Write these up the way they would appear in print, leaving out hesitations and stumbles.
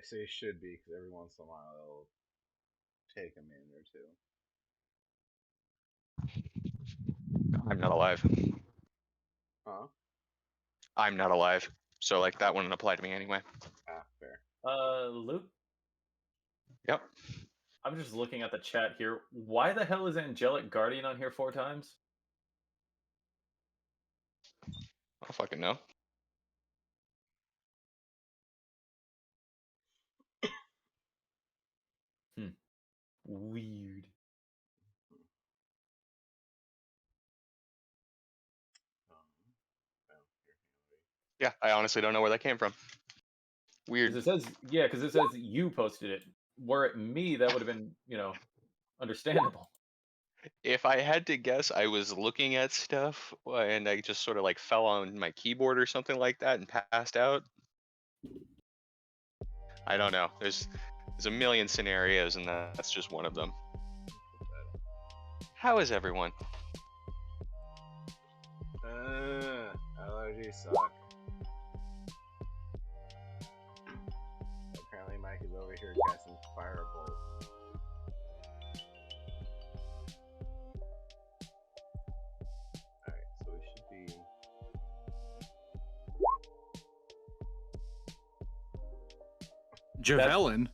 I say should be because every once in a while they'll take a minute or two. I'm not alive. Huh? I'm not alive. So like that wouldn't apply to me anyway. Ah, fair. Luke, Yep. I'm just looking at the chat here. Why the hell is Angelic Guardian on here 4 times? I don't fucking know. Weird. Oh, Yeah, I honestly don't know where that came from. Weird. Because it says you posted it. Were it me, that would have been, understandable. If I had to guess, I was looking at stuff and I just sort of like fell on my keyboard or something like that and passed out. I don't know. There's a million scenarios and that's just one of them. How is everyone? Allergies suck. Apparently Mike is over here casting Firebolt. Alright, so we should be... Javelin?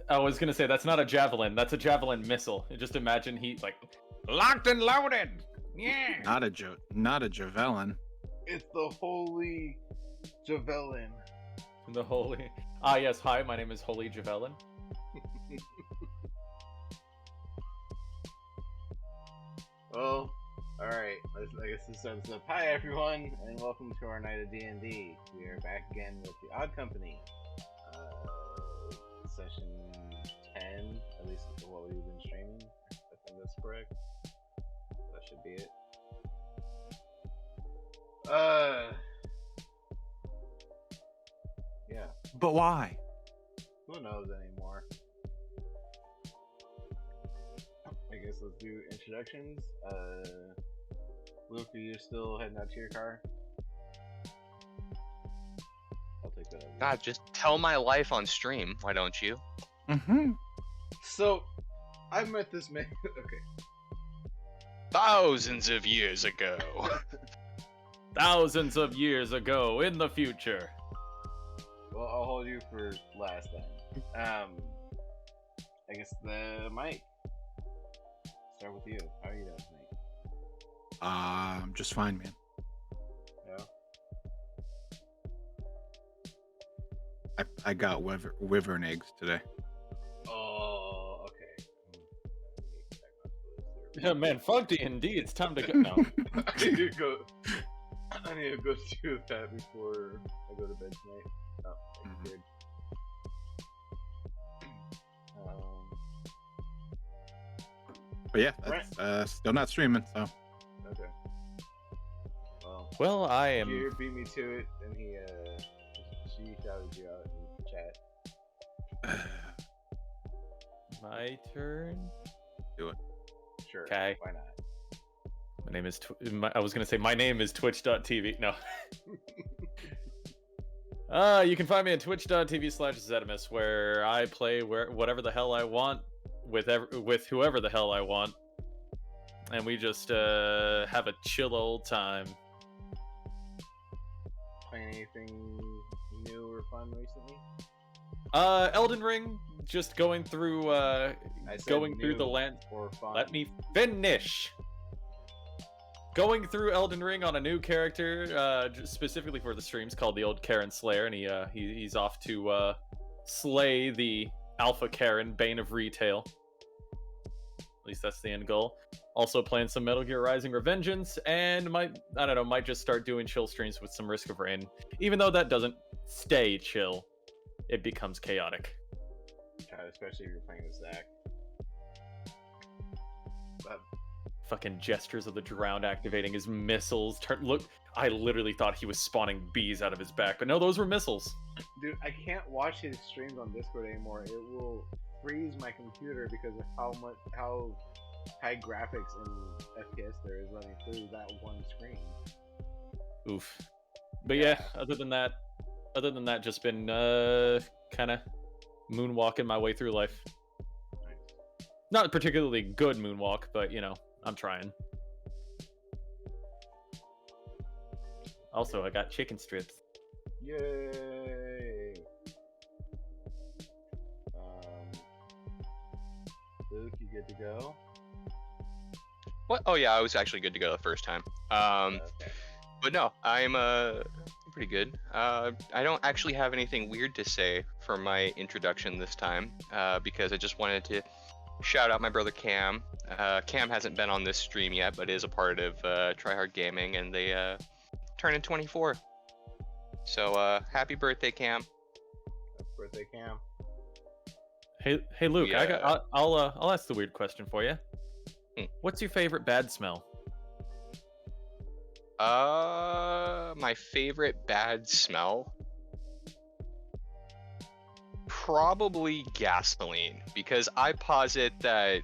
I was gonna say that's not a javelin. That's a javelin missile. Just imagine he locked and loaded. Yeah. Not a javelin. It's the holy Javelin. The holy. Yes. Hi, my name is Holy Javelin. Well, alright. I guess this starts up. Hi everyone, and welcome to our night of D&D. We are back again with the Odd Company. Session 10, at least what we've been streaming. I think that's correct. That should be it. Yeah. But why? Who knows anymore? I guess let's do introductions. Luke, are you still heading out to your car? I'll take that. God, just tell my life on stream, why don't you? Mm-hmm. So, I met this man. Okay. Thousands of years ago. Thousands of years ago in the future. Well, I'll hold you for last then. I guess the Mike. Start with you. How are you doing tonight? Just fine, man. Yeah. I got wyvern eggs today. Oh, okay. Yeah, man, fuck D&D. It's time to go now. I need to go. I need to go do that before I go to bed tonight. Oh, that's good. But yeah, that's still not streaming, so. Okay. Well, I am. You beat me to it, and she shouted you out in chat. My turn. Do it. Sure. Okay. Why not? My name is. I was gonna say my name is Twitch.tv. No. You can find me at twitch.tv/Zetimus, where I play whatever the hell I want with whoever the hell I want, and we just have a chill old time. Playing anything new or fun recently? Elden Ring. Just going through the land. Or fun. Let me finish. Going through Elden Ring on a new character, specifically for the streams, called the Old Karen Slayer, and he's off to slay the Alpha Karen, Bane of Retail. At least that's the end goal. Also playing some Metal Gear Rising: Revengeance, and might just start doing chill streams with some Risk of Rain. Even though that doesn't stay chill, it becomes chaotic. Especially if you're playing with Zach. Fucking gestures of the drowned activating his missiles. Look, I literally thought he was spawning bees out of his back, but no, those were missiles. Dude, I can't watch his streams on Discord anymore. It will freeze my computer because of how high graphics and FPS there is running through that one screen. Oof. But yeah, other than that, just been kind of moonwalking my way through life. Not particularly good moonwalk, but you know, I'm trying. Also, I got chicken strips. Yay! Luke, you good to go? What? Oh yeah, I was actually good to go the first time. Okay. But no, I'm pretty good. I don't actually have anything weird to say for my introduction this time, because I just wanted to shout out my brother Cam. Cam hasn't been on this stream yet, but is a part of Tryhard Gaming, and they turning 24. So happy birthday, Cam. Happy birthday, Cam. Hey, Luke. Yeah. I'll ask the weird question for you. What's your favorite bad smell? My favorite bad smell? Probably gasoline, because I posit that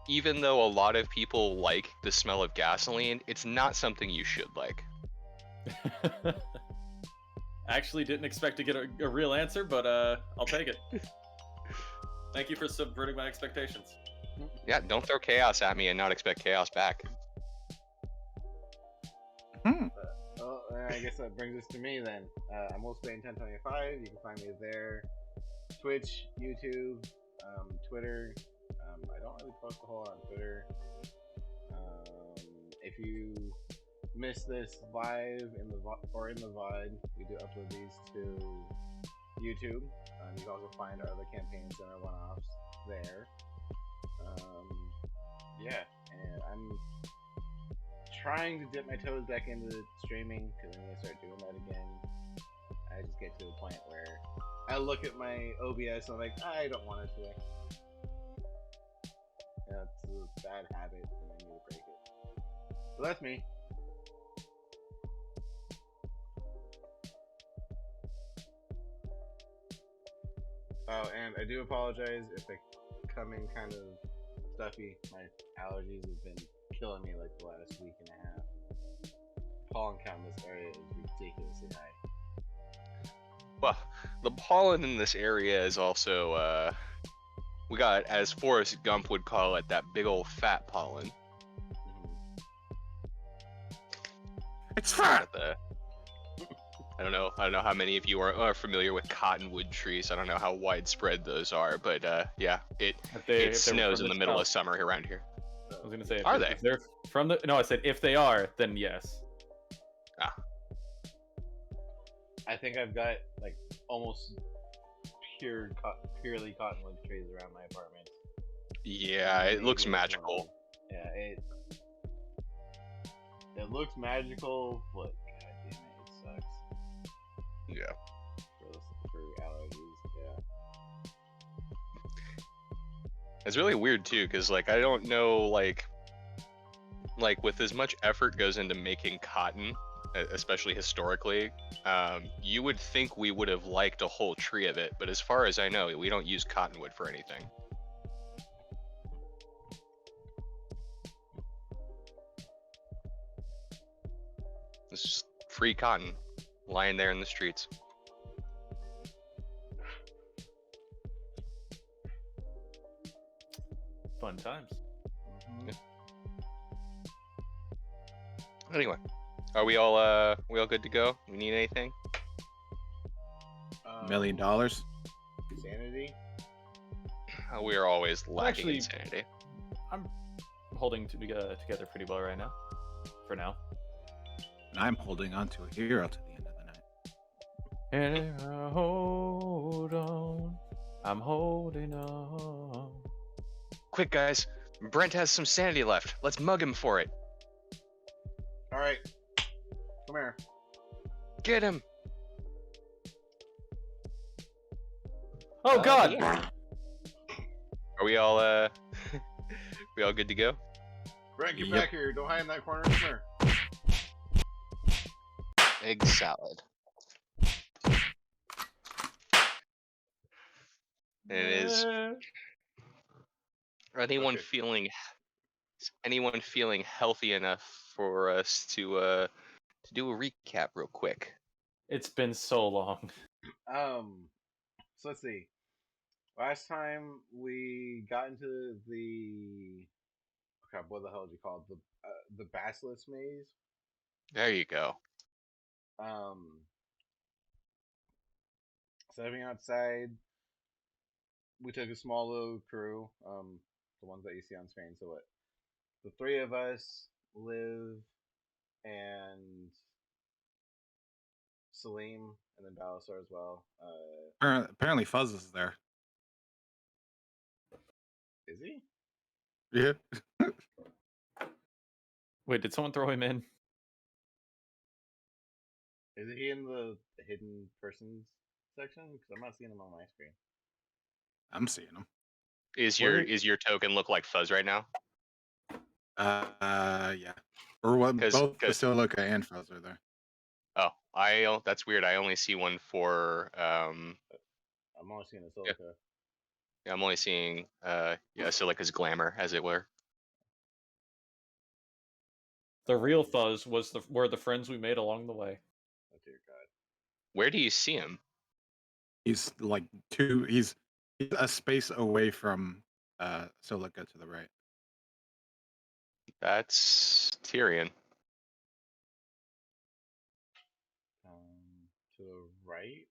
even though a lot of people like the smell of gasoline, it's not something you should like. Actually, didn't expect to get a real answer, but I'll take it. Thank you for subverting my expectations. Yeah, don't throw chaos at me and not expect chaos back. Well, I guess that brings us to me then. I'm mostly in 1025. You can find me there. Twitch, YouTube, Twitter. I don't really post a whole lot on Twitter. If you miss this live in the in the VOD, we do upload these to YouTube. You can also find our other campaigns and our one-offs there. Yeah, and I'm trying to dip my toes back into streaming, because when I start doing that again, I just get to a point where I look at my OBS and I'm like, I don't want it today. Yeah, it's a bad habit and I need to break it. So that's me. Oh, and I do apologize if I come in kind of stuffy. My allergies have been killing me like the last week and a half. Pollen count in this area is ridiculously high. Well, the pollen in this area is also, we got, as Forrest Gump would call it, that big old fat pollen. It's fat. I don't know how many of you are familiar with cottonwood trees. I don't know how widespread those are, but yeah, it snows in the middle of summer around here. I was gonna say, are they? If they're from the? No, I said if they are, then yes. Ah. I think I've got like almost purely cottonwood trees around my apartment. Yeah, it looks Maybe magical. one. Yeah, it looks magical, but god damn it, it sucks. Yeah. For allergies, yeah. It's really weird too, because like I don't know, like with as much effort goes into making cotton, especially historically, you would think we would have liked a whole tree of it, but as far as I know, we don't use cottonwood for anything. It's just free cotton lying there in the streets. Fun times. Yeah. Anyway, are we all good to go? We need anything? $1 million. Sanity. We are always lacking Actually, in sanity. I'm holding together pretty well right now. For now. And I'm holding on to a hero to the end of the night. And I hold on. I'm holding on. Quick, guys. Brent has some sanity left. Let's mug him for it. Alright. Come here. Get him. Oh God! Yeah. Are we all we all good to go? Brent, get Yep. back here. Don't hide in that corner. Come here. Egg salad. And it is. Anyone Okay. anyone feeling healthy enough for us to do a recap real quick? It's been so long. So let's see. Last time we got into the crap, what the hell is it called? The Basilisk Maze. There you go. Um, Stepping outside, we took a small little crew. The ones that you see on screen. So what? The three of us, Liv and Salim, and then Balasar as well. Apparently, Fuzz is there. Is he? Yeah. Wait, did someone throw him in? Is he in the hidden persons section? Because I'm not seeing him on my screen. I'm seeing him. Is What your token look like Fuzz right now? Yeah. Or what? 'Cause- Both 'cause- Basilica and Fuzz are there. Oh, that's weird. I only see one for I'm only seeing a Silica. yeah, I'm only seeing Silica's glamour, as it were. The real Fuzz were the friends we made along the way. Oh dear God. Where do you see him? He's like he's a space away from Silica to the right. That's Tyrion. To the right,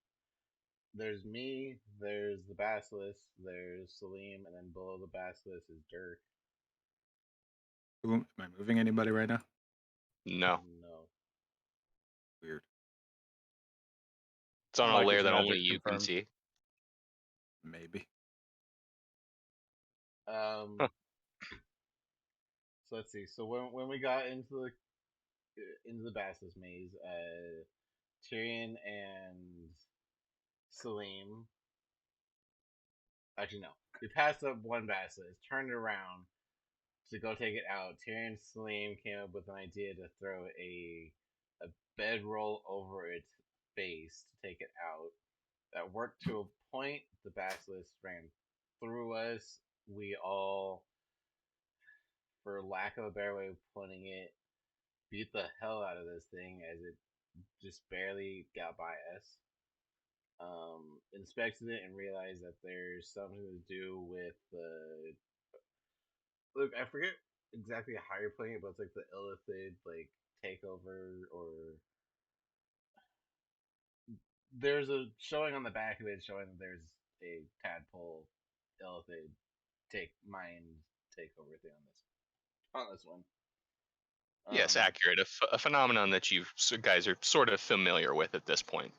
there's me. There's the Basilisk. There's Salim, and then below the Basilisk is Dirk. Am I moving anybody right now? No, No. Weird. it's on a Mike layer is that magic only you can confirmed. see. Maybe. Huh. So let's see. So when we got into the Basilisk maze, Tyrion and Salim. Actually, no. We passed up one Basilisk, turned around to go take it out. Tyrion and Salim came up with an idea to throw a bedroll over its base to take it out. That worked to a point. The Basilisk ran through us. We all, for lack of a better way of putting it, beat the hell out of this thing as it just barely got by us. Inspected it and realized that there's something to do with the. Look, I forget exactly how you're putting it, but it's like the Illithid like takeover, or there's a showing on the back of it showing that there's a tadpole Illithid mind takeover thing on this one. Yes, accurate. A phenomenon that you guys are sort of familiar with at this point.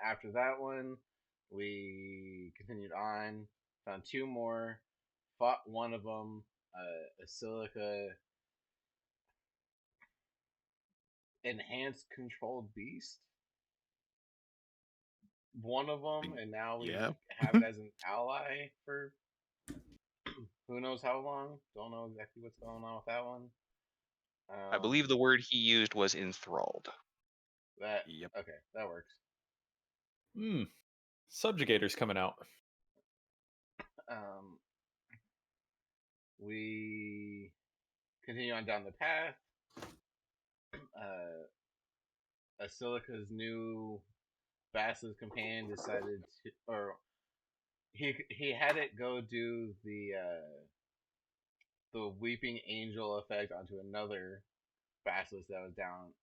After that one, we continued on, found two more, fought one of them, a Silica enhanced controlled beast. One of them, and now we Yeah. have it as an ally for who knows how long. Don't know exactly what's going on with that one. I believe the word he used was enthralled. That Yep. okay, that works. Subjugator's coming out. We continue on down the path. Asilica's new Basilisk companion decided to, or he had it go do the Weeping Angel effect onto another Basilisk that was down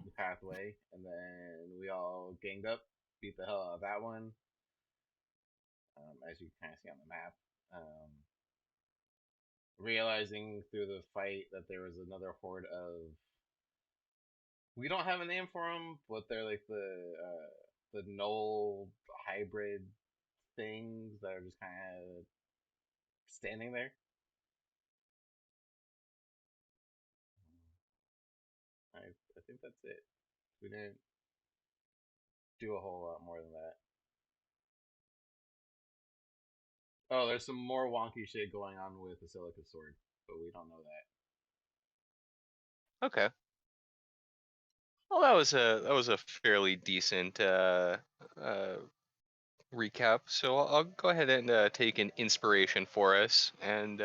the pathway, and then we all ganged up, beat the hell out of that one. As you kind of see on the map. Realizing through the fight that there was another horde of, we don't have a name for them, but they're like the null hybrid things that are just kind of standing there. I think that's it. We didn't do a whole lot more than that. Oh, there's some more wonky shit going on with the Silica Sword, but we don't know that. Okay. Well, that was a fairly decent recap. So I'll go ahead and take an inspiration for us, and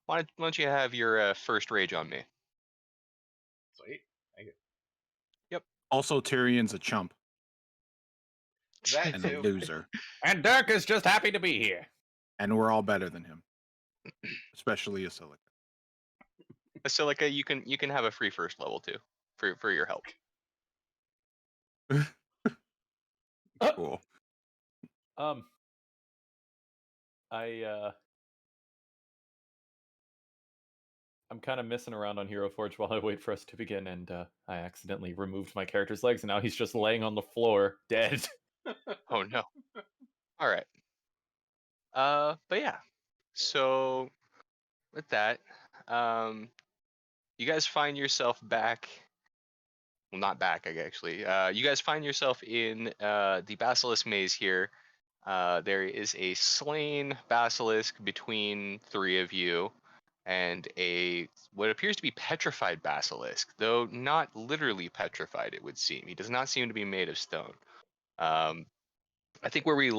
why don't you have your first rage on me? Sweet. Thank you. Yep. Also, Tyrion's a chump. That and a too. loser. And Dirk is just happy to be here. And we're all better than him. Especially Asilica. Basilica, you can have a free first level too for your help. Cool. I'm kind of messing around on Hero Forge while I wait for us to begin, and I accidentally removed my character's legs, and now he's just laying on the floor, dead. Oh no. All right. But yeah. So with that, you guys find yourself back. Well, not back, actually. You guys find yourself in the Basilisk Maze here. There is a slain Basilisk between three of you, and a what appears to be petrified Basilisk, though not literally petrified. It would seem he does not seem to be made of stone. I think where we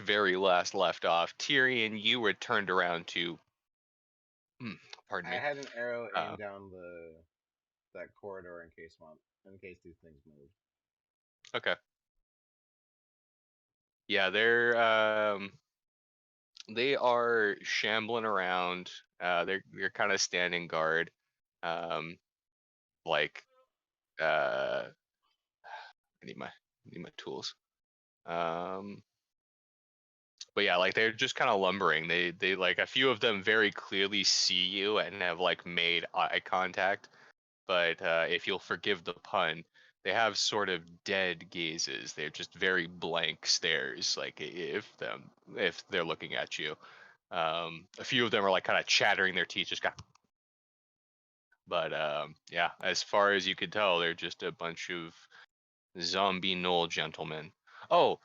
very last left off, Tyrion, you were turned around to. Pardon me. I had an arrow aimed down that corridor in case these things moved. Okay. Yeah, they are shambling around. They're kind of standing guard. Like I need my tools. But yeah, like they're just kind of lumbering. They like a few of them very clearly see you and have like made eye contact. But if you'll forgive the pun, they have sort of dead gazes. They're just very blank stares. Like if they're looking at you. A few of them are like kind of chattering their teeth, just got. But yeah, as far as you could tell, they're just a bunch of zombie gnoll gentlemen. Oh,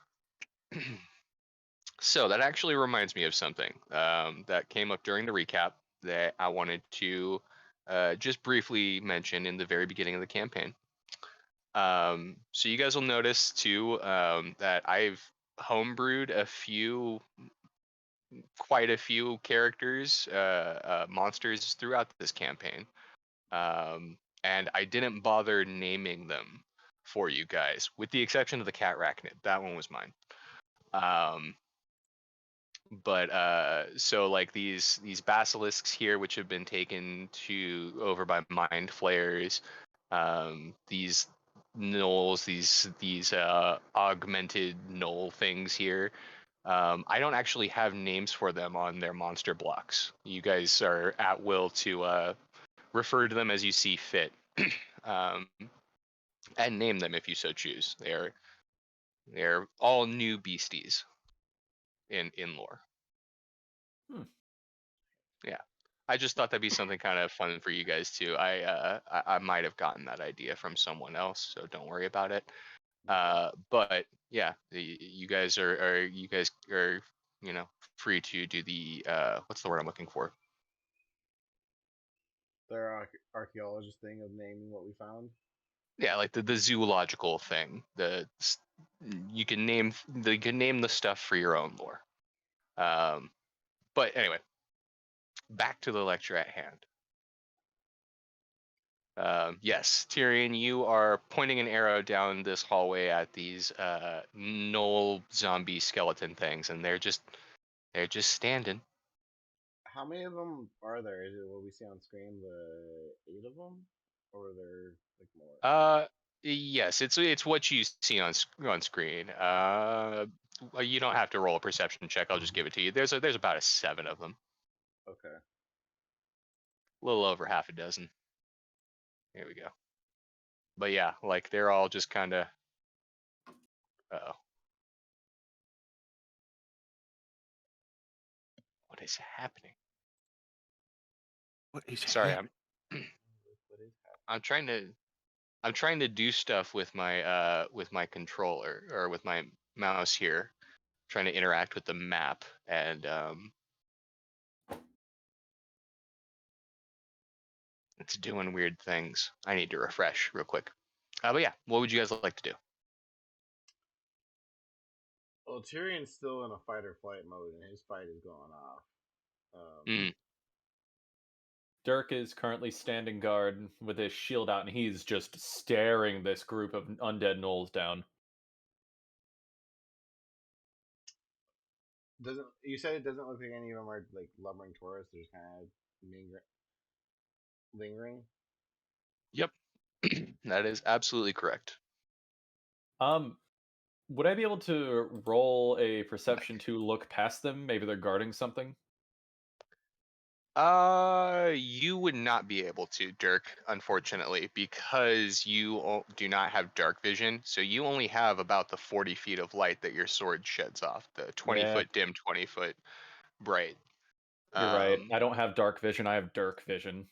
so that actually reminds me of something that came up during the recap that I wanted to just briefly mention in the very beginning of the campaign. So you guys will notice too that I've homebrewed quite a few characters, monsters throughout this campaign. And I didn't bother naming them for you guys, with the exception of the cat arachnid. That one was mine. But so like these basilisks here, which have been taken over by mind flayers, these gnolls, these augmented gnoll things here. I don't actually have names for them on their monster blocks. You guys are at will to refer to them as you see fit, and name them if you so choose. They're all new beasties in lore. Yeah, I just thought that'd be something kind of fun for you guys too. I might have gotten that idea from someone else, so don't worry about it. But yeah, you guys are free to do the what's the word I'm looking for? Their archaeologist thing of naming what we found. Yeah, like the zoological thing. You can name the stuff for your own lore. But anyway, back to the lecture at hand. Yes, Tyrion, you are pointing an arrow down this hallway at these gnoll zombie skeleton things, and they're just standing. How many of them are there? Is it what we see on screen, the 8 of them, or are there like more? Yes, it's what you see on screen. You don't have to roll a perception check. I'll just give it to you. There's about 7 of them. Okay. A little over half a dozen. Here we go. But yeah, like they're all just kind of. Uh-oh. What is happening? What is Sorry, happening? I'm trying to do stuff with my controller or with my mouse here, trying to interact with the map, and it's doing weird things. I need to refresh real quick. But yeah, what would you guys like to do? Well, Tyrion's still in a fight or flight mode, and his fight is going off. Dirk is currently standing guard with his shield out, and he's just staring this group of undead gnolls down. doesn't you said it doesn't look like any of them are like lumbering tourists? They're just kind of lingering. Yep, that is absolutely correct. Would I be able to roll a perception to look past them? Maybe they're guarding something. You would not be able to, Dirk, unfortunately, because you do not have dark vision. So you only have about the 40 feet of light that your sword sheds off. The 20 Yeah. foot dim, 20 foot bright. You're right. I don't have dark vision. I have Dirk vision.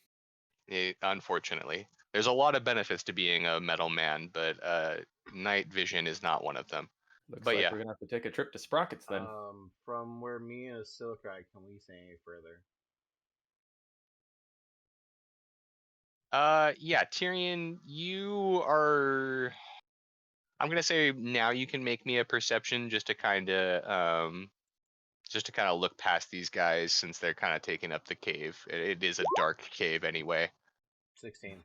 Unfortunately, there's a lot of benefits to being a metal man, but night vision is not one of them. Looks But like yeah. we're gonna have to take a trip to Sprockets then. From where me and Silica, can we say any further? Yeah, Tyrion, you are. I'm gonna say now you can make me a perception just to kind of look past these guys since they're kind of taking up the cave. It is a dark cave anyway. 16.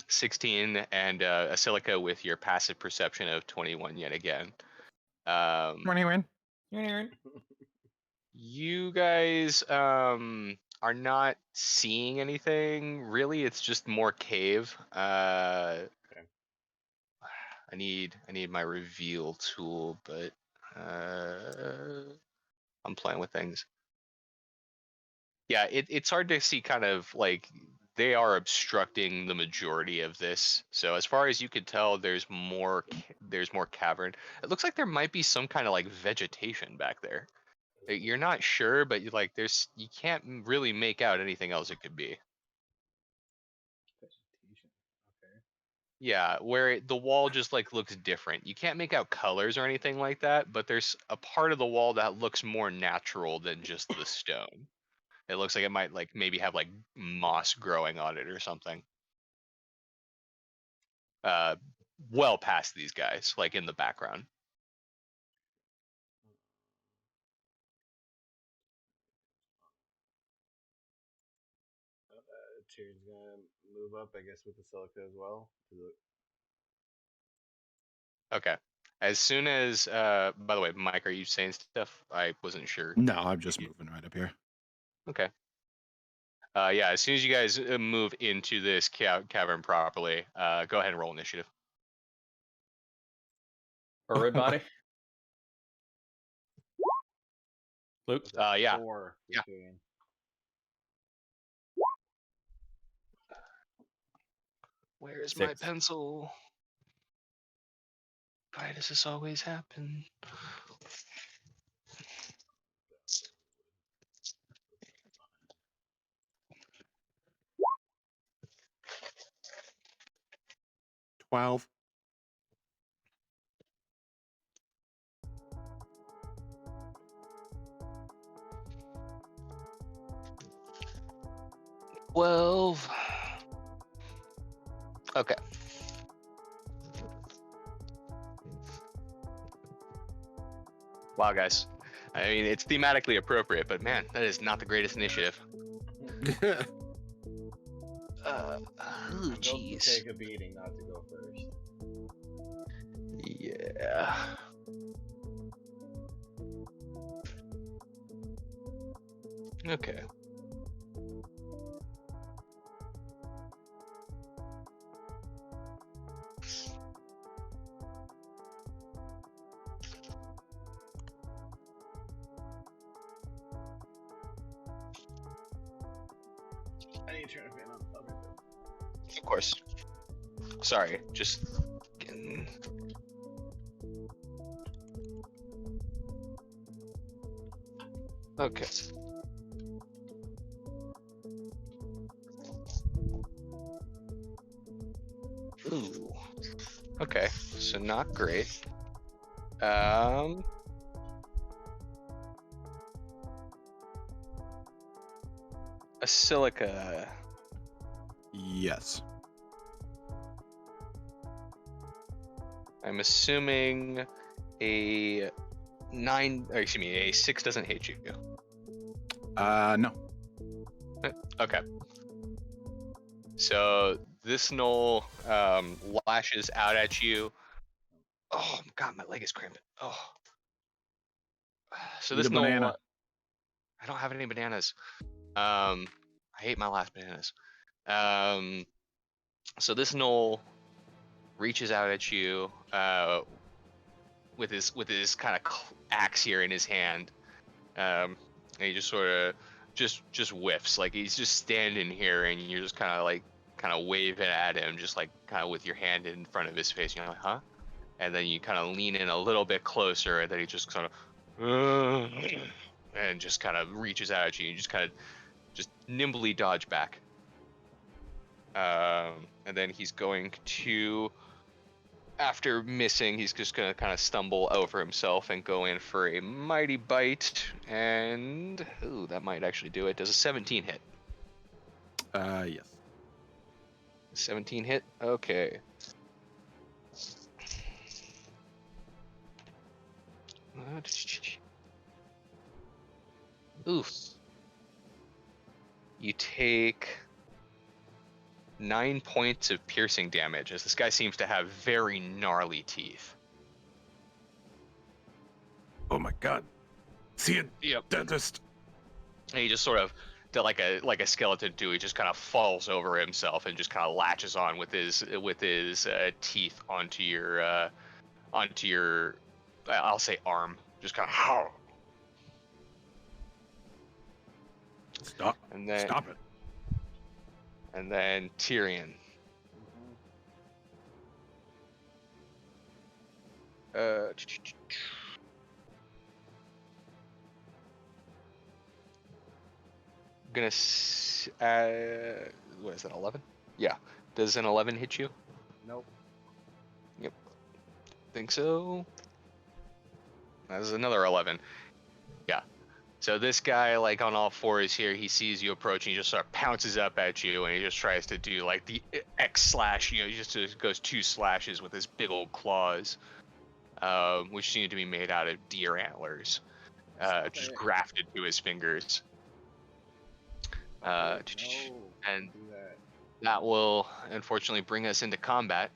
16 and a Silica with your passive perception of 21 yet again. 21. You guys are not seeing anything really. It's just more cave. Okay. I need my reveal tool, but I'm playing with things. Yeah, it's hard to see kind of like they are obstructing the majority of this. So as far as you can tell, there's more cavern. It looks like there might be some kind of like vegetation back there. You're not sure, but you can't really make out anything else it could be. Okay. Yeah, where the wall just like looks different. You can't make out colors or anything like that, but there's a part of the wall that looks more natural than just the stone. It looks like it might like maybe have like moss growing on it or something. Well past these guys, like in the background. Tyrion's gonna move up, I guess, with the Silica as well. Okay. As soon as by the way, Mike, are you saying stuff? I wasn't sure. No, I'm just moving right up here. Okay. Yeah, as soon as you guys move into this cavern properly, go ahead and roll initiative. Everybody. Luke. Yeah. 4 for Yeah. Tyrion. Where is my 6. pencil? Why does this always happen? $12. Okay. Wow, guys. I mean, it's thematically appropriate, but man, that is not the greatest initiative. Oh, Built to jeez. take a beating, not to go first. Yeah. Okay. I need to turn a fan on. Okay. Of course. Sorry, just getting... Okay. Ooh. Okay, so not great. A Silica. Yes. I'm assuming a 6 doesn't hate you. No. Okay. So this gnoll lashes out at you. Oh god, my leg is cramping. Oh. So Eat this a gnoll, banana. I don't have any bananas. I hate my last bananas. Um, so this gnoll reaches out at you with his kind of axe here in his hand, and he just sort of just whiffs. Like he's just standing here, and you're just kind of waving at him, just like kind of with your hand in front of his face. You're like, huh? And then you kind of lean in a little bit closer, and then he just kind of and just kind of reaches out at you. You just kind of just nimbly dodge back. And then he's going to, after missing, he's just going to kind of stumble over himself and go in for a mighty bite. And, ooh, that might actually do it. Does a 17 hit? Yes. 17 hit? Okay. Oof. You take 9 points of piercing damage, as this guy seems to have very gnarly teeth. Oh my god. See it, Yep. dentist. And he just sort of, like a skeleton too, he just kind of falls over himself and just kind of latches on with his teeth onto your I'll say arm, just kind of. Stop. And then Stop it. And then Tyrion. Gonna what is that, 11? Yeah. Does an 11 hit you? Nope. Yep. Think so. That's another 11. Yeah. So this guy, like on all fours here, he sees you approaching, he just sort of pounces up at you, and he just tries to do like the X slash, he just goes 2 slashes with his big old claws, which seem to be made out of deer antlers, just grafted to his fingers. No, And do that. that will unfortunately bring us into combat.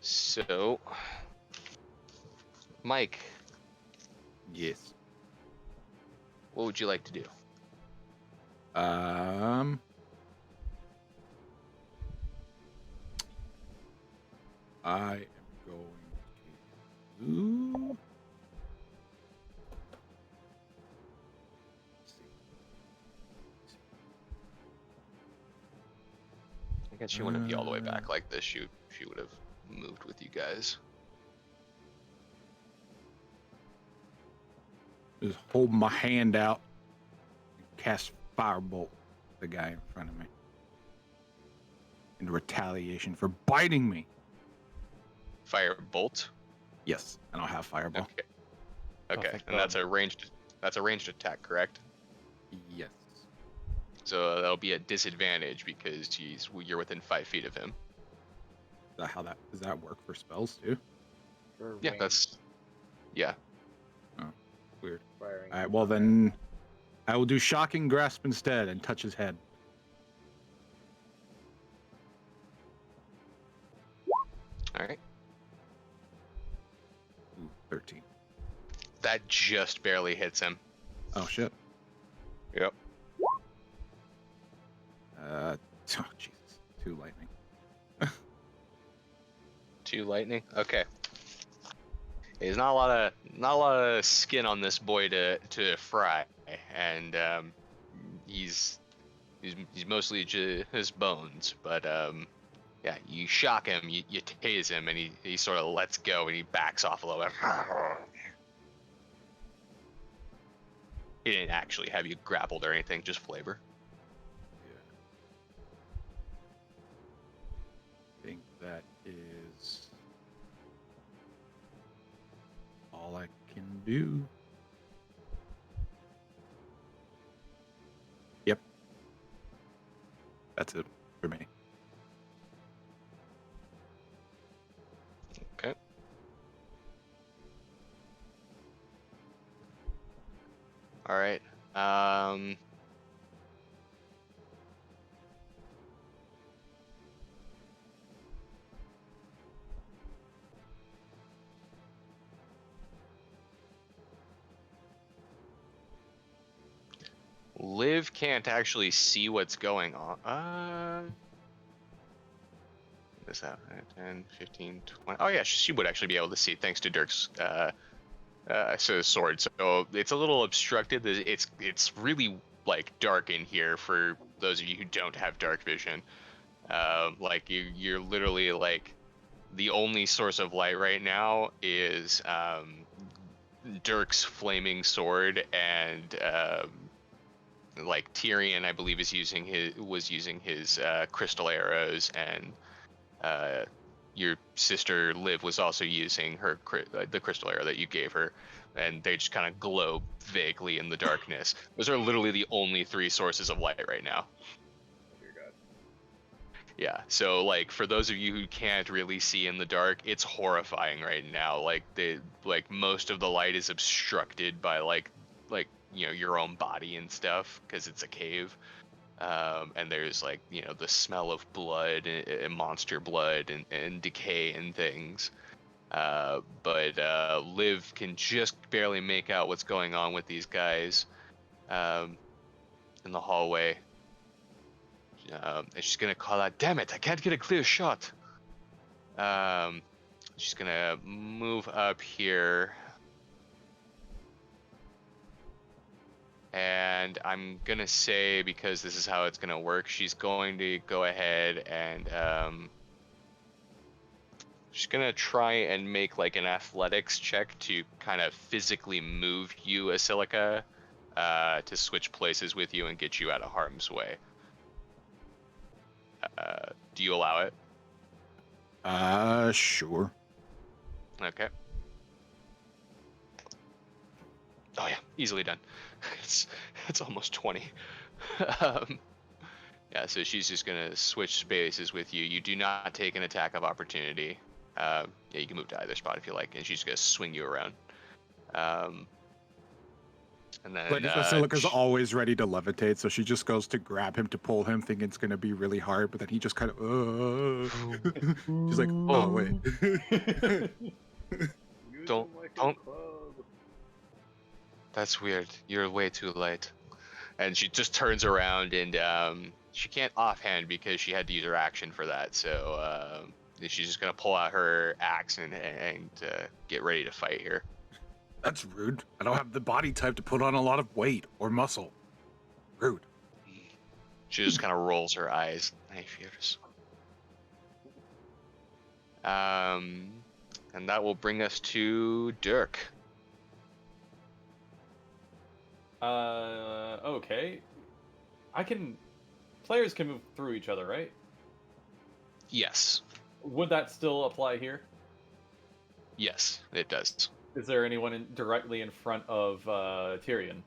So, Mike, Yes. what would you like to do? I am going to. I guess she wouldn't be all the way back like this. She would have moved with you guys. Just hold my hand out and cast Firebolt at the guy in front of me. In retaliation for biting me. Fire bolt. Yes, I don't have Fireball. Okay. Okay, thank and God. that's a ranged attack, correct? Yes. So that'll be a disadvantage because you're within 5 feet of him. Is that how does that work for spells too? For Yeah, range that's yeah. Weird. firing. All right, well then, I will do Shocking Grasp instead and touch his head. All right. Ooh, 13. That just barely hits him. Oh shit. Yep. Oh Jesus. 2 lightning. 2 lightning. Okay. There's not a lot of skin on this boy to fry, and he's mostly just his bones. But yeah, you shock him, you tase him, and he sort of lets go and he backs off a little bit. He didn't actually have you grappled or anything, just flavor. I think that is all I can do. Yep. That's it for me. Okay. All right. Liv can't actually see what's going on. What's that? 10, 15, 20. Oh yeah, she would actually be able to see thanks to Dirk's sword. So it's a little obstructed. It's really like dark in here for those of you who don't have dark vision. Like you're literally like the only source of light right now is Dirk's flaming sword, and like Tyrion, I believe, was using his crystal arrows, and your sister Liv was also using her the crystal arrow that you gave her, and they just kind of glow vaguely in the darkness. Those are literally the only 3 sources of light right now. Dear God. Yeah, so like for those of you who can't really see in the dark, it's horrifying right now. Like most of the light is obstructed by like you know, your own body and stuff because it's a cave. And there's like, you know, the smell of blood and monster blood and decay and things. But Liv can just barely make out what's going on with these guys in the hallway. And she's gonna call out, "Damn it, I can't get a clear shot." She's gonna move up here. And I'm gonna say, because this is how it's gonna work, she's going to go ahead and she's gonna try and make like an athletics check to kind of physically move you, Asilica, to switch places with you and get you out of harm's way. Do you allow it? Sure. Okay. Oh yeah, easily done. It's almost 20. Yeah, so she's just gonna switch spaces with you. You do not take an attack of opportunity. Yeah, you can move to either spot if you like, and she's gonna swing you around. And then Basilica's always ready to levitate, so she just goes to grab him to pull him, thinking it's gonna be really hard, but then he just kind of she's like, oh wait. Use Don't- them like a don't- club. That's weird. You're way too light. And she just turns around, and she can't offhand because she had to use her action for that. So she's just gonna pull out her axe and get ready to fight here. That's rude. I don't have the body type to put on a lot of weight or muscle. Rude. She just kind of rolls her eyes. I fears. And that will bring us to Dirk. Okay. Players can move through each other, right? Yes. Would that still apply here? Yes, it does. Is there anyone directly in front of Tyrion?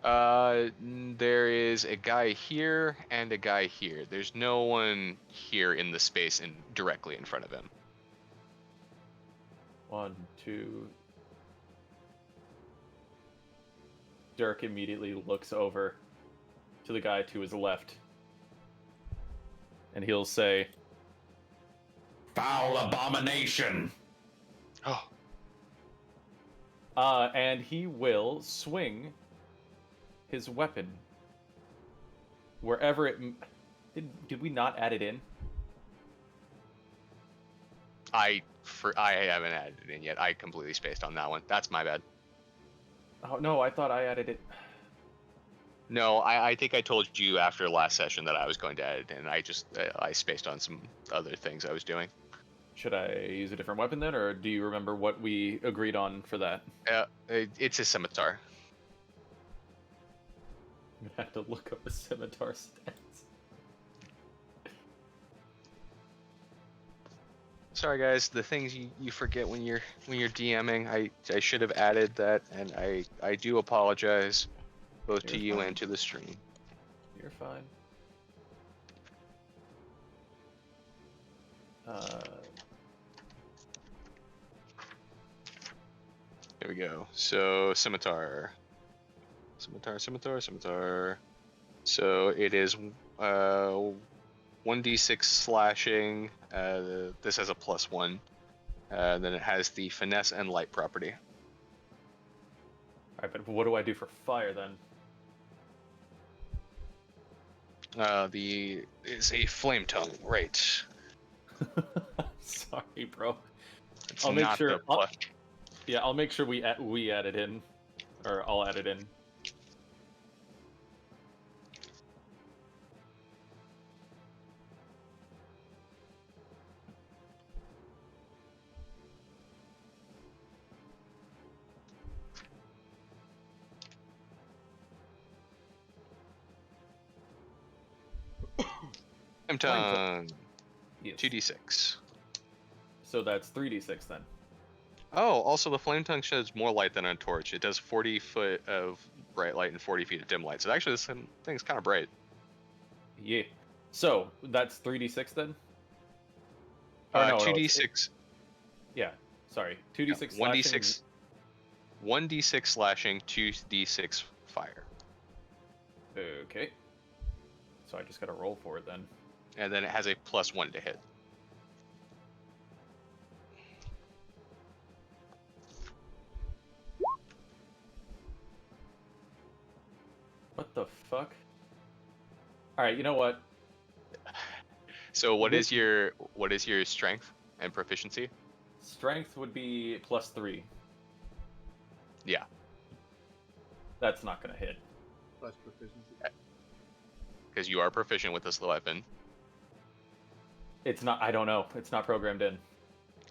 There is a guy here and a guy here. There's no one here in the space and directly in front of him. 1, 2. Dirk immediately looks over to the guy to his left, and he'll say, Foul abomination! Oh, and he will swing his weapon wherever it. Did we not add it in? I haven't added it in yet. I completely spaced on that one. That's my bad. Oh no, I thought I added it. No, I think I told you after last session that I was going to add it in. I spaced on some other things I was doing. Should I use a different weapon then, or do you remember what we agreed on for that? It's a scimitar. I'm gonna have to look up the scimitar stats. Sorry guys, the things you forget when you're DMing, I should have added that, and I do apologize both to you and to the stream. You're fine. There we go. So scimitar. So it is 1d6 slashing. This has a +1. Then it has the finesse and light property. Alright, but what do I do for fire then? The is a flame tongue, right? Sorry, bro. It's I'll make not sure. the plus. Yeah, I'll make sure we add it in, or I'll add it in. Flame tongue. Yes. 2d6. So that's 3d6 then. Oh, also the flame tongue sheds more light than a torch. It does 40 foot of bright light and 40 feet of dim light. So actually, this thing's kind of bright. Yeah. So that's 3d6 then. 2d6. Yeah. Sorry. 2d6. 1d6. 1d6 slashing, 2d6 fire. Okay. So I just gotta roll for it then. And then it has a +1 to hit. What the fuck? All right. You know what? So what This- is your strength and proficiency? Strength would be +3. Yeah. That's not gonna hit. Plus proficiency. Because you are proficient with this weapon. It's not. I don't know. It's not programmed in.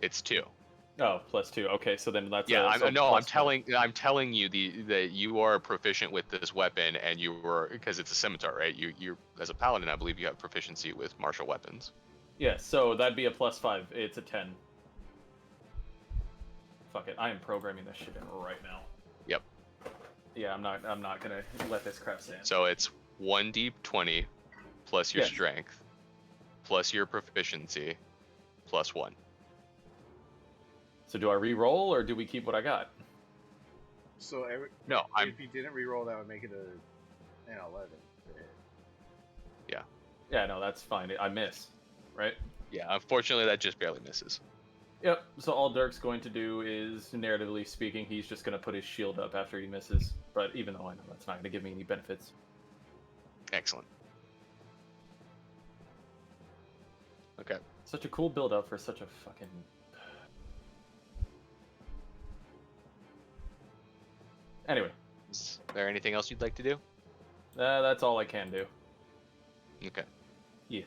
It's 2. Oh, +2. Okay, so then that's Yeah, so I'm telling you that you are proficient with this weapon, and you were, because it's a scimitar, right? You as a paladin, I believe you have proficiency with martial weapons. Yeah, so that'd be a +5. It's a 10. Fuck it. I am programming this shit in right now. Yep. Yeah, I'm not gonna let this crap stand. So it's 1d20 plus your Yes. strength plus your proficiency +1. So do I re-roll or do we keep what I got? So No, if you didn't reroll, that would make it an 11. Yeah, no, that's fine. I miss, right? Yeah, unfortunately that just barely misses. Yep. So all Dirk's going to do is, narratively speaking, he's just gonna put his shield up after he misses. But even though I know that's not gonna give me any benefits. Excellent. Okay. Such a cool build up for such a fucking. Anyway, Is there anything else you'd like to do? that's all I can do. Okay. Yeah.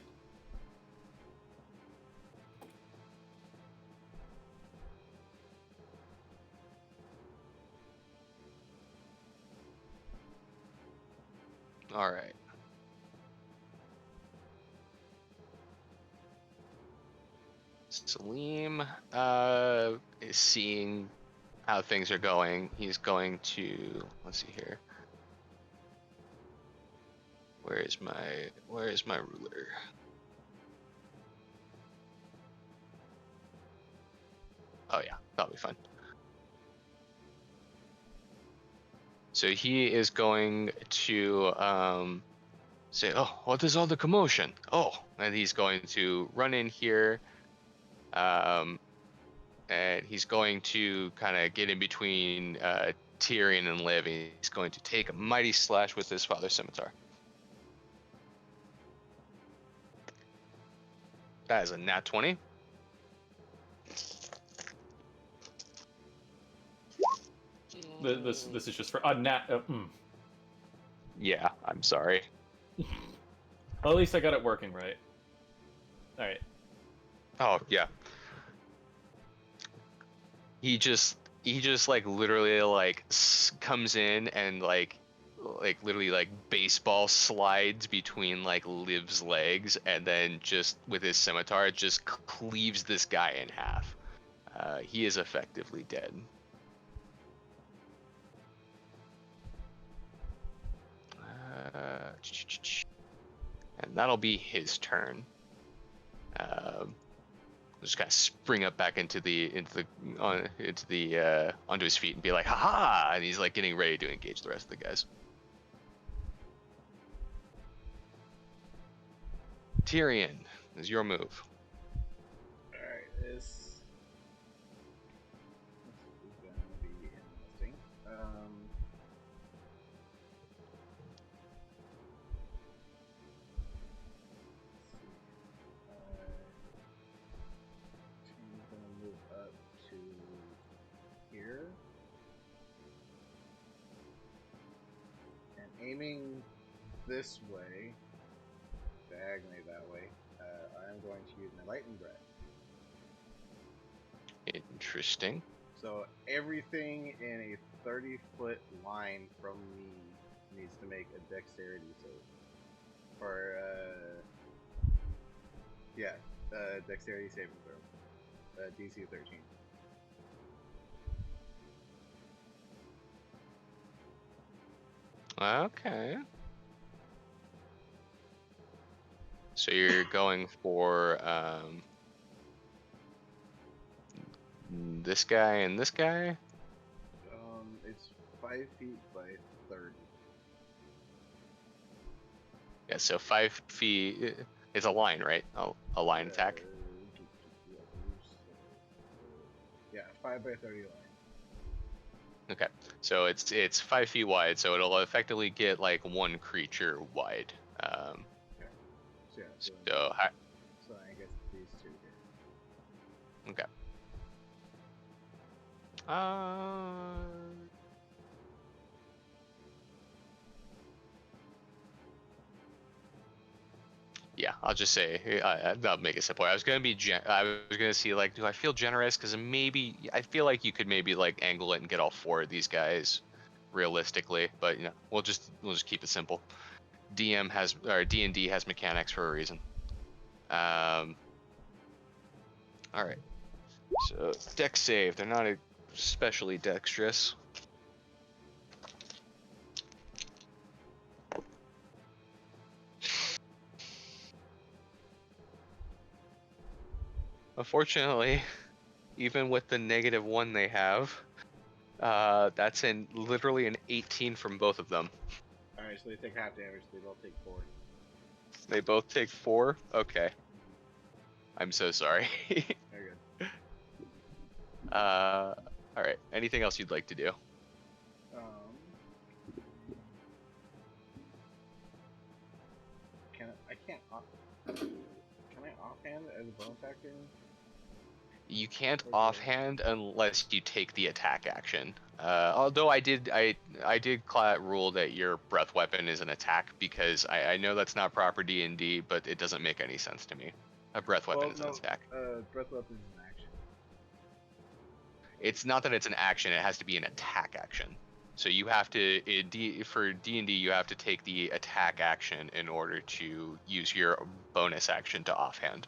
All right. Salim is seeing how things are going. He's going to, let's see here. Where is my ruler? Oh yeah, that'll be fine. So he is going to say, "Oh, what is all the commotion?" Oh, and he's going to run in here, and he's going to kind of get in between Tyrion and Liv. And he's going to take a mighty slash with his father's scimitar. That is a nat 20. This is just for nat. Yeah, I'm sorry. Well, at least I got it working right. All right. Oh yeah. He just like literally like comes in and like literally like baseball slides between like Liv's legs, and then just with his scimitar just cleaves this guy in half. He is effectively dead. And that'll be his turn. Just kind of spring up back onto his feet and be like, "Ha!" And he's like getting ready to engage the rest of the guys. Tyrion, is your move. Alright, this is gonna be interesting. coming this way, diagonally that way, I'm going to use my lightning breath. Interesting. So everything in a 30-foot line from me needs to make a dexterity save. Or dexterity saving throw. DC 13. Okay. So you're going for this guy and this guy? It's 5 feet by 30. Yeah, so 5 feet is a line, right? A line attack. Yeah, 5 by 30 line. Okay, so it's 5 feet wide, so it'll effectively get like one creature wide. So yeah, So so I guess these two here. okay. Yeah, I'll just say I'll make it simple. I was gonna be I was gonna see like, do I feel generous? Because maybe I feel like you could maybe like angle it and get all 4 of these guys, realistically. But you know, we'll just keep it simple. DM has or D&D has mechanics for a reason. All right. So dex save. They're not especially dexterous. Unfortunately, even with the -1 they have, that's literally an 18 from both of them. Alright, so they take half damage, they both take 4. They both take 4? Okay. I'm so sorry. Very good. Alright. Anything else you'd like to do? Can I offhand as a bonus action? You can't offhand unless you take the attack action. Although I did rule that your breath weapon is an attack because I know that's not proper D&D, but it doesn't make any sense to me. A breath weapon is an attack. Breath weapon is an action. It's not that it's an action; it has to be an attack action. So you have to for D&D you have to take the attack action in order to use your bonus action to offhand.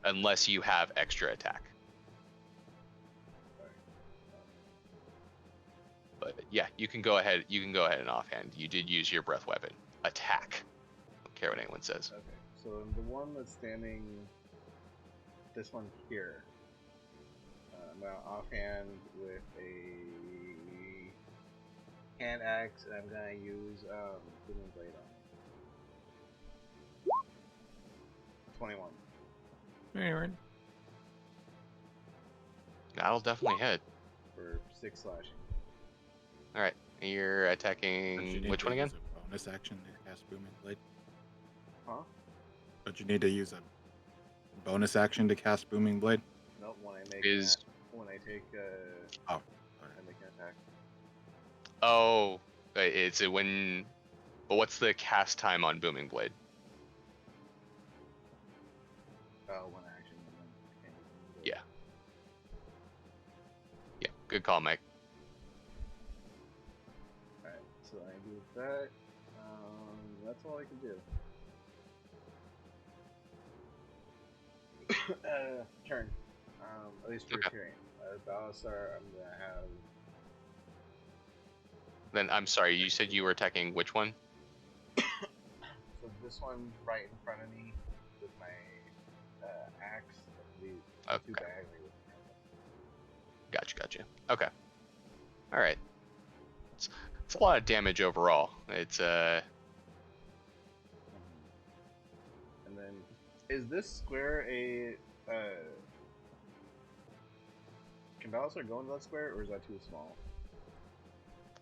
Unless you have extra attack. But yeah, you can go ahead and offhand. You did use your breath weapon. Attack. Don't care what anyone says. Okay, so the one that's standing, this one here, I'm gonna offhand with a hand axe, and I'm gonna use booming blade on it. 21. Alright. That'll definitely hit. For 6 slashing. Alright, you're Don't you attacking need which to one again? use a bonus action to cast Booming Blade? Huh? Don't you need to use a bonus action to cast Booming Blade? Nope, when I make when I take Oh, I make an attack. Oh, it's when. But what's the cast time on Booming Blade? One action and then I can't use Booming Blade. Yeah. Yeah, good call, Mike. Alright, so I do that. That's all I can do. Turn. At least for Okay. Tyrion. Balasar, I'm gonna have. Then I'm sorry, you said you were attacking which one? So this one right in front of me with my axe. The two Okay. diagonally with my Gotcha. Okay. All right. It's a lot of damage overall. It's And then, is this square a? Can Balasar go into that square, or is that too small?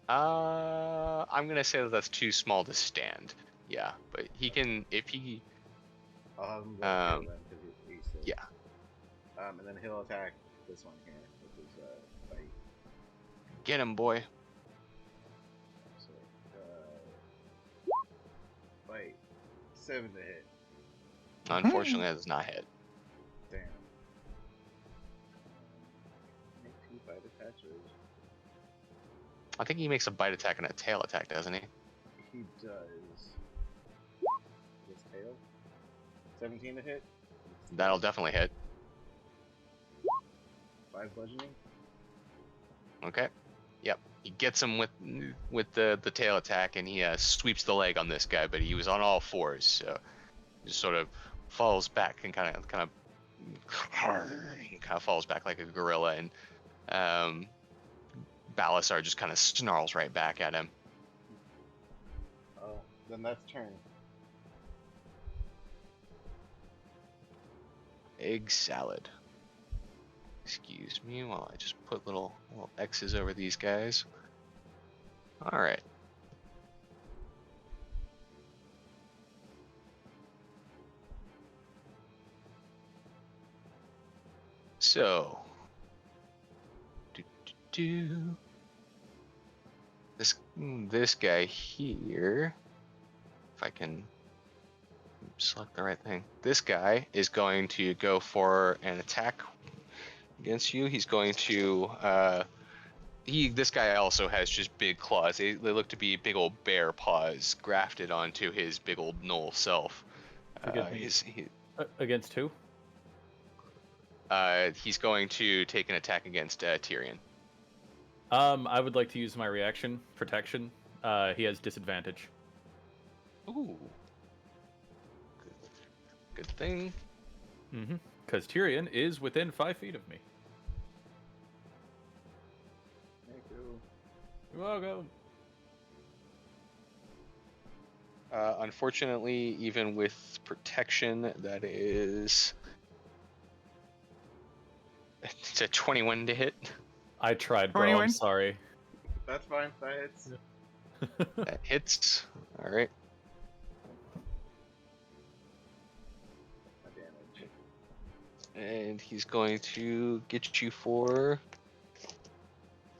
I'm gonna say that that's too small to stand. Yeah, but he can if he. I'll have him go then because he's still. Yeah. And then he'll attack this one here, which is bite. Get him, boy. So Bite. 7 to hit. Unfortunately, that does not hit. Damn. Make 2 bite attaches. I think he makes a bite attack and a tail attack, doesn't he? He does. His tail. 17 to hit. That'll definitely hit. 5 bludgeoning. Okay. Yep. He gets him with the tail attack, and he sweeps the leg on this guy, but he was on all fours, so he just sort of falls back and kind of falls back like a gorilla, and Balasar just kind of snarls right back at him. Oh, then that's turn. Egg salad. Excuse me while I just put little X's over these guys. Alright. So. This guy here. If I can select the right thing. This guy is going to go for an attack against you. He's going to this guy also has just big claws. They look to be big old bear paws grafted onto his big old gnoll self. Forgive me. Against who? He's going to take an attack against Tyrion. I would like to use my reaction protection. He has disadvantage. Ooh. Good thing. Mm-hmm. Because Tyrion is within 5 feet of me. Thank you. You're welcome. Unfortunately, even with protection, that is... It's a 21 to hit. I tried, bro. 21. I'm sorry. That's fine. That hits. That hits. Alright. My damage. And he's going to get you for...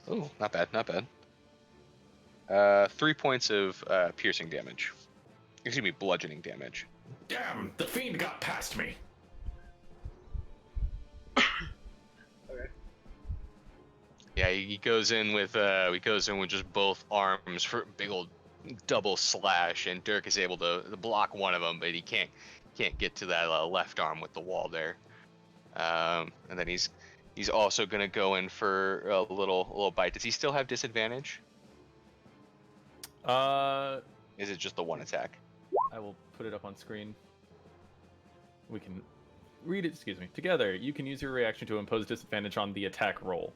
Oh, not bad, not bad. 3 points of piercing damage. Excuse me, bludgeoning damage. Damn, the fiend got past me. Okay. Yeah, he goes in with just both arms for a big old double slash, and Dirk is able to block one of them, but he can't get to that left arm with the wall there. And then he's also gonna go in for a little bite. Does he still have disadvantage? Is it just the one attack? I will put it up on screen. We can read it. Excuse me. Together, you can use your reaction to impose disadvantage on the attack roll.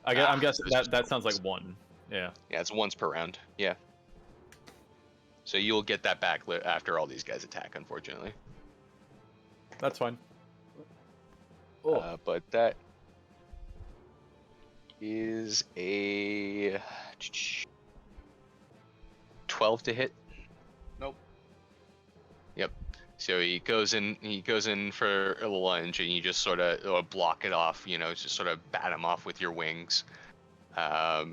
I'm guessing that sounds like 1. Yeah. Yeah, it's once per round. Yeah. So you'll get that back after all these guys attack, unfortunately. That's fine. But that is a 12 to hit. Nope. Yep. So he goes in for a lunge, and you just sort of block it off. Just sort of bat him off with your wings. But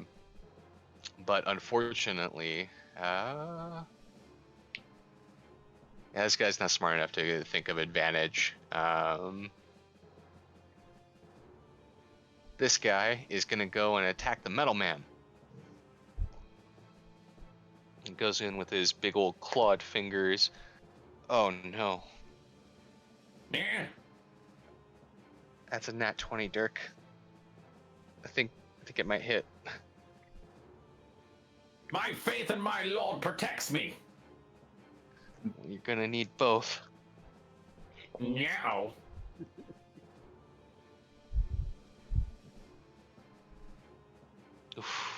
unfortunately, this guy's not smart enough to think of advantage. This guy is gonna go and attack the Metal Man. He goes in with his big old clawed fingers. Oh no. Yeah. That's a nat 20, Dirk. I think it might hit. My faith in my Lord protects me. You're gonna need both. Meow. Oof.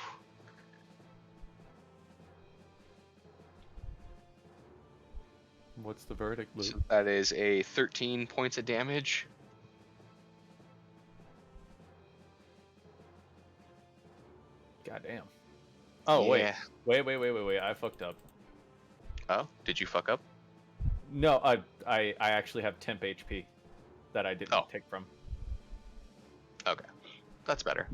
What's the verdict, Luke? So that is a 13 points of damage. Goddamn. Oh, Yeah. wait. I fucked up. Oh, did you fuck up? No, I actually have temp HP that I didn't take from. Okay. That's better.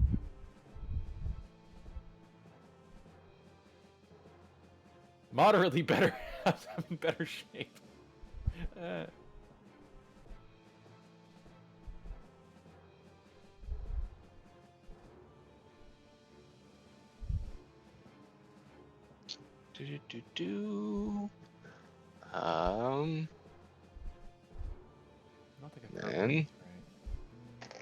Moderately better. I'm in better shape. Do. I don't think I covered Then- this right.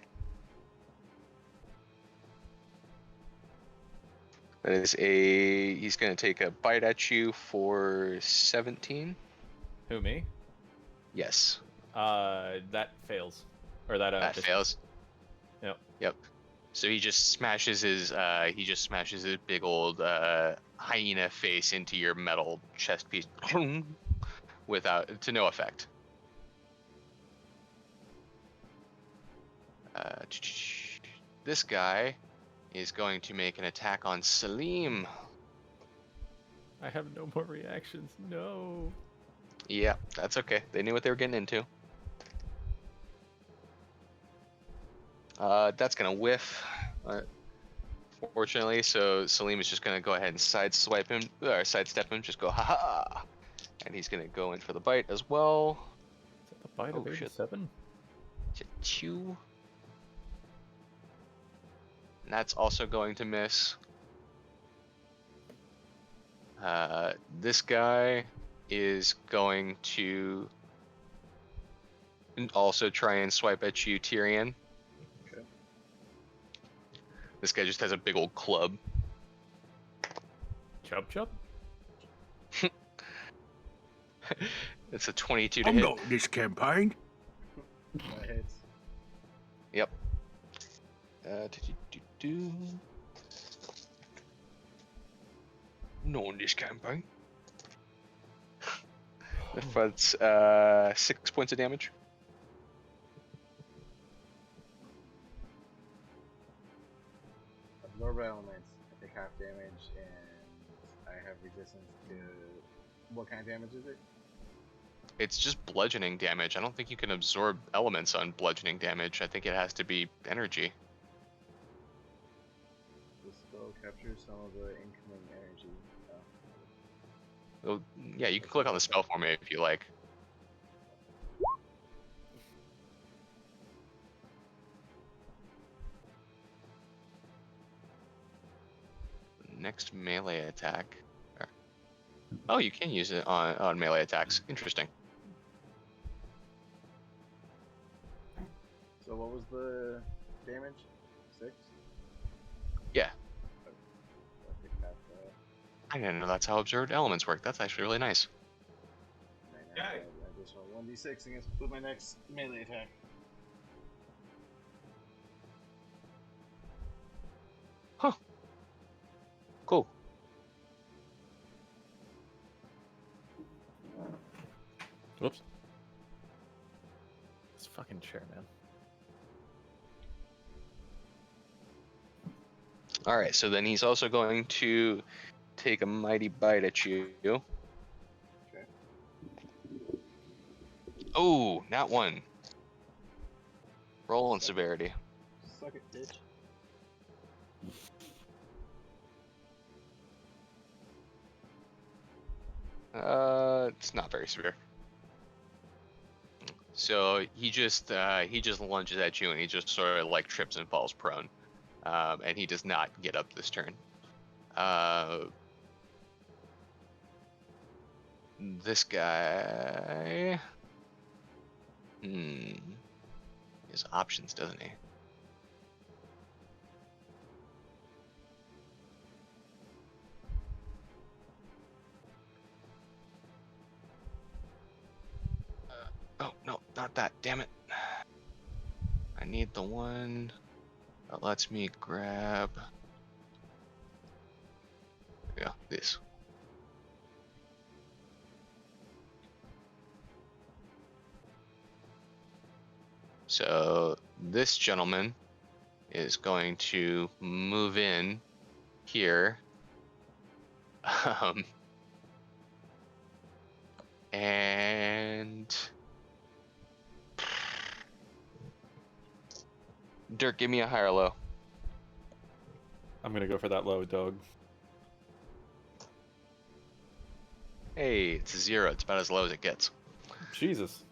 That is a. He's gonna take a bite at you for 17. Who, me? Yes, That fails. Or that that just- fails. Yep. Yep. So he just smashes his big old hyena face into your metal chest piece to no effect. This guy is going to make an attack on Salim. I have no more reactions. No. Yeah, that's okay. They knew what they were getting into. That's gonna whiff, fortunately. So Salim is just gonna go ahead and sidestep him. Just go ha ha, and he's gonna go in for the bite as well. Is that the bite of Oh, shit. 87? Chew. And that's also going to miss. This guy is going to also try and swipe at you, Tyrion. Okay. This guy just has a big old club. Chub chub? It's a 22 to I'm hit. not this campaign. That hits. Yep. No on this campaign. That's 6 points of damage. Absorb elements. I take half damage, and I have resistance to. What kind of damage is it? It's just bludgeoning damage. I don't think you can absorb elements on bludgeoning damage. I think it has to be energy. The spell captures some of the incoming energy. Oh, yeah, you can click on the spell for me if you like. Next melee attack. Oh, you can use it on melee attacks. Interesting. So what was the damage? 6? Yeah. I think half that. I didn't know that's how absorbed elements work. That's actually really nice. And I add an additional 1d6 against with my next melee attack. Cool. Whoops. This fucking chair, man. All right, so then he's also going to take a mighty bite at you. Okay. Oh, not one. Roll on severity. Suck it, bitch. It's not very severe. So he just lunges at you and he just sort of like trips and falls prone, and he does not get up this turn. This guy, he has options, doesn't he? Oh, no, not that. Damn it. I need the one that lets me grab. Yeah, this. So this gentleman is going to move in here. And Dirk, give me a high or low. I'm gonna go for that low, dog. Hey, it's a 0. It's about as low as it gets. Jesus.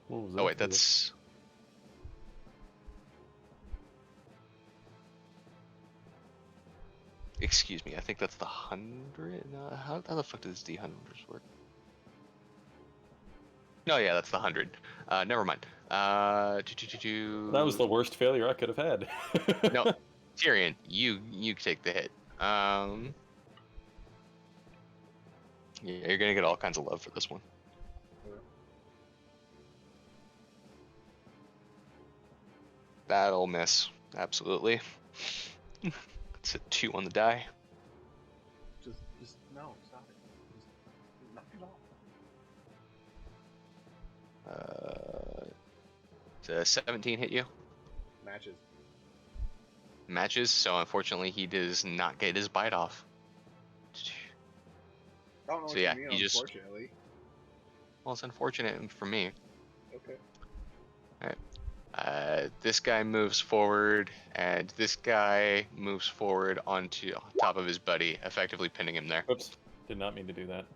What was Oh that wait, for? that's. Excuse me, I think that's the 100. How the fuck does the 100s work? No, yeah, that's the 100. Never mind. That was the worst failure I could have had. No, Tyrion, you take the hit. Yeah, you're gonna get all kinds of love for this one. That'll miss, absolutely. It's a 2 on the die. Just no, stop it. Just knock it off. Does a 17 hit you? Matches. Matches, so unfortunately he does not get his bite off. I don't know So what yeah, you mean, he just- unfortunately. Well, it's unfortunate for me. Okay. This guy moves forward, and this guy moves forward onto top of his buddy, effectively pinning him there. Oops. Did not mean to do that.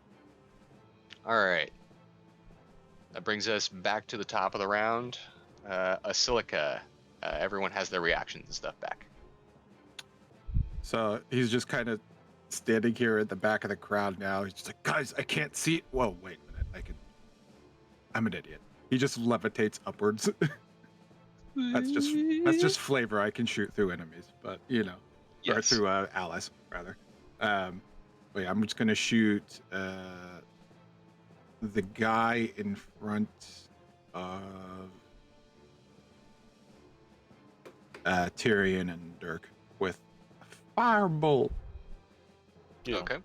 Alright. That brings us back to the top of the round. Asilica. Everyone has their reactions and stuff back. So he's just kind of standing here at the back of the crowd now. He's just like, guys, I can't see it. Whoa, wait a minute. I'm an idiot. He just levitates upwards. That's just flavor. I can shoot through enemies, but or Yes. through allies rather. Wait, I'm just gonna shoot the guy in front of Tyrion and Dirk with a firebolt. Yeah. Okay.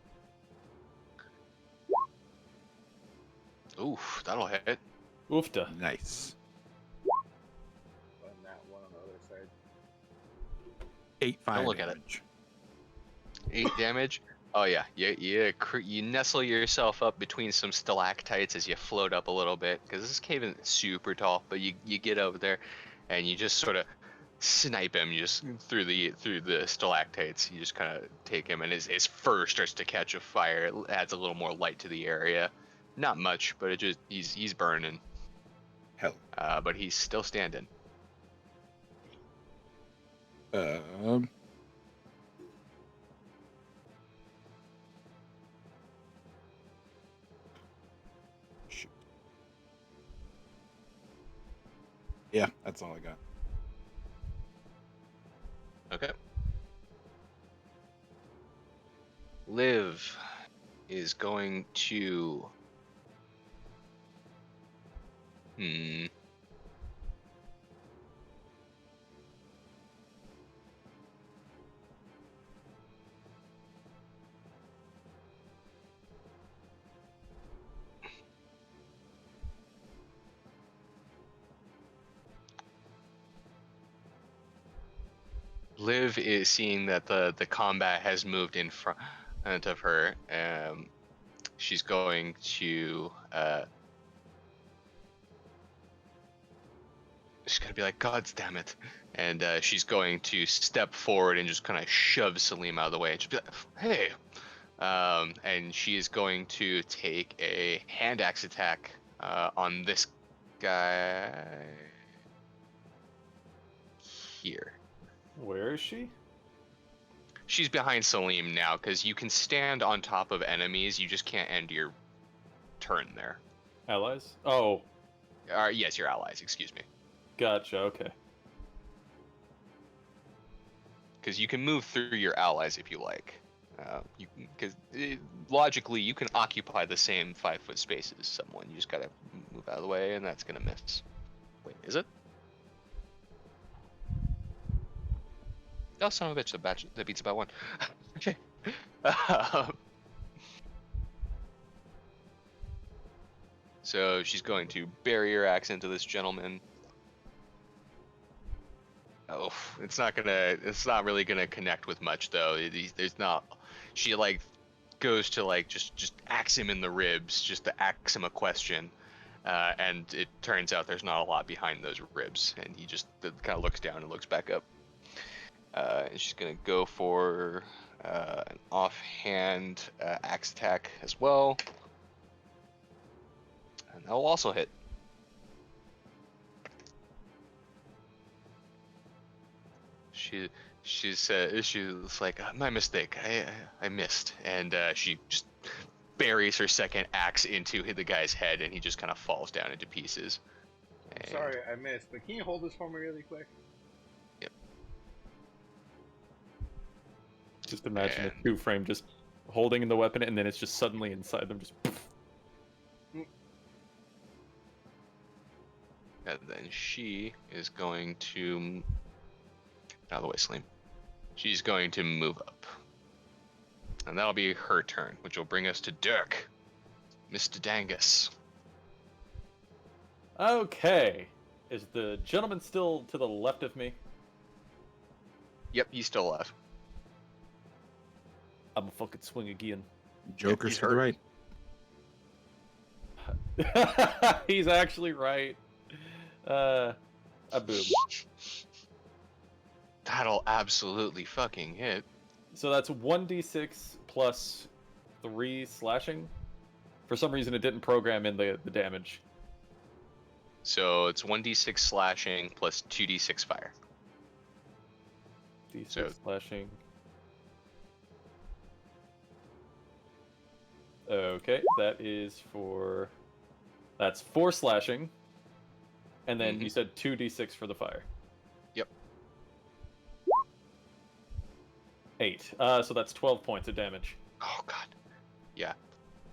Oof, that'll hit. Oofta. Nice. And that one on the other side. 8 fire Don't look at it. damage. 8 damage. Oh yeah, you nestle yourself up between some stalactites as you float up a little bit, because this cave isn't super tall, but you get over there, and you just sort of snipe him just through the stalactites. You just kind of take him, and his fur starts to catch a fire. It adds a little more light to the area. Not much, but he's burning. Hell. But he's still standing. Shoot. Yeah, that's all I got. Okay. Liv is going to. Liv is seeing that the combat has moved in front of her. She's going to she's gonna be like, God damn it, and she's going to step forward and just kind of shove Salim out of the way. And she'll be like, hey, and she is going to take a hand axe attack on this guy here. Where is she? She's behind Salim now, because you can stand on top of enemies, you just can't end your turn there. Allies? Oh, Yes, your allies, excuse me. gotcha. Okay. Because you can move through your allies if you like. Because logically, you can occupy the same 5-foot space as someone. You just gotta move out of the way, and that's gonna miss. Wait, is it? Oh, son of a bitch, that beats about 1. Okay. So she's going to bury her axe into this gentleman. Oh, it's not really gonna connect with much though. There's not. She like goes to like just axe him in the ribs, just to axe him a question, and it turns out there's not a lot behind those ribs, and he just kind of looks down and looks back up. And she's gonna go for an offhand axe attack as well. And that will also hit. She's like, my mistake. I missed, and she just buries her second axe into the guy's head, and he just kind of falls down into pieces. And... Sorry, I missed, but can you hold this for me really quick? Yep. Just imagine And- a two-frame just holding the weapon, and then it's just suddenly inside them, just. And then she is going to... Out of the way, Slim. She's going to move up. And that'll be her turn, which will bring us to Dirk. Mr. Dangus. Okay. Is the gentleman still to the left of me? Yep, he's still alive. I'm a fucking swing again. Joker's he's to the hurt. right. He's actually right. A boom. That'll absolutely fucking hit. So that's 1d6 plus 3 slashing. For some reason, it didn't program in the damage. So it's 1d6 slashing plus 2d6 fire. D6 So- slashing. Okay, that is for... That's 4 slashing. And then you said 2d6 for the fire. Yep. 8. So that's 12 points of damage. Oh god. Yeah.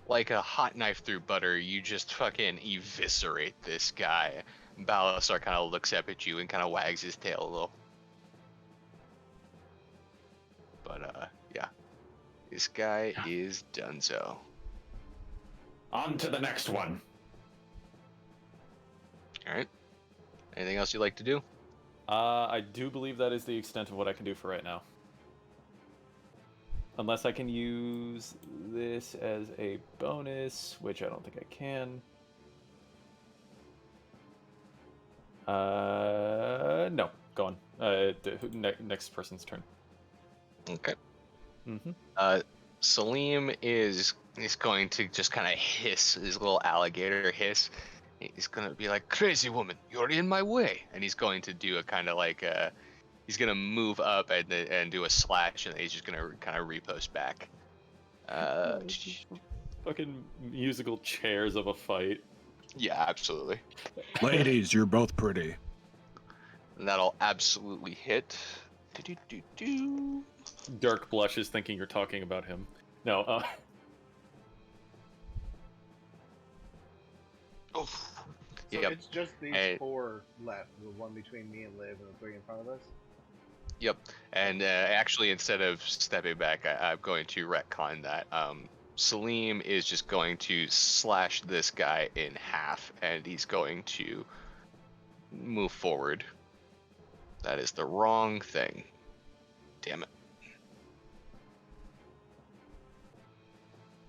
Like a hot knife through butter, you just fucking eviscerate this guy. Balasar kind of looks up at you and kind of wags his tail a little. But yeah. This guy is donezo. On to the next one. Alright. Anything else you'd like to do? I do believe that is the extent of what I can do for right now. Unless I can use this as a bonus, which I don't think I can. No, go on. Next person's turn. Okay. Mm-hmm. Salim is going to just kind of hiss, his little alligator hiss. He's going to be like, crazy woman, you're in my way. And he's going to do a kind of like, he's going to move up and do a slash, and then he's just going to kind of repost back. Fucking musical chairs of a fight. Yeah, absolutely. Ladies, you're both pretty. And that'll absolutely hit. Do-do-do-do. Dirk blushes thinking you're talking about him. No, Oof. So Yep. it's just these Hey. 4 left, the one between me and Liv and the 3 in front of us? Yep. And actually, instead of stepping back, I'm going to retcon that. Salim is just going to slash this guy in half, and he's going to move forward. That is the wrong thing. Damn it.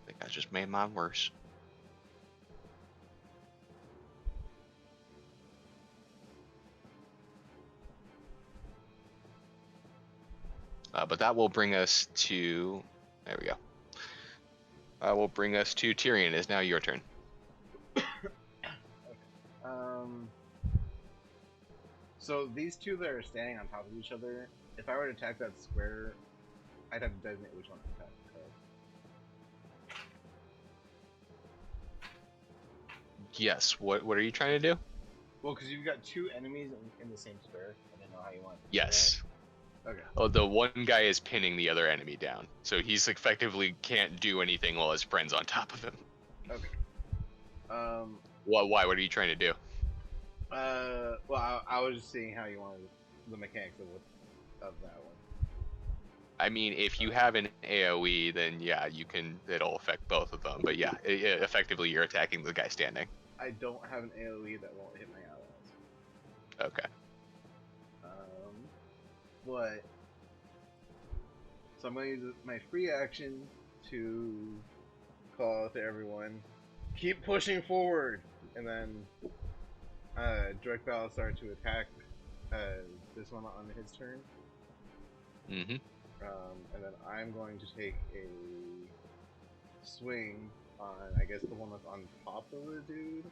I think I just made mine worse. But that will bring us to... There we go. Will bring us to Tyrion. It's now your turn. So these two that are standing on top of each other, if I were to attack that square, I'd have to designate which one to attack. Correct? Yes. What are you trying to do? Well, because you've got 2 enemies in the same square. I didn't know how you want to do Yes. that. Okay. Oh, the one guy is pinning the other enemy down, so he's effectively can't do anything while his friend's on top of him. Okay. Why? What are you trying to do? Well, I was just seeing how you wanted the mechanics of that one. I mean, if you have an AOE, then yeah, you can. It'll affect both of them. But yeah, effectively you're attacking the guy standing. I don't have an AOE that won't hit my allies. Okay. But so I'm going to use my free action to call out to everyone, keep pushing forward, and then direct Balasar to attack this one on his turn. Mm-hmm. And then I'm going to take a swing on, I guess, the one that's on top of the dude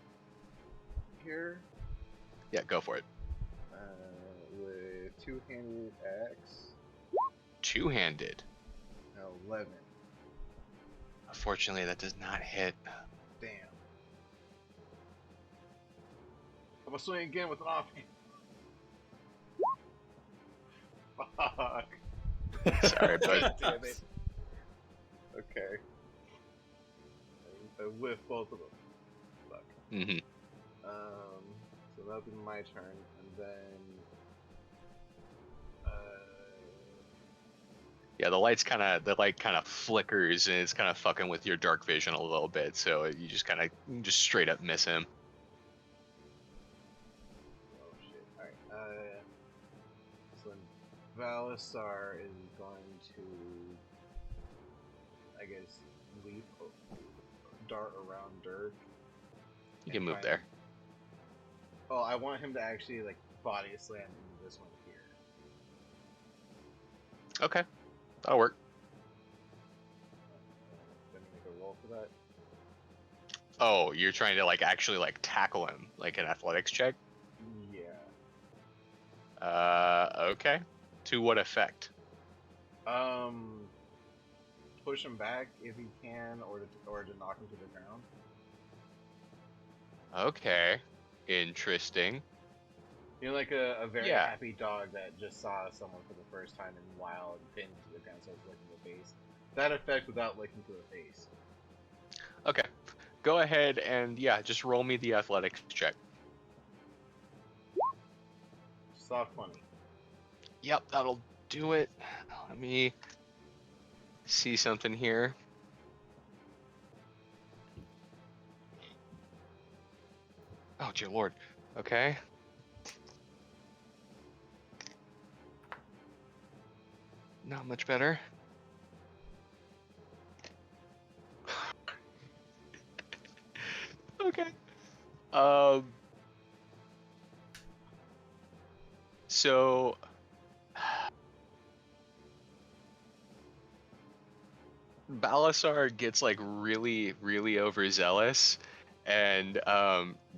here. Yeah, go for it. With two-handed axe. Two-handed. 11. Unfortunately, that does not hit. Damn. I'm gonna swing again with an offhand. Fuck. Sorry, bud. Damn it. Okay. I whiff both of them. Fuck. Mm-hmm. So that'll be my turn, and then Yeah, the light kind of flickers, and it's kind of fucking with your dark vision a little bit. So you just straight up miss him. oh shit. Alright. So then Valisar is going to, I guess, leap, dart around Dirk. You can move there. Oh, I want him to actually like body slam into this one here. Okay, that'll work. Gonna make a roll for that. Oh, you're trying to like actually like tackle him, like an athletics check? Yeah. Okay. To what effect? Push him back if he can, or to knock him to the ground. Okay. Interesting. You know, like a very Yeah. happy dog that just saw someone for the first time in a while and pinned to the ground, starts licking the face. That effect without licking to the face. Okay. Go ahead and just roll me the athletics check. Soft 20. Yep, that'll do it. Let me see something here. Oh, dear lord. Okay. Not much better. Okay. So Balasar gets like really, really overzealous, and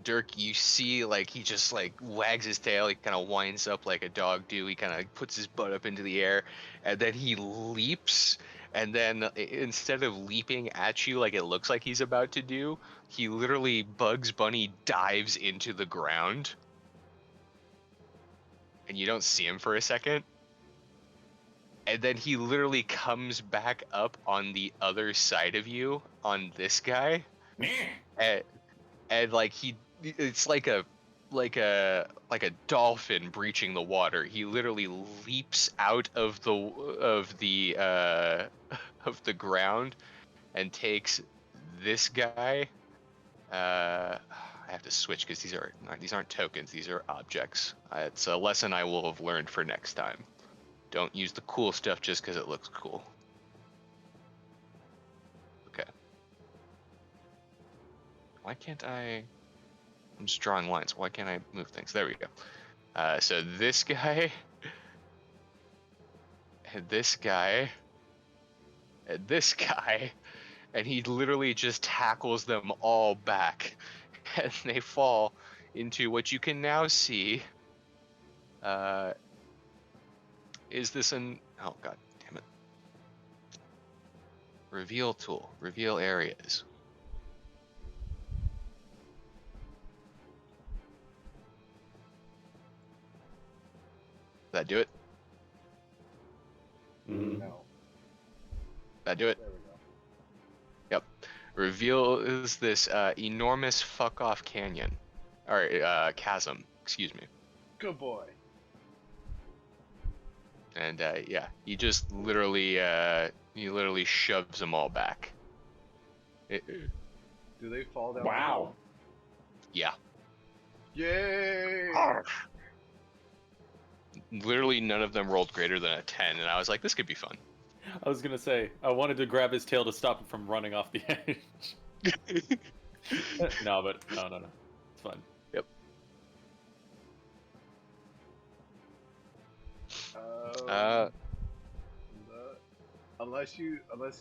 Dirk, you see like he just like wags his tail, he kind of winds up like a dog do, he kind of puts his butt up into the air, and then he leaps, and then instead of leaping at you like it looks like he's about to do, he literally Bugs Bunny dives into the ground, and you don't see him for a second. And then he literally comes back up on the other side of you, on this guy, and like it's like a dolphin breaching the water. He literally leaps out of the ground and takes this guy. I have to switch because these aren't tokens. These are objects. It's a lesson I will have learned for next time. Don't use the cool stuff just because it looks cool. Okay. Why can't I... I'm just drawing lines. Why can't I move things? There we go. So this guy... And this guy... And this guy... And he literally just tackles them all back. And they fall into what you can now see... Is this an... Oh, god damn it. Reveal tool. Reveal areas. That do it? No. That do it? There we go. Yep. Reveal is this enormous fuck-off canyon. Or, chasm. Excuse me. Good boy. And, he just literally, shoves them all back. Do they fall down? Wow. Yeah. Yay! Literally none of them rolled greater than a 10, and I was like, this could be fun. I was gonna say, I wanted to grab his tail to stop him from running off the edge. No. It's fine. Yep. unless you let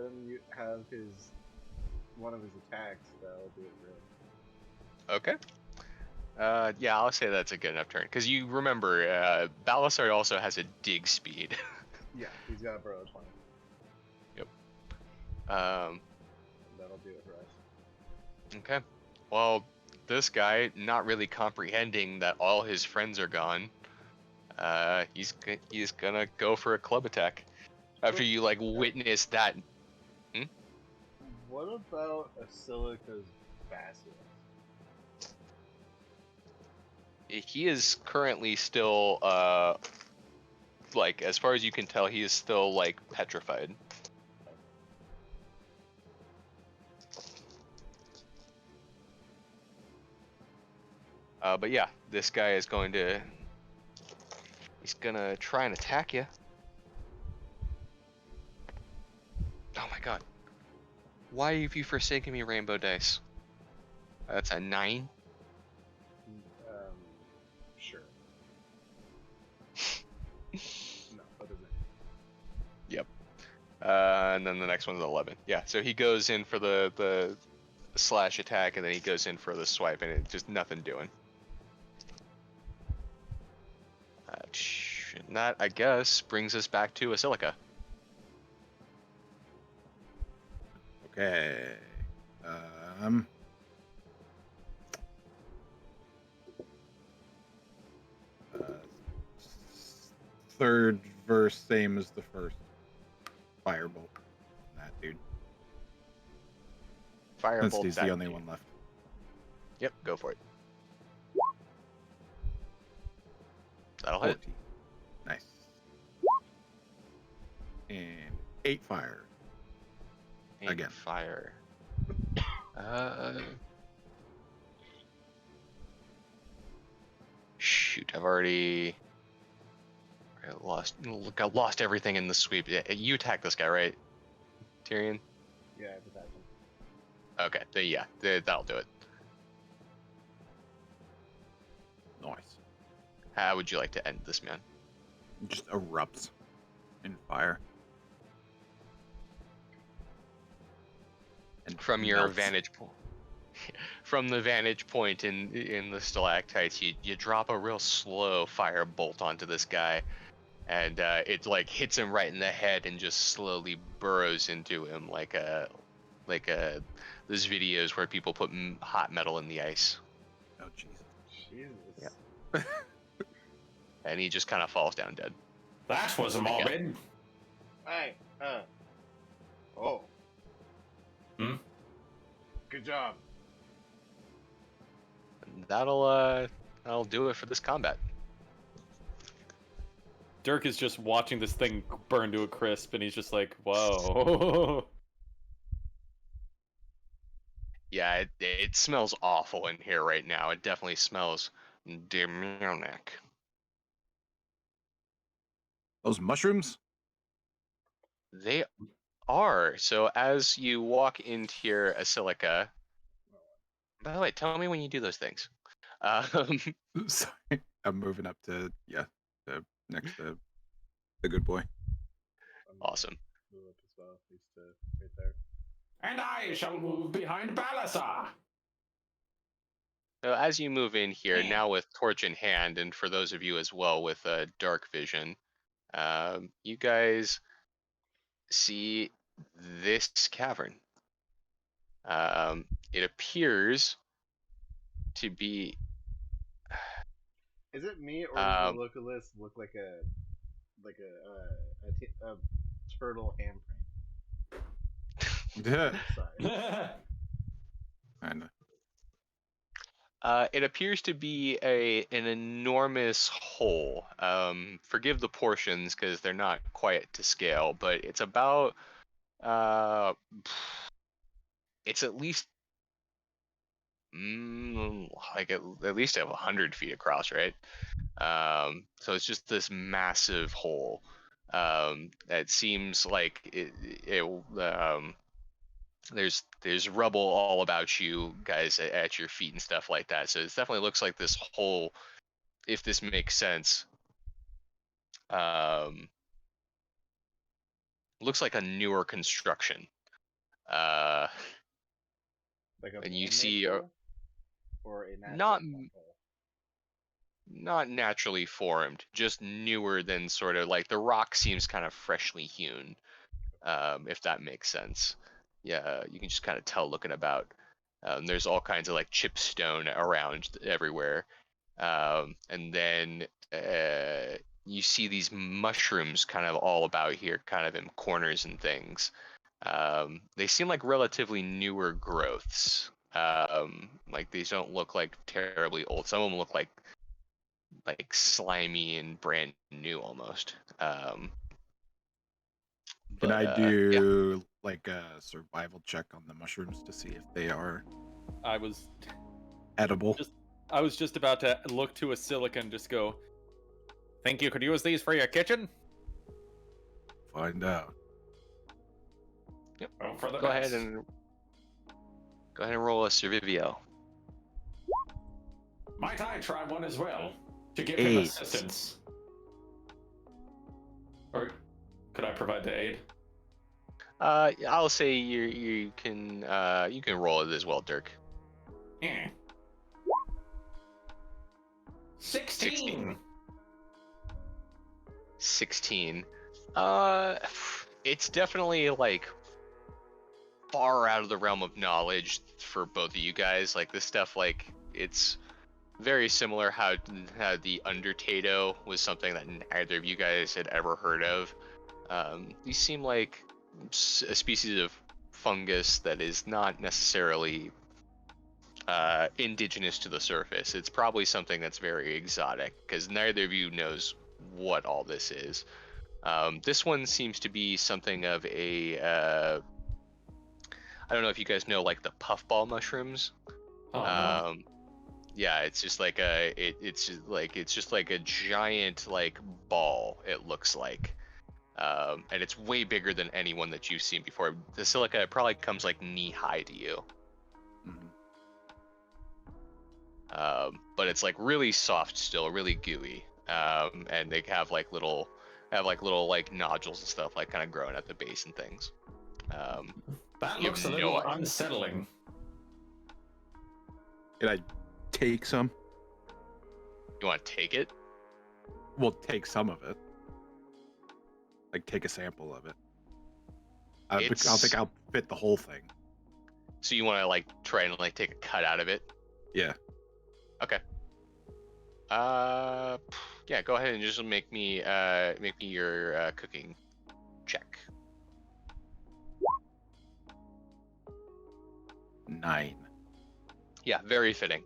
him have one of his attacks, that'll do it for him. Okay. Yeah, I'll say that's a good enough turn. Because you remember, Balasar also has a dig speed. Yeah, he's got a burrow 20. That'll do it for us. Okay. Well, this guy, not really comprehending that all his friends are gone, he's gonna go for a club attack. After you like witness that. What about Asilica's basilisk? He is currently still, like as far as you can tell, he is still like petrified. But yeah, this guy is he's gonna try and attack you. Oh my god. Why have you forsaken me, Rainbow Dice? That's a 9. Sure. No, that doesn't. Yep. And then the next one's 11. Yeah, so he goes in for the slash attack, and then he goes in for the swipe, and it's just nothing doing. And that, I guess, brings us back to Asilica. Okay. Third verse, same as the first. Firebolt. That dude. Firebolt. Since he's that the only dude. one left. Yep, go for it. That'll hit. 14. Nice. And 8 fire. And Again. Fire. Shoot, I've already lost everything in the sweep. Yeah, you attack this guy, right, Tyrion? Yeah, I've attacked him. Okay, that'll do it. Nice. How would you like to end this man? Just erupts in fire. And From your melts. vantage point. From the vantage point in the stalactites, you drop a real slow fire bolt onto this guy, and it like hits him right in the head and just slowly burrows into him like those videos where people put hot metal in the ice, Oh Jesus. Jesus. Yeah. and he just kind of falls down dead. That was morbid. Hey, oh. Hmm? Good job. And that'll do it for this combat. Dirk is just watching this thing burn to a crisp, and he's just like, "Whoa!" Yeah, it smells awful in here right now. It definitely smells demonic. Those mushrooms? They are. So as you walk into your Asilica, by the way, tell me when you do those things. Sorry. I'm moving up to next to the good boy. Awesome. Move up as well. He's right there. And I shall move behind Balasar. So as you move in here, now with torch in hand, and for those of you as well with dark vision, you guys see this cavern. It appears to be. Is it me or does the localist look like a turtle handprint? Yeah. Sorry. Kinda. It appears to be an enormous hole. Forgive the portions because they're not quite to scale, but it's about it's at least like at least 100 feet across, right? So it's just this massive hole. That seems like there's rubble all about you guys at your feet and stuff like that. So it definitely looks like this hole, if this makes sense, looks like a newer construction. Uh, Like a and you man-made see hole? Or a natural not hole? not naturally formed, just newer than sort of like the rock seems kind of freshly hewn, if that makes sense. Yeah, you can just kind of tell looking about. There's all kinds of like chip stone around everywhere, and then you see these mushrooms kind of all about here, kind of in corners and things. They seem like relatively newer growths. Like these don't look like terribly old. Some of them look like slimy and brand new almost. Can I Yeah, do like a survival check on the mushrooms to see if they are I was edible? just about to look to a silica and just go, think you could use these for your kitchen? Find out. Oh, for the go best. ahead and roll a Survivio. Might I try one as well to give 8. him assistance? Or could I provide the aid? I'll say you can roll it as well, Dirk. Yeah. 16. 16. It's definitely like far out of the realm of knowledge for both of you guys. Like this stuff, like it's very similar how the Undertato was something that neither of you guys had ever heard of. These seem like a species of fungus that is not necessarily indigenous to the surface. It's probably something that's very exotic because neither of you knows what all this is. This one seems to be something of a I don't know if you guys know like the puffball mushrooms. Oh, no. Yeah, it's just like it's just like a giant like ball. It looks like, and it's way bigger than anyone that you've seen before. The silica probably comes like knee high to you. Mhm. But it's like really soft still, really gooey. And they have like little like nodules and stuff like kind of growing at the base and things. That You looks a have little no idea. unsettling. Can I take some? You want to take it? Well, take some of it. Like take a sample of it. I don't think I'll fit the whole thing. So you want to like try and like take a cut out of it? Yeah. Okay. Yeah. Go ahead and just make me your cooking check. 9. Yeah, very fitting.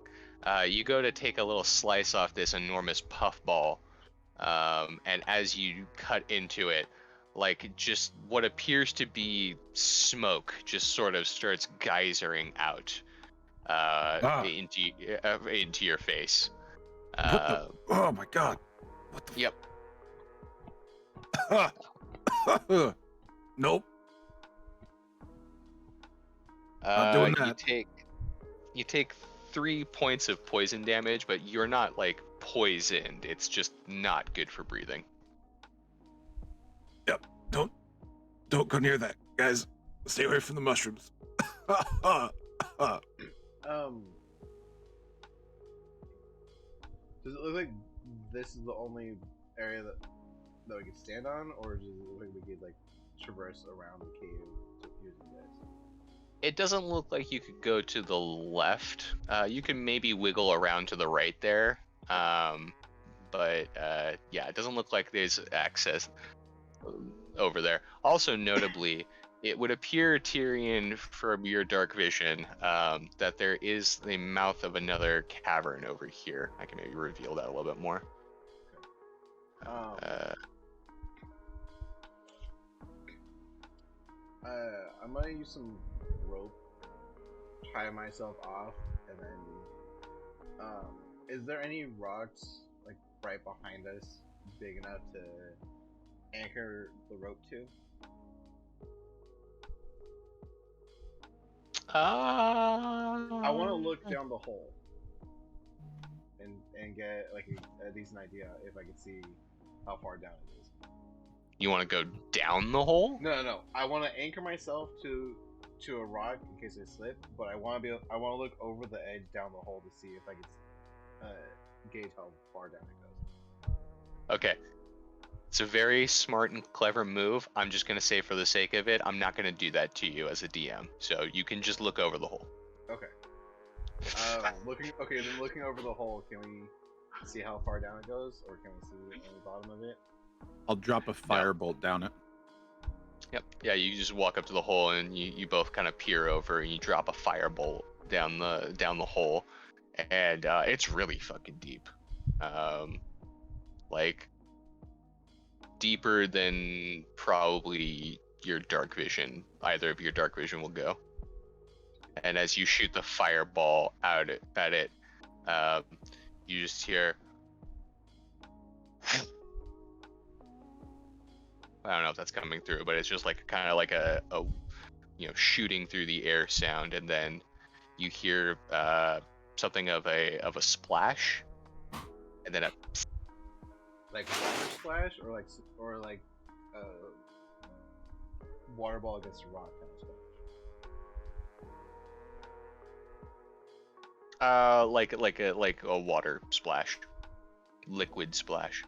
You go to take a little slice off this enormous puffball, and as you cut into it, like just what appears to be smoke just sort of starts geysering out into your face. What the? Oh my god. What the? Yep. Nope. Not doing that. You take 3 points of poison damage, but you're not like poisoned. It's just not good for breathing. Yep. Don't go near that, guys. Stay away from the mushrooms. Does it look like this is the only area that we could stand on, or does it look like we could like traverse around the cave to using this? It doesn't look like you could go to the left. You can maybe wiggle around to the right there. But yeah, it doesn't look like there's access over there. Also, notably, it would appear, Tyrion, from your dark vision, that there is the mouth of another cavern over here. I can maybe reveal that a little bit more. I'm gonna use some rope, tie myself off, and then is there any rocks like right behind us big enough to anchor the rope to? I want to look down the hole and get like a decent idea if I can see how far down it is. You want to go down the hole? No. I want to anchor myself to a rock in case I slip, but I want to look over the edge down the hole to see if I can gauge how far down it goes. Okay. It's a very smart and clever move. I'm just gonna say for the sake of it, I'm not gonna do that to you as a DM. So you can just look over the hole. Okay. Looking over the hole, can we see how far down it goes, or can we see on the bottom of it? I'll drop a firebolt down it. Yep. Yeah, you just walk up to the hole and you both kind of peer over and you drop a firebolt down the hole, and it's really fucking deep. Like deeper than probably your dark vision. Either of your dark vision will go. And as you shoot the fireball out at it, you just hear. I don't know if that's coming through, but it's just like kind of like a shooting through the air sound, and then you hear something of a splash, and then a. Like water splash, or like water ball against a rock kind of splash. Like a water splash, liquid splash.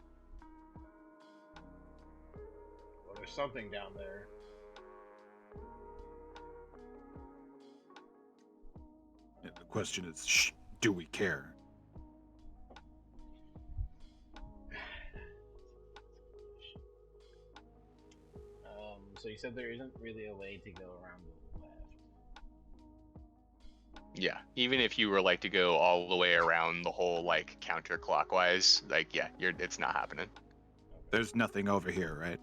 Well, there's something down there. And the question is, do we care? So you said there isn't really a way to go around the left. Yeah, even if you were like to go all the way around the whole like counterclockwise, like it's not happening. There's nothing over here, right?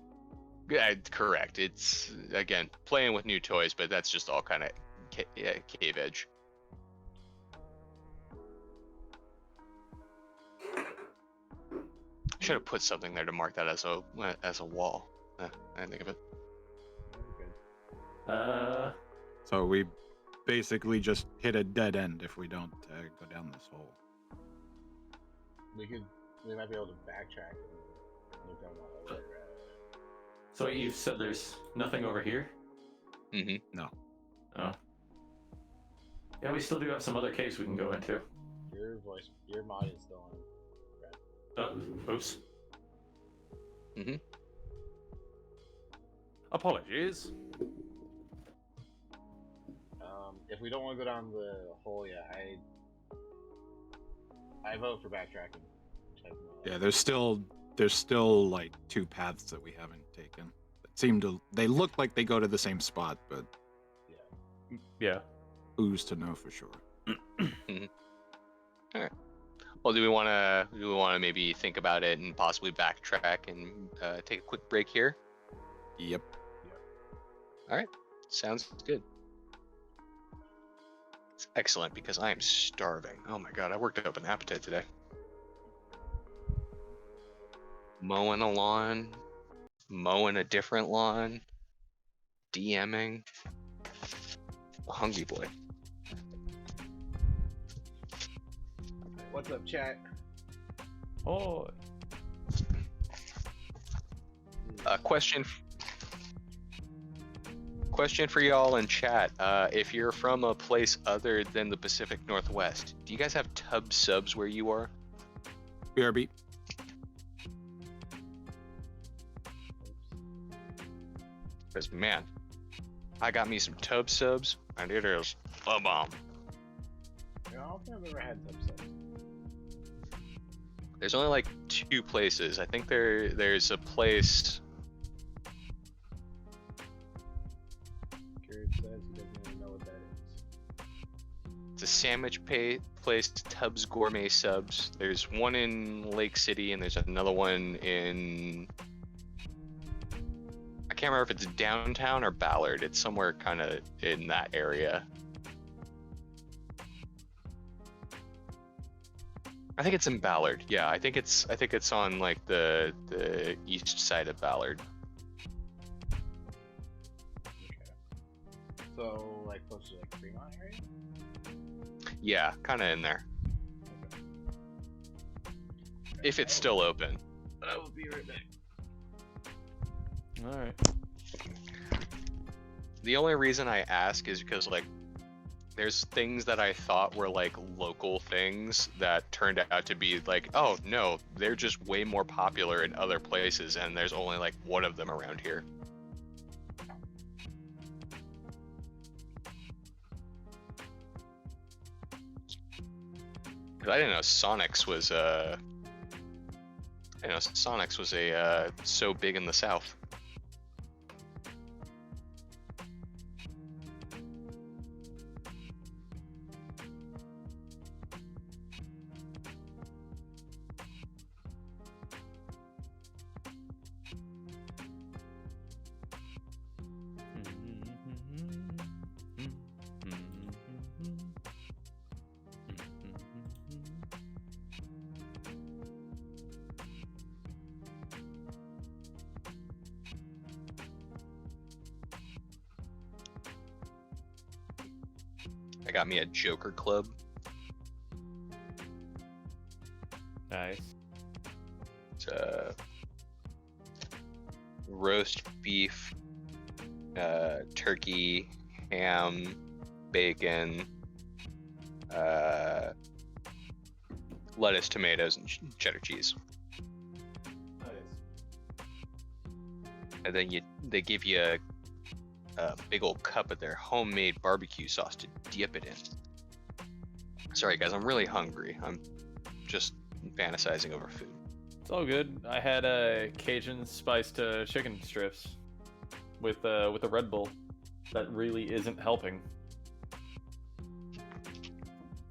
Yeah, correct. It's again playing with new toys, but that's just all kind of cave edge. Should have put something there to mark that as a wall. I didn't think of it. So we basically just hit a dead end if we don't go down this hole. We might be able to backtrack and look down that way. So you said there's nothing over here? Mm-hmm. No. Oh. Yeah, we still do have some other caves we can go into. Your mod is still on. Oh, oops. Mm-hmm. Apologies. If we don't want to go down the hole yet, I vote for backtracking. Yeah, there's still like two paths that we haven't taken. They look like they go to the same spot, but Yeah. who's to know for sure? Mm-hmm. All right. Well, do we want to maybe think about it and possibly backtrack and take a quick break here? Yep. All right. Sounds good. It's excellent because I am starving. Oh my god, I worked up an appetite today. Mowing a lawn, mowing a different lawn, DMing. A hungry boy. What's up, chat? Oh. Question for y'all in chat. If you're from a place other than the Pacific Northwest, do you guys have tub subs where you are? BRB. Because man, I got me some tub subs, and it is a bomb. I don't think I've ever had tub subs. There's only like 2 places. I think there's a place. Jared says he doesn't even know what that is. It's a sandwich place, Tubbs Gourmet Subs. There's one in Lake City, and there's another one in. I can't remember if it's downtown or Ballard. It's somewhere kind of in that area. I think it's in Ballard. Yeah, I think it's on like the east side of Ballard. Okay. So, like, close to, like, Fremont area? Yeah, kind of in there. If it's still open. I will be right back. All right. The only reason I ask is because like there's things that I thought were like local things that turned out to be like, oh no, they're just way more popular in other places, and there's only like one of them around here. 'Cause I didn't know Sonics was so big in the South. I got me a Joker Club. Nice. It's roast beef, turkey, ham, bacon, lettuce, tomatoes, and cheddar cheese. And then they give you a big old cup of their homemade barbecue sauce to dip it in. Sorry guys, I'm really hungry. I'm just fantasizing over food. It's all good. I had a Cajun spiced chicken strips with a Red Bull. That really isn't helping.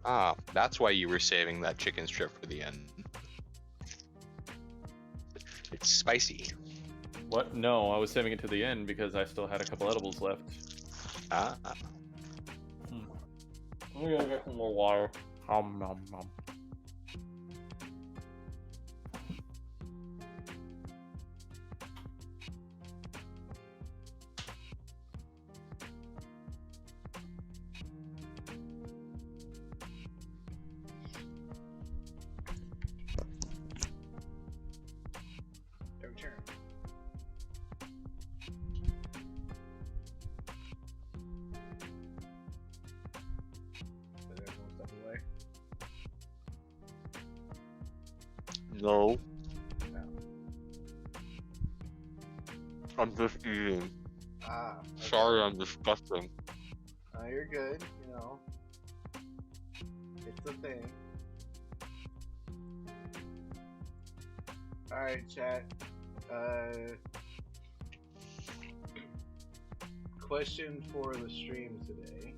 Ah, that's why you were saving that chicken strip for the end. It's spicy. What? No, I was saving it to the end because I still had a couple edibles left. Ah. I'm gonna get some more water. Nom, nom, nom. Your turn. Put everyone step away. No. No. I'm just eating. Ah. Okay. Sorry, I'm disgusting. You're good. You know, it's a thing. All right, chat. Question for the stream today.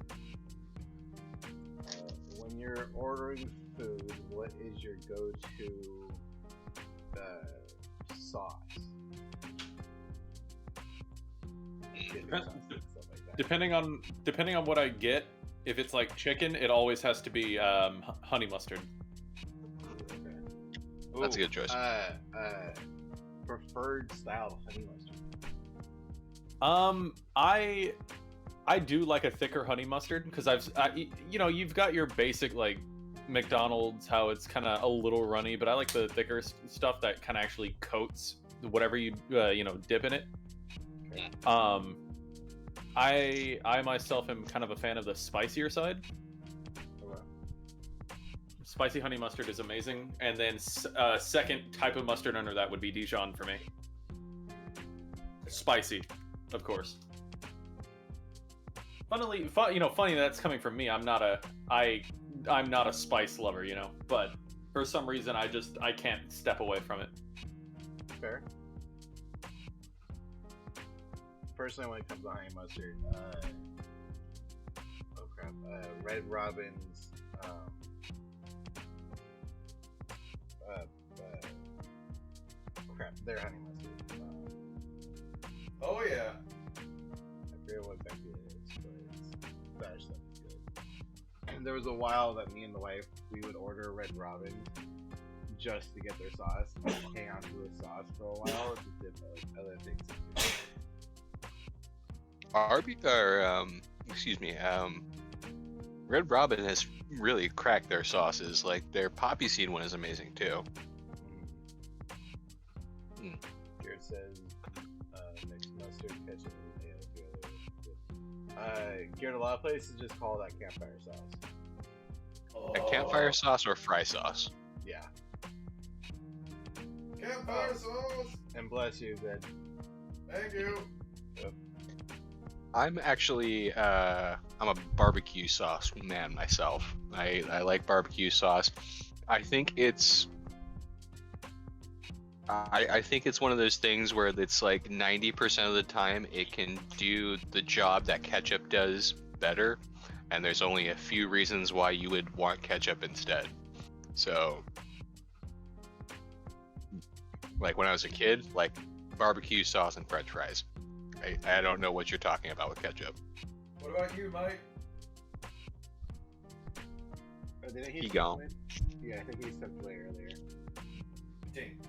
When you're ordering food, what is your go-to sauce? Dipping sauce and stuff like that. Depending on what I get, if it's like chicken, it always has to be honey mustard. Okay. That's a good choice. Preferred style honey mustard. I do like a thicker honey mustard because you've got your basic like McDonald's, how it's kind of a little runny, but I like the thicker stuff that kind of actually coats whatever you dip in it. Okay. I myself am kind of a fan of the spicier side. Okay. Spicy honey mustard is amazing, and then second type of mustard under that would be Dijon for me. Spicy, of course. Funny that's coming from me. I'm not a spice lover, but for some reason I can't step away from it. Fair. Personally, when it comes to honey mustard, Red Robin's, their honey mustard. Oh yeah. I forget what exactly it is, but it's that stuff is good. And there was a while that me and the wife, we would order Red Robin just to get their sauce, and hang on to the sauce for a while to dip other things into. Red Robin has really cracked their sauces. Like their poppy seed one is amazing too. Here it says mixed mustard, ketchup, and mayo together. Garrett, a lot of places just call that campfire sauce. A campfire sauce or fry sauce? Yeah. Campfire sauce. And bless you, Ben. Thank you. I'm actually I'm a barbecue sauce man myself. I like barbecue sauce. I think it's one of those things where it's like 90% of the time it can do the job that ketchup does better, and there's only a few reasons why you would want ketchup instead. So, like when I was a kid, like barbecue sauce and french fries. I don't know what you're talking about with ketchup. What about you, Mike? Oh, did He gone. Yeah, I think he stepped away earlier. Ding.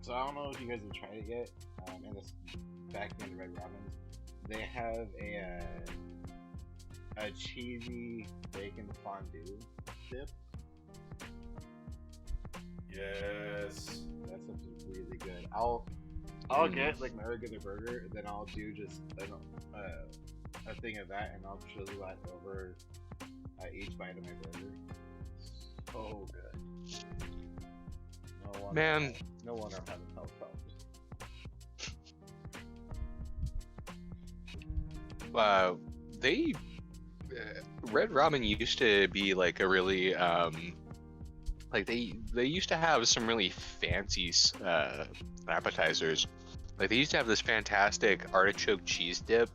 So I don't know if you guys have tried it yet. In this back end of Red Robin's, they have a cheesy bacon fondue dip. Yes. That stuff is really good. I'll get like my regular burger, and then I'll do just a thing of that, and I'll drizzle that over each bite of my burger. So good. Man. No wonder I'm having health problems. Red Robin used to be like a really like they used to have some really fancy appetizers. Like they used to have this fantastic artichoke cheese dip.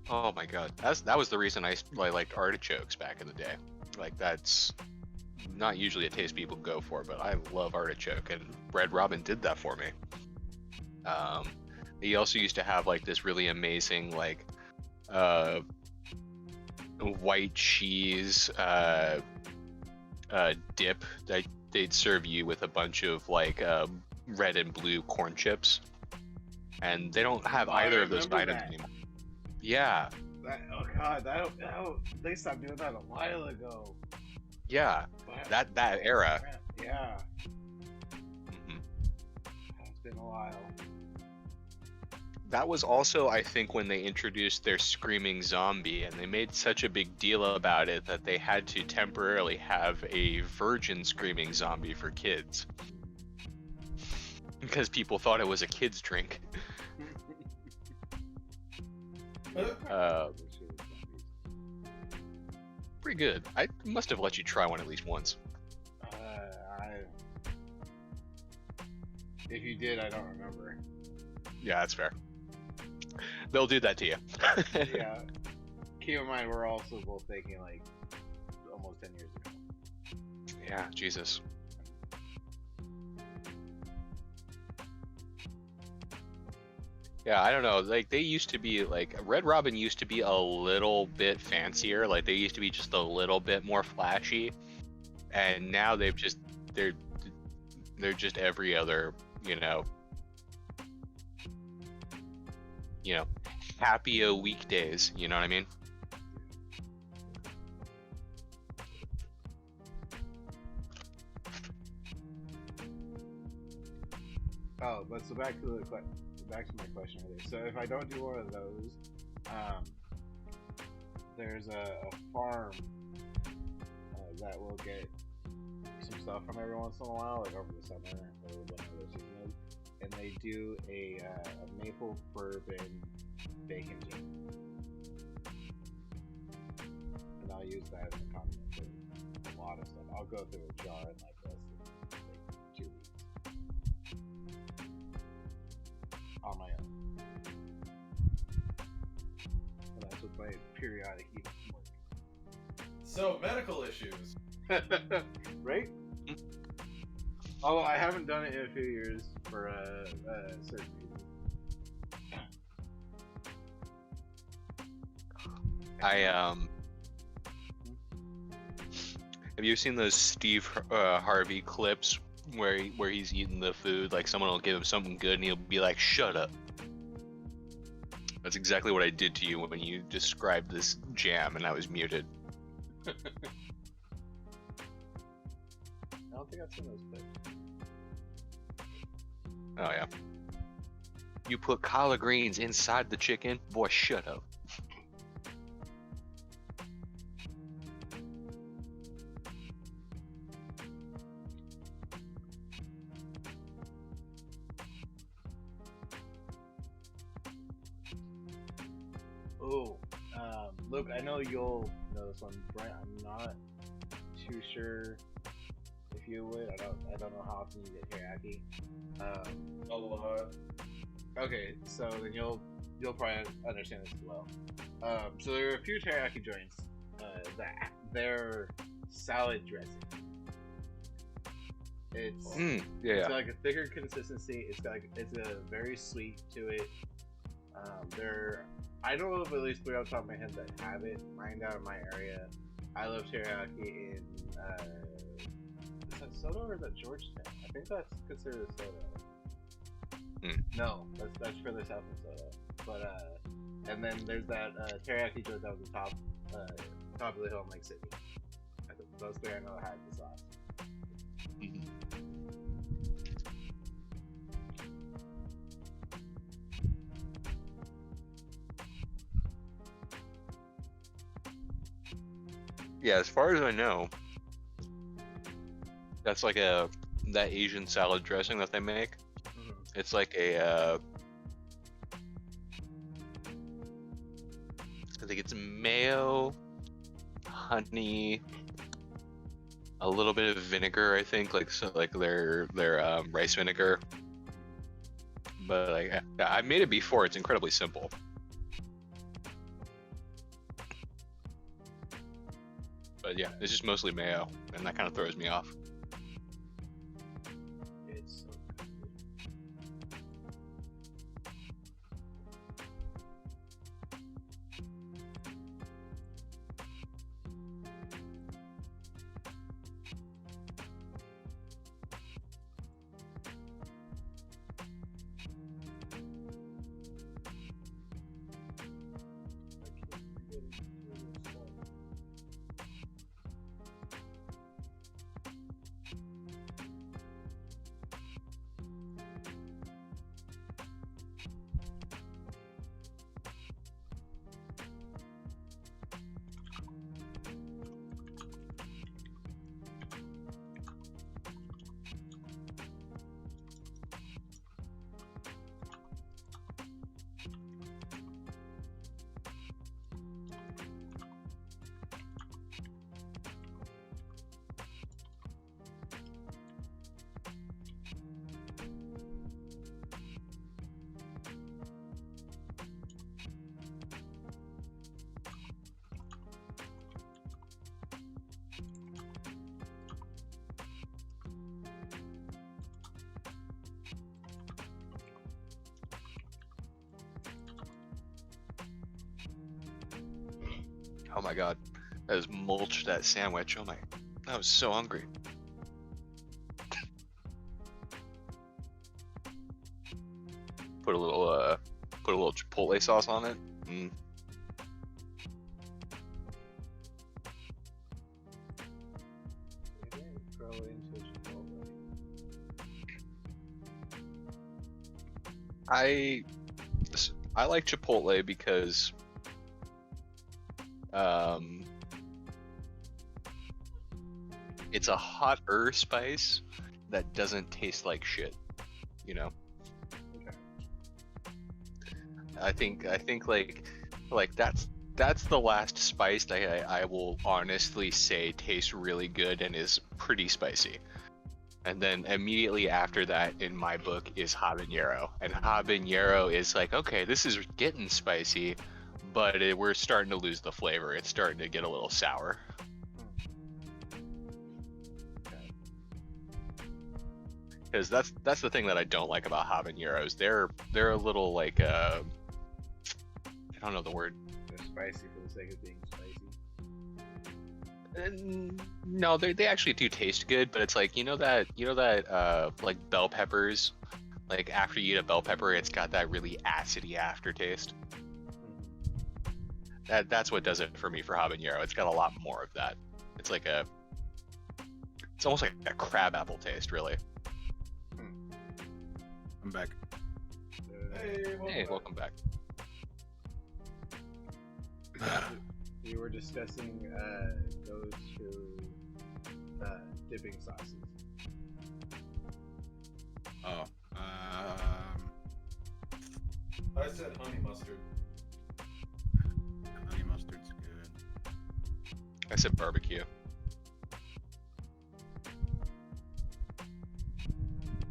Oh my god, that was the reason I liked artichokes back in the day. Like that's not usually a taste people go for, but I love artichoke, and Red Robin did that for me. He also used to have like this really amazing like white cheese dip that they'd serve you with a bunch of like red and blue corn chips, and they don't have either of those items anymore. Yeah. Oh god, they stopped doing that a while ago. Yeah, Wow. that era. Yeah, Mhm. it's been a while. That was also, I think, when they introduced their screaming zombie, and they made such a big deal about it that they had to temporarily have a virgin screaming zombie for kids. Because people thought it was a kid's drink. Pretty good. I must have let you try one at least once. If you did, I don't remember. Yeah, that's fair. They'll do that to you. Yeah. Keep in mind, we're also both thinking like almost 10 years ago. Yeah, Jesus. Yeah, I don't know. Like they used to be like Red Robin used to be a little bit fancier. Like they used to be just a little bit more flashy, and now they're just every other happy weekdays. You know what I mean? Oh, but so back to my question earlier. So if I don't do one of those, there's a farm that will get some stuff from every once in a while, like over the summer or whatever the season is, and they do a maple bourbon bacon jam, and I'll use that as a condiment for a lot of stuff. I'll go through a jar in like less than like 2 weeks. On my own. And that's with my periodic eating from So, medical issues. work. Right? Although I haven't done it in a few years for certain reasons. Have you seen those Steve Harvey clips where he's eating the food, like someone will give him something good and he'll be like, "Shut up." That's exactly what I did to you when you described this jam and I was muted. I don't think I've seen those clips. Oh yeah. You put collard greens inside the chicken? Boy, shut up. Oh, Luke, I know you'll know this one. Brent, I'm not too sure if you would. I don't know how often you get teriyaki. A lot. Okay, so then you'll probably understand this as well. So there are a few teriyaki joints that their salad dressing. It's Yeah. It's got like a thicker consistency. It's a very sweet to it. I know of at least 3 off the top of my head that have it. Mine down in my area. I love teriyaki in is that Soto or is that Georgetown? I think that's considered a soda. No, that's further south than Soto. But and then there's that teriyaki joint that was the top of the hill in Lake City. Those 3 I know had the sauce. Yeah, as far as I know, that's like that Asian salad dressing that they make. It's like I think it's mayo, honey, a little bit of vinegar. I think like their rice vinegar. But like I made it before. It's incredibly simple. But yeah, it's just mostly mayo, and that kind of throws me off. It's so good. Oh my god, that was mulched that sandwich. Oh my, I was so hungry. Put a little chipotle sauce on it. I like Chipotle because it's a hotter spice that doesn't taste like shit, you know. I think like that's the last spice that I will honestly say tastes really good and is pretty spicy. And then immediately after that, in my book, is habanero. And habanero is like, okay, this is getting spicy, but we're starting to lose the flavor. It's starting to get a little sour. Because that's the thing that I don't like about habaneros. They're a little like I don't know the word. They're spicy for the sake of being spicy. No, they actually do taste good, but it's like you know that like bell peppers, like after you eat a bell pepper, it's got that really acidy aftertaste. That's what does it for me for habanero. It's got a lot more of that. It's almost like a crab apple taste, really. I'm back. Hey, welcome back. We were discussing those two dipping sauces. Oh. I said honey mustard. Honey mustard's good. I said barbecue.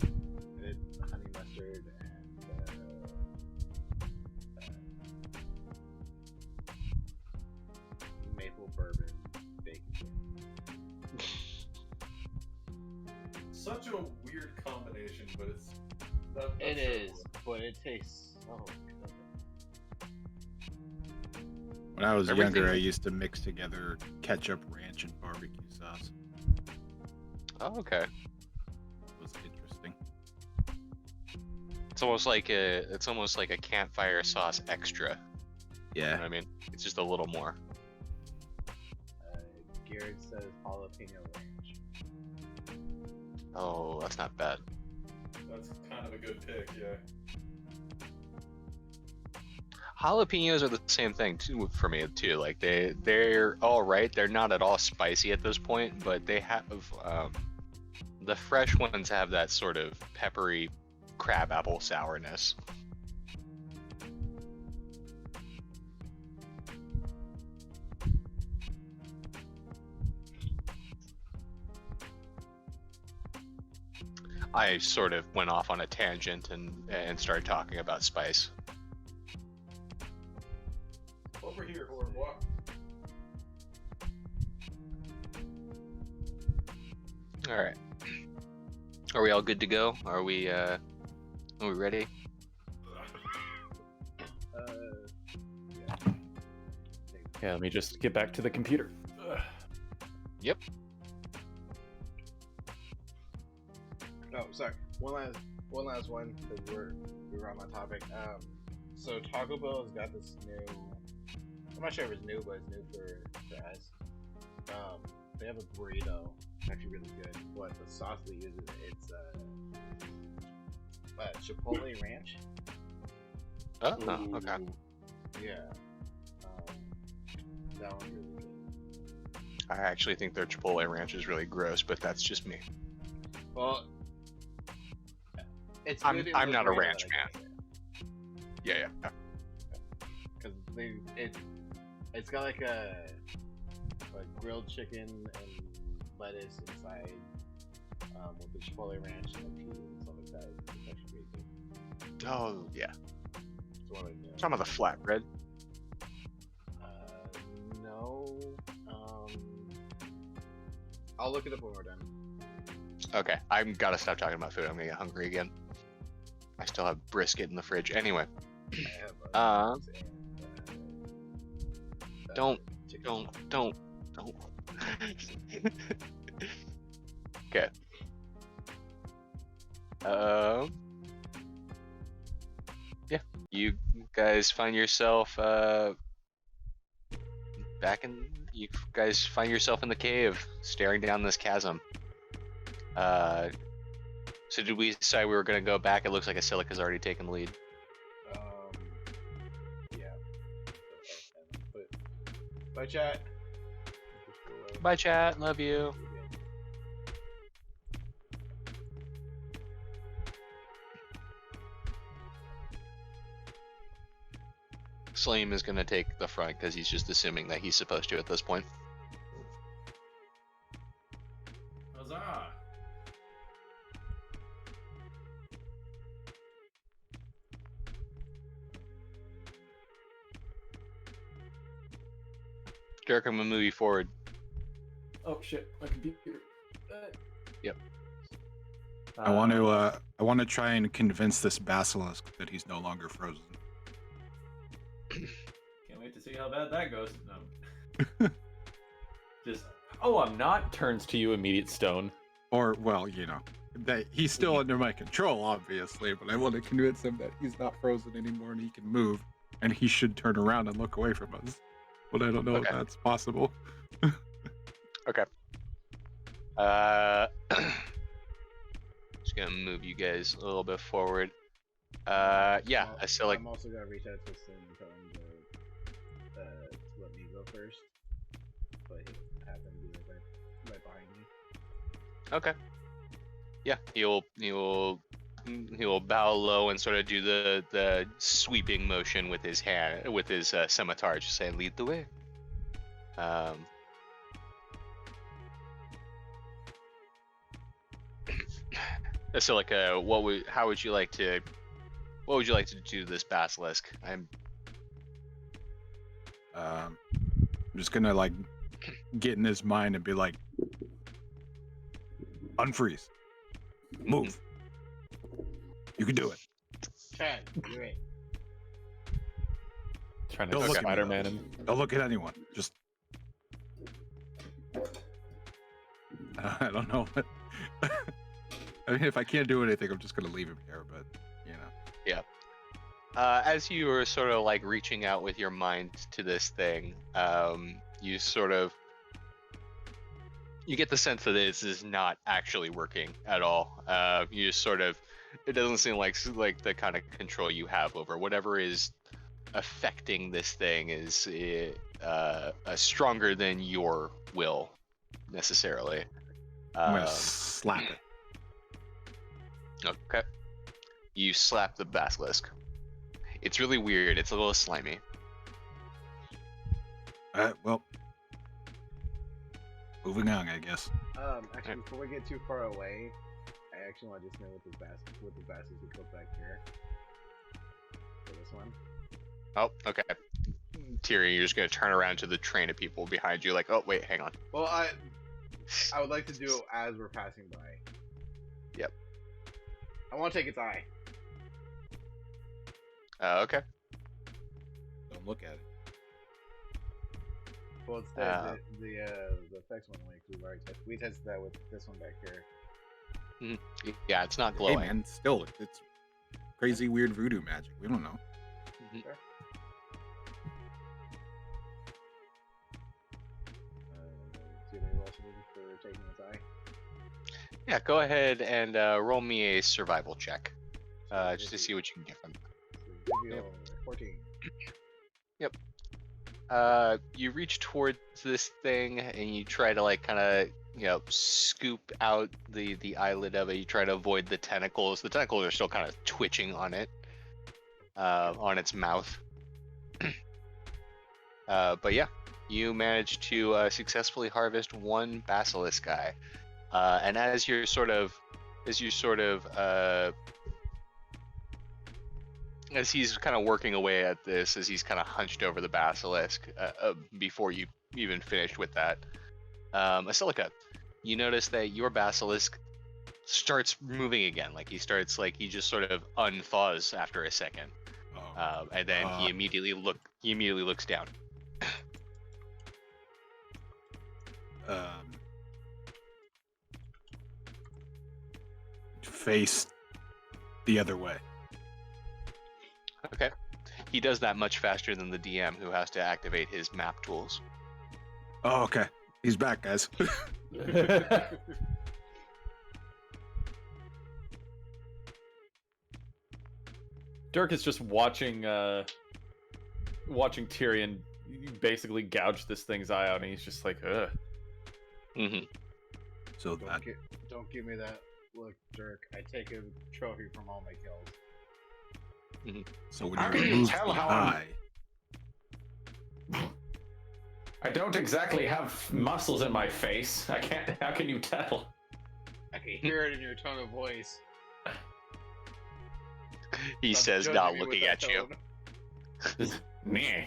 I did honey mustard and maple bourbon bacon. Such a weird combination, but it's. It is, but it tastes so good. When I was Everything- younger, I used to mix together ketchup, ranch, and barbecue sauce. Oh, okay. It was interesting. It's almost like a campfire sauce extra. You know Yeah. what I mean? It's just a little more. Garrett says jalapeno ranch. Oh, that's not bad. That's kind of a good pick, yeah. Jalapenos are the same thing too for me too. Like they're all right. They're not at all spicy at this point, but they have the fresh ones have that sort of peppery crabapple sourness. I sort of went off on a tangent and started talking about spice. Over here, Horde, walk. All right. Are we all good to go? Are we ready? Yeah, let me just get back to the computer. Yep. Oh, sorry. One last one because we were on that topic. So Taco Bell has got this new. I'm not sure if it's new, but it's new for us. They have a burrito. It's actually really good. But the sauce they use it's Chipotle ranch. Oh, okay. Yeah. That one's really good. I actually think their Chipotle ranch is really gross, but that's just me. Well, it's I'm good in I'm the not a burrito ranch that I fan. get. Yeah. Because it's got like a grilled chicken and lettuce inside with the Chipotle ranch and like cheese and stuff like that. It's actually really good. Oh yeah. It's one of the new. Some of the flatbread. No. I'll look it up when we're done. Okay, I'm gotta stop talking about food. I'm gonna get hungry again. I still have brisket in the fridge. Anyway, I have don't. chicken. Don't. Okay. Yeah. You guys find yourself you guys find yourself in the cave, staring down this chasm. So did we decide we were gonna go back? It looks like Asilica's already taken the lead. Yeah. Bye, chat. Bye, chat. Love you. Saleem is gonna take the front because he's just assuming that he's supposed to at this point. Huzzah! Derek, I'm gonna move you forward. Oh shit, my computer. Yep. I want to try and convince this basilisk that he's no longer frozen. Can't wait to see how bad that goes. No. Just, oh, I'm not. Turns to you, immediate stone. Or, well, you know, that he's still under my control, obviously, but I want to convince him that he's not frozen anymore and he can move, and he should turn around and look away from us. But I don't know if Okay. that's possible. Okay. Just gonna move you guys a little bit forward. Yeah, Well, I still like. I'm also gonna reach out to Sin and tell him to let me go first. But have him be right behind me. Okay. Yeah, he'll bow low and sort of do the sweeping motion with his hand with his scimitar, just saying, "Lead the way." So like, how would you like to do this basilisk? I'm just gonna like get in his mind and be like, unfreeze, move. You can do it. Chad, do it. Trying Don't to look at me, Spider-Man though. him. Don't look at anyone. Just I don't know. I mean, if I can't do anything, I'm just gonna leave him here. But you know. As you are sort of like reaching out with your mind to this thing, you get the sense that this is not actually working at all. You just sort of, it doesn't seem like the kind of control you have over whatever is affecting this thing is stronger than your will necessarily. I'm gonna slap it. Okay. You slap the basilisk. It's really weird. It's a little slimy. Well, moving on, I guess. Actually, before we get too far away, I actually want to just know what the basket we put back here. For this one. Oh, okay. Tyrion, you're just gonna turn around to the train of people behind you, like, oh wait, hang on. Well, I would like to do it as we're passing by. Yep. I want to take its eye. Okay. Don't look at it. Well, it's the effects one way because we tested that with this one back here. Yeah, it's not Hey glowing. man, still, it's crazy, weird voodoo magic. We don't know. Sure. Do they also need for taking its eye? Yeah, go ahead and roll me a survival check, just to see what you can get from it. Reveal 14. You reach towards this thing and you try to like kind of scoop out the eyelid of it. You try to avoid the tentacles. The tentacles are still kind of twitching on it, on its mouth. But yeah, you manage to successfully harvest one basilisk eye, and as you sort of as he's kind of working away at this, as he's kind of hunched over the basilisk, before you even finished with that, Asilica, you notice that your basilisk starts moving again. Like he just sort of unthaws after a second, and then he immediately looks down. Face the other way. Okay. He does that much faster than the DM, who has to activate his map tools. Oh, okay. He's back, guys. Dirk is just watching Tyrion basically gouge this thing's eye out, and he's just like, ugh. Mm-hmm. So Don't give me that look, Dirk. I take a trophy from all my kills. So when How you can you remove tell the how eye, I don't exactly have muscles in my face. I can't. How can you tell? I can hear it in your tone of voice. He Stop says, judging not me with looking that at you. tone. Meh.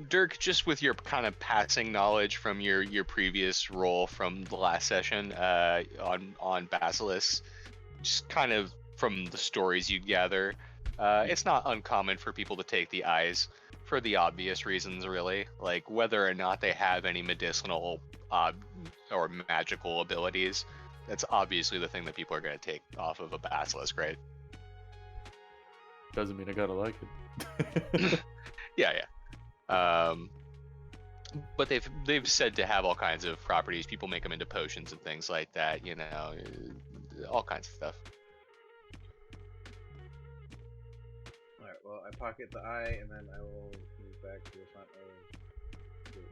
Dirk, just with your kind of passing knowledge from your previous role from the last session, on Basilisk, just kind of from the stories you gather, it's not uncommon for people to take the eyes for the obvious reasons, really, like whether or not they have any medicinal or magical abilities. That's obviously the thing that people are going to take off of a basilisk, right? Doesn't mean I gotta like it. Yeah. But they've said to have all kinds of properties. People make them into potions and things like that. You know, all kinds of stuff. Alright, well, I pocket the eye, and then I will move back to the front of the group.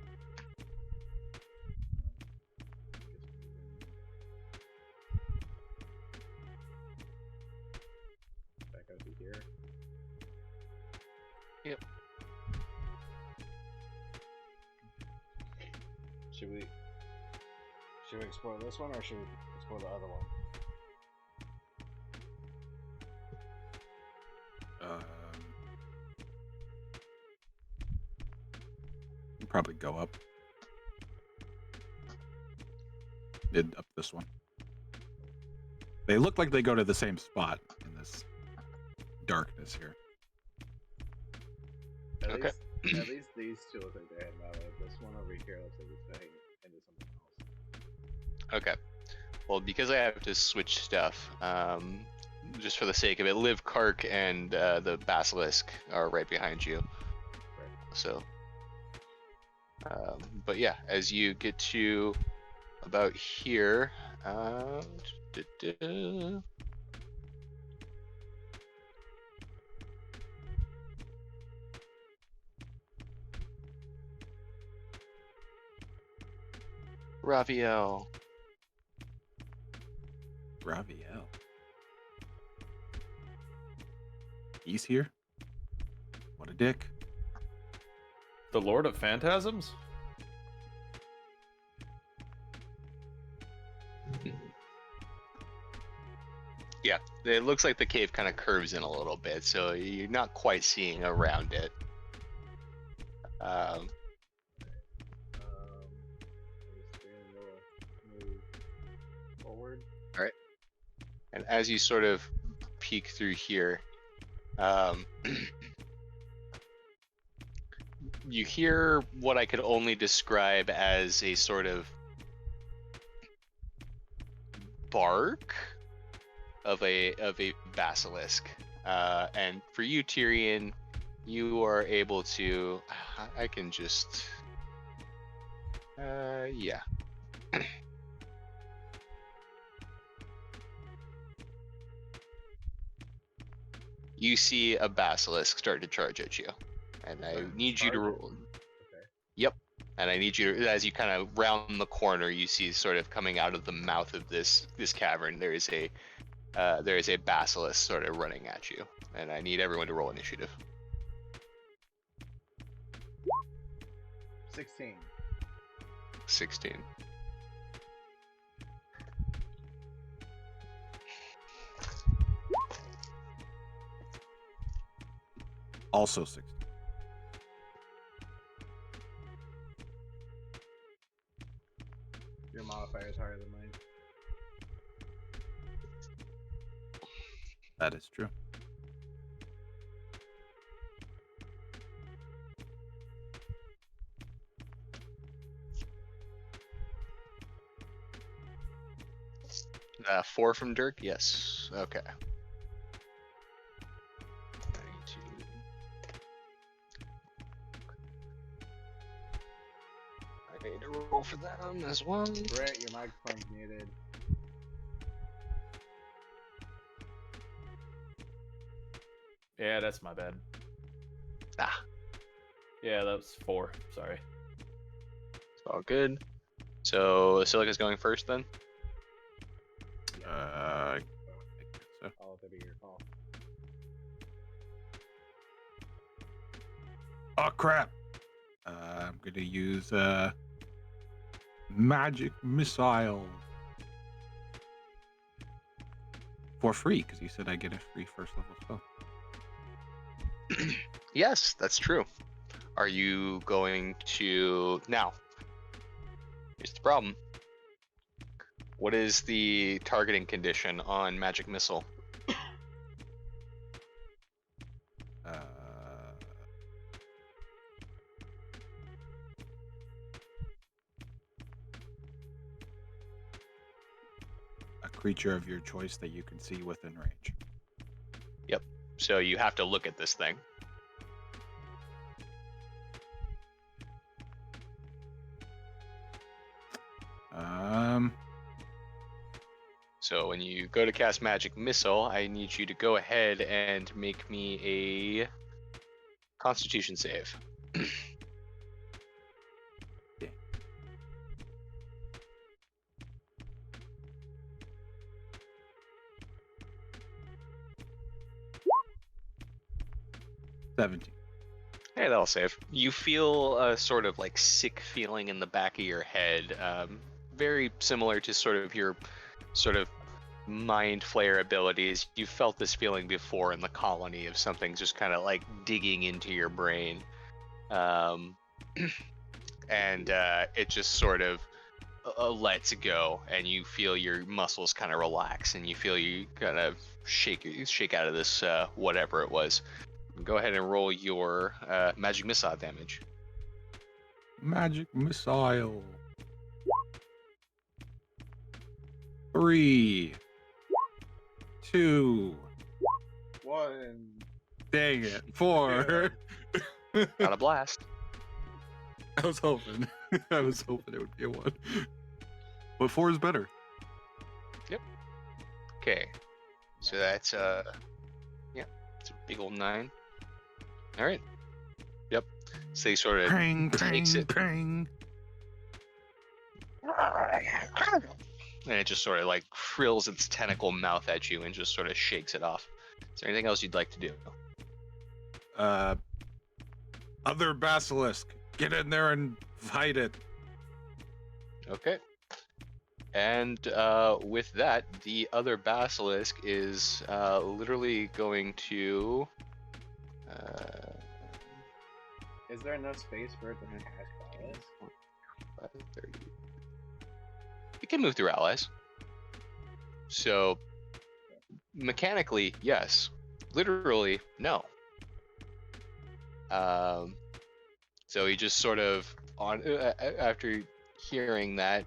Back out to here. Yep. Should we explore this one, or should we explore the other one? Probably go up. Up this one. They look like they go to the same spot in this darkness here. Okay. At least these two look like they're heading that way. This one over here looks like it's heading into something else. Okay. Well, because I have to switch stuff, just for the sake of it, Liv, Kark, and the Basilisk are right behind you. So, but yeah, as you get to about here, Raviel. Raviel. He's here? What a dick. The Lord of Phantasms? Yeah, it looks like the cave kind of curves in a little bit, so you're not quite seeing around it. Move forward. And as you sort of peek through here, you hear what I could only describe as a sort of bark of a basilisk. And for you, Tyrion, you are able to. I can just. Yeah. You see a basilisk start to charge at you, and I need you to roll. Okay. Yep, and I need you to, as you kind of round the corner, you see sort of coming out of the mouth of this cavern. There is a basilisk sort of running at you, and I need everyone to roll initiative. 16. 16. Also 16. Your modifier is higher than mine. That is true. Four from Dirk? Yes. Okay. 92. I need to roll for them as well. Brett, your microphone's muted. Yeah, that's my bad. Ah, Yeah, that was 4. Sorry. it's all good. So Silica's going first then? I think so. I'll let that be your call. Oh crap! I'm gonna use magic missile for free because you said I get a free first level spell. Yes, that's true. Are you going to now? Here's the problem. What is the targeting condition on magic missile? A creature of your choice that you can see within range. So you have to look at this thing. So when you go to cast Magic Missile, I need you to go ahead and make me a Constitution save. Yeah. 17. Hey, that'll save. You feel a sort of like sick feeling in the back of your head, very similar to sort of your sort of mind flayer abilities. You felt this feeling before in the colony of something just kind of like digging into your brain, and it just sort of lets go, and you feel your muscles kind of relax, and you feel you kind of shake out of this whatever it was. Go ahead and roll your magic missile damage. Magic missile. 3, 2. 1. Dang it. 4. Got a blast. I was hoping. I was hoping it would be a 1. But 4 is better. Okay, so that's yeah, it's a big old 9. All right. Yep. So he sort of Pang, takes pang, it, pang. and it just sort of like frills its tentacle mouth at you and just sort of shakes it off. Is there anything else you'd like to do? Other basilisk. Get in there and fight it. Okay. And with that, the other basilisk is literally going to. Is there enough space for it to cast allies? 5:30. It can move through allies. So mechanically, yes. Literally, no. So he just sort of after hearing that,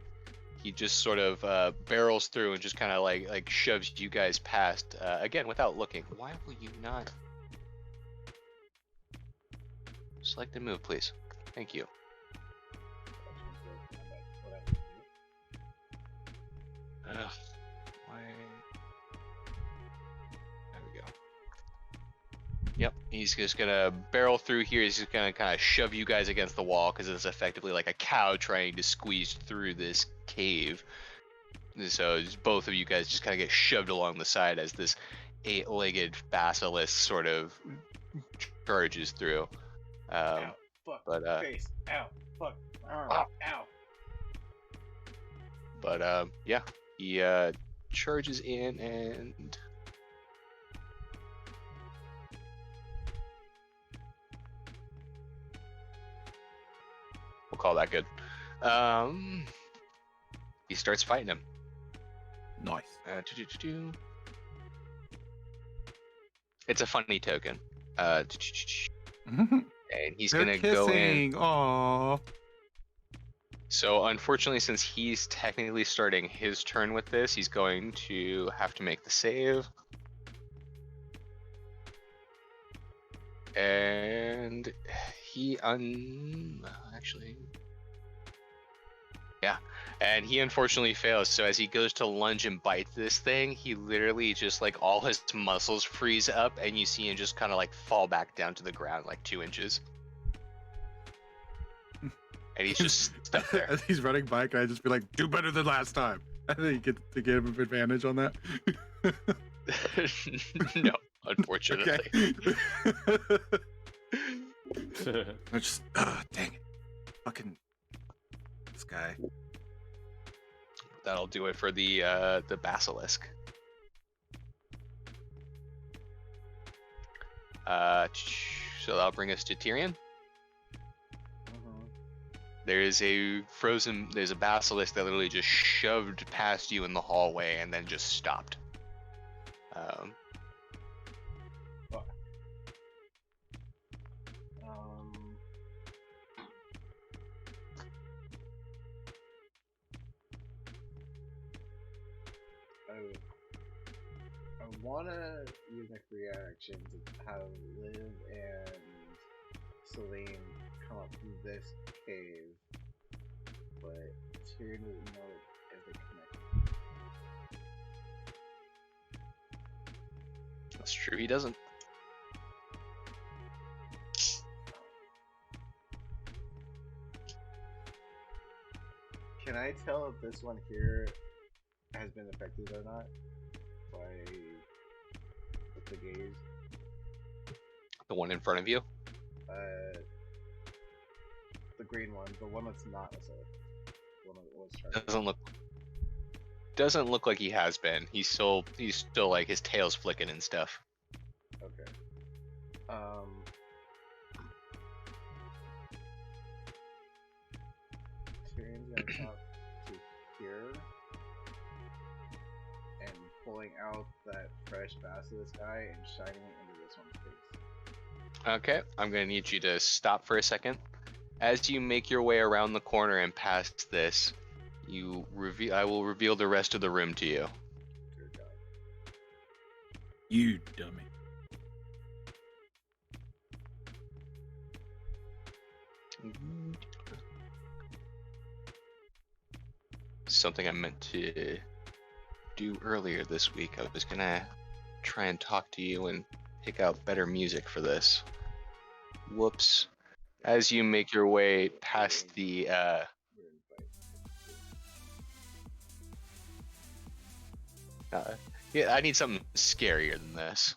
he just sort of barrels through and just kind of like shoves you guys past again without looking. Why will you not select and move, please? Thank you. Ugh. Why? There we go. Yep, he's just gonna barrel through here. He's just gonna kind of shove you guys against the wall because it's effectively like a cow trying to squeeze through this cave. So both of you guys just kind of get shoved along the side as this 8-legged basilisk sort of charges through. Ow, fuck, but, face, ow, fuck, ow. But yeah, he charges in and we'll call that good. He starts fighting him. Nice. It's a funny token. And he's They're gonna go in. kissing. Aww. So unfortunately, since he's technically starting his turn with this, he's going to have to make the save. And he actually, yeah. And he unfortunately fails. So as he goes to lunge and bite this thing, he literally just like all his muscles freeze up, and you see him just kind of like fall back down to the ground like 2 inches. And he's just stuck there. As he's running by, can I just be like, do better than last time? I think you get to give him advantage on that. No, unfortunately. I just, dang it. Fucking this guy. That'll do it for the basilisk. So that'll bring us to Tyrion. There's a basilisk that literally just shoved past you in the hallway and then just stopped. I wanna use my free action to have Liv and Celine come up from this cave, but Tyrion doesn't know if they connect. That's true. He doesn't. Can I tell if this one here has been affected or not by the gaze? The one in front of you. The green one, the one that's not assault. The one that was charged. Doesn't look like he has been. He's still like his tail's flicking and stuff. Okay. Tyrion's gonna talk to here and pulling out that fresh basilisk eye and shining it into this one's face. Okay, I'm gonna need you to stop for a second. As you make your way around the corner and past this, I will reveal the rest of the room to you. Dear God. You dummy. Something I meant to do earlier this week. I was gonna try and talk to you and pick out better music for this. Whoops. As you make your way past the We're in fight. yeah, I need something scarier than this.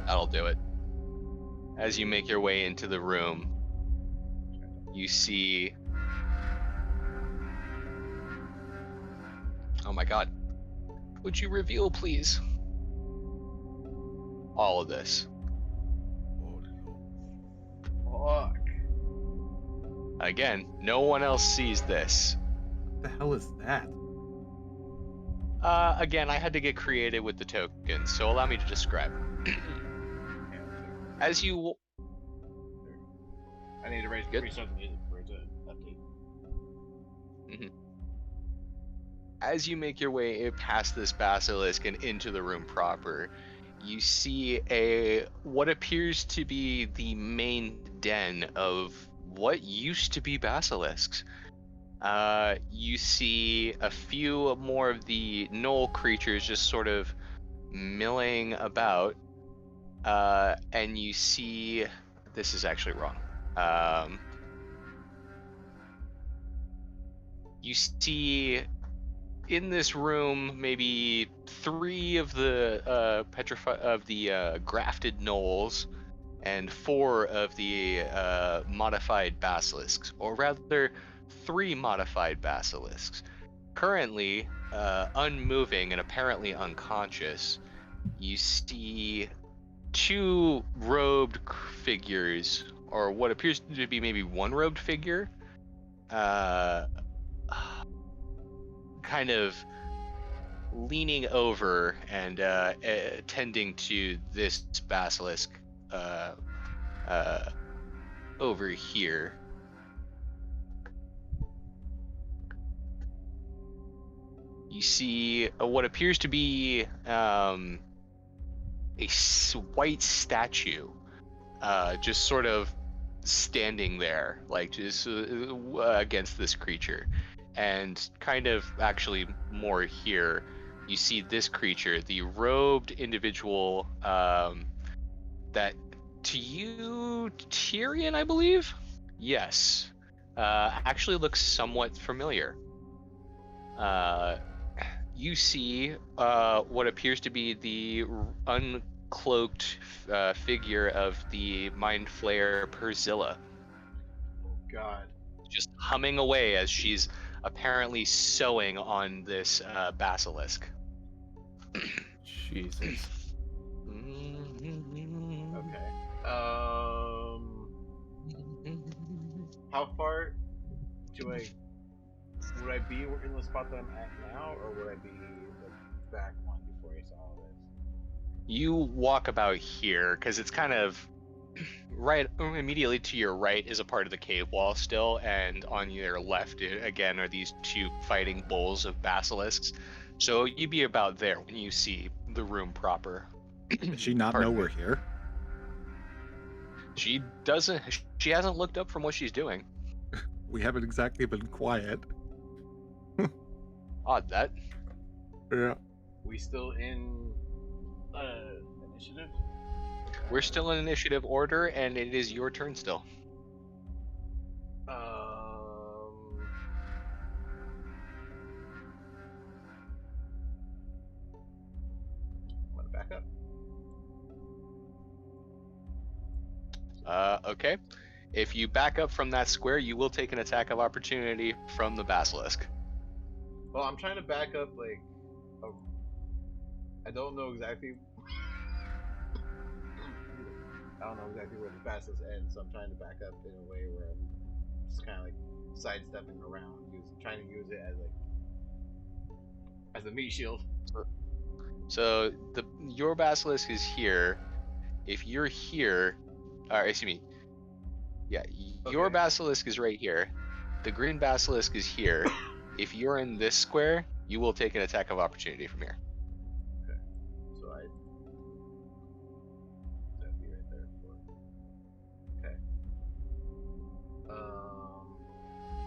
That'll do it. As you make your way into the room, you see... Oh my god. Would you reveal, please? All of this. Fuck. Again, no one else sees this. What the hell is that? Again, I had to get creative with the tokens, so allow me to describe. As you... I need to Good. restart the music for it to update. As you make your way past this basilisk and into the room proper, you see what appears to be the main den of what used to be basilisks. You see a few more of the gnoll creatures just sort of milling about, and you see... This is actually wrong. You see... In this room, maybe 3 of the grafted gnolls and 4 of the modified basilisks, or rather 3 modified basilisks. Currently, unmoving and apparently unconscious, you see 2 robed figures, or what appears to be maybe 1 robed figure, kind of leaning over and tending to this basilisk over here. You see what appears to be a white statue just sort of standing there, like just against this creature. And kind of actually more here, you see this creature, the robed individual that to you, Tyrion, I believe? Yes. Actually looks somewhat familiar. You see what appears to be the uncloaked figure of the Mind Flayer Persilla. Oh god. Just humming away as she's apparently sewing on this basilisk. Jesus. Okay. How far would I be in the spot that I'm at now, or would I be the back one before I saw all this? You walk about here because it's kind of right immediately to your right is a part of the cave wall still, and on your left again are these 2 fighting bulls of basilisks. So you'd be about there when you see the room proper. Does she not know we're here? She doesn't. She hasn't looked up from what she's doing. We haven't exactly been quiet. Odd that. Yeah. We still in initiative? We're still in initiative order, and it is your turn still. I'm gonna back up. Okay. If you back up from that square, you will take an attack of opportunity from the basilisk. Well, I'm trying to back up like I don't know exactly. I don't know exactly where the basilisk ends, so I'm trying to back up in a way where I'm just kind of like sidestepping around, trying to use it as a meat shield. So your basilisk is here. If you're here, excuse me. Yeah, your Okay. basilisk is right here. The green basilisk is here. If you're in this square, you will take an attack of opportunity from here. So that'd be right there for it. Okay.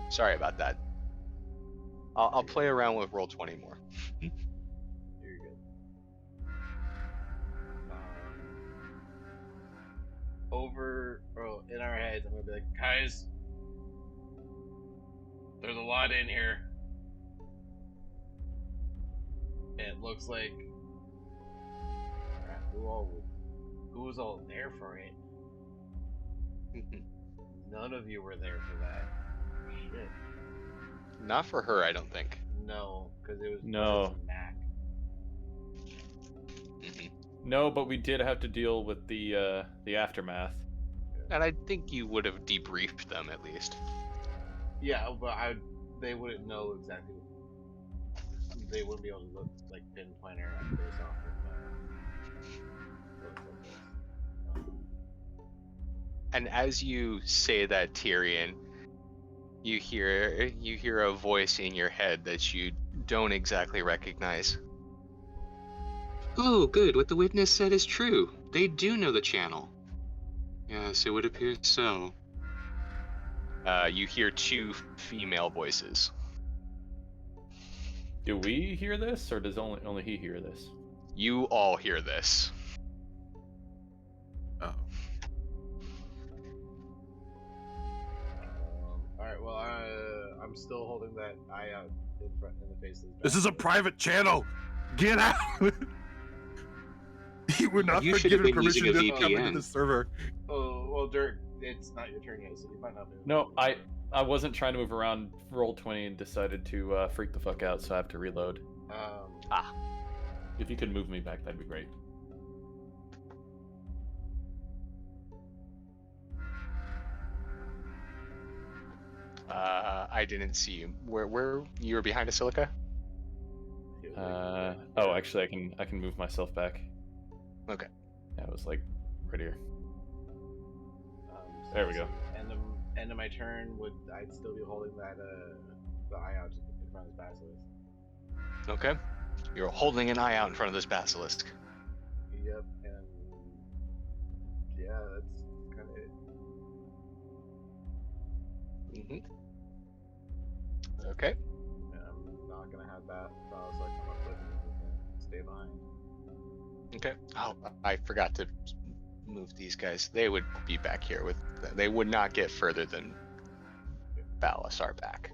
Sorry about that. I'll play around with Roll20 more. You're good. In our heads, I'm gonna be like, guys, there's a lot in here. It looks like who was all there for it? None of you were there for that. Shit. Not for her, I don't think. No, because it was No. Mac. No, but we did have to deal with the aftermath. And I think you would have debriefed them at least. Yeah, but they wouldn't know exactly. They wouldn't be able to look like pinpoint her based off of And as you say that, Tyrion, you hear a voice in your head that you don't exactly recognize. Oh, good. What the witness said is true. They do know the channel. Yes, it would appear so. You hear two female voices. Do we hear this, or does only he hear this? You all hear this. Oh. Alright, well, I'm still holding that eye out in the face of This is a private channel. Get out. You were not You should have given been using permission a to come into VPN. the server. Oh, well, Dirk, it's not your turn yet, so you might not be able to No, do I it. wasn't trying to move around. Roll20 and decided to freak the fuck out, so I have to reload. If you could move me back, that'd be great. I didn't see you. Where you were behind a silica? Oh, actually, I can move myself back. Okay. Yeah, it was like right here. So There we go. End of my turn, I'd still be holding that the eye out in front of the basilisk. Okay. You're holding an eye out in front of this basilisk. Yep, and yeah, that's kind of it. Mm-hmm. Okay. And I'm not gonna have that basilisk come up with me. I'm gonna stay behind. Okay. Oh, I forgot to move these guys. They would be back here with. They would not get further than Balasar back.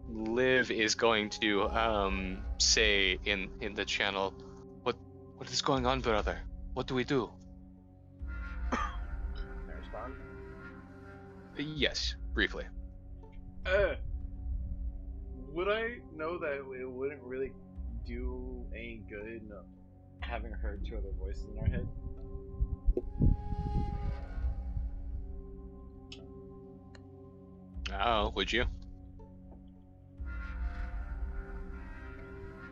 Liv is going to say in the channel, what is going on, brother? What do we do? Can I respond? Yes, briefly. Would I know that it wouldn't really do any good having heard two other voices in our head? Oh, would you?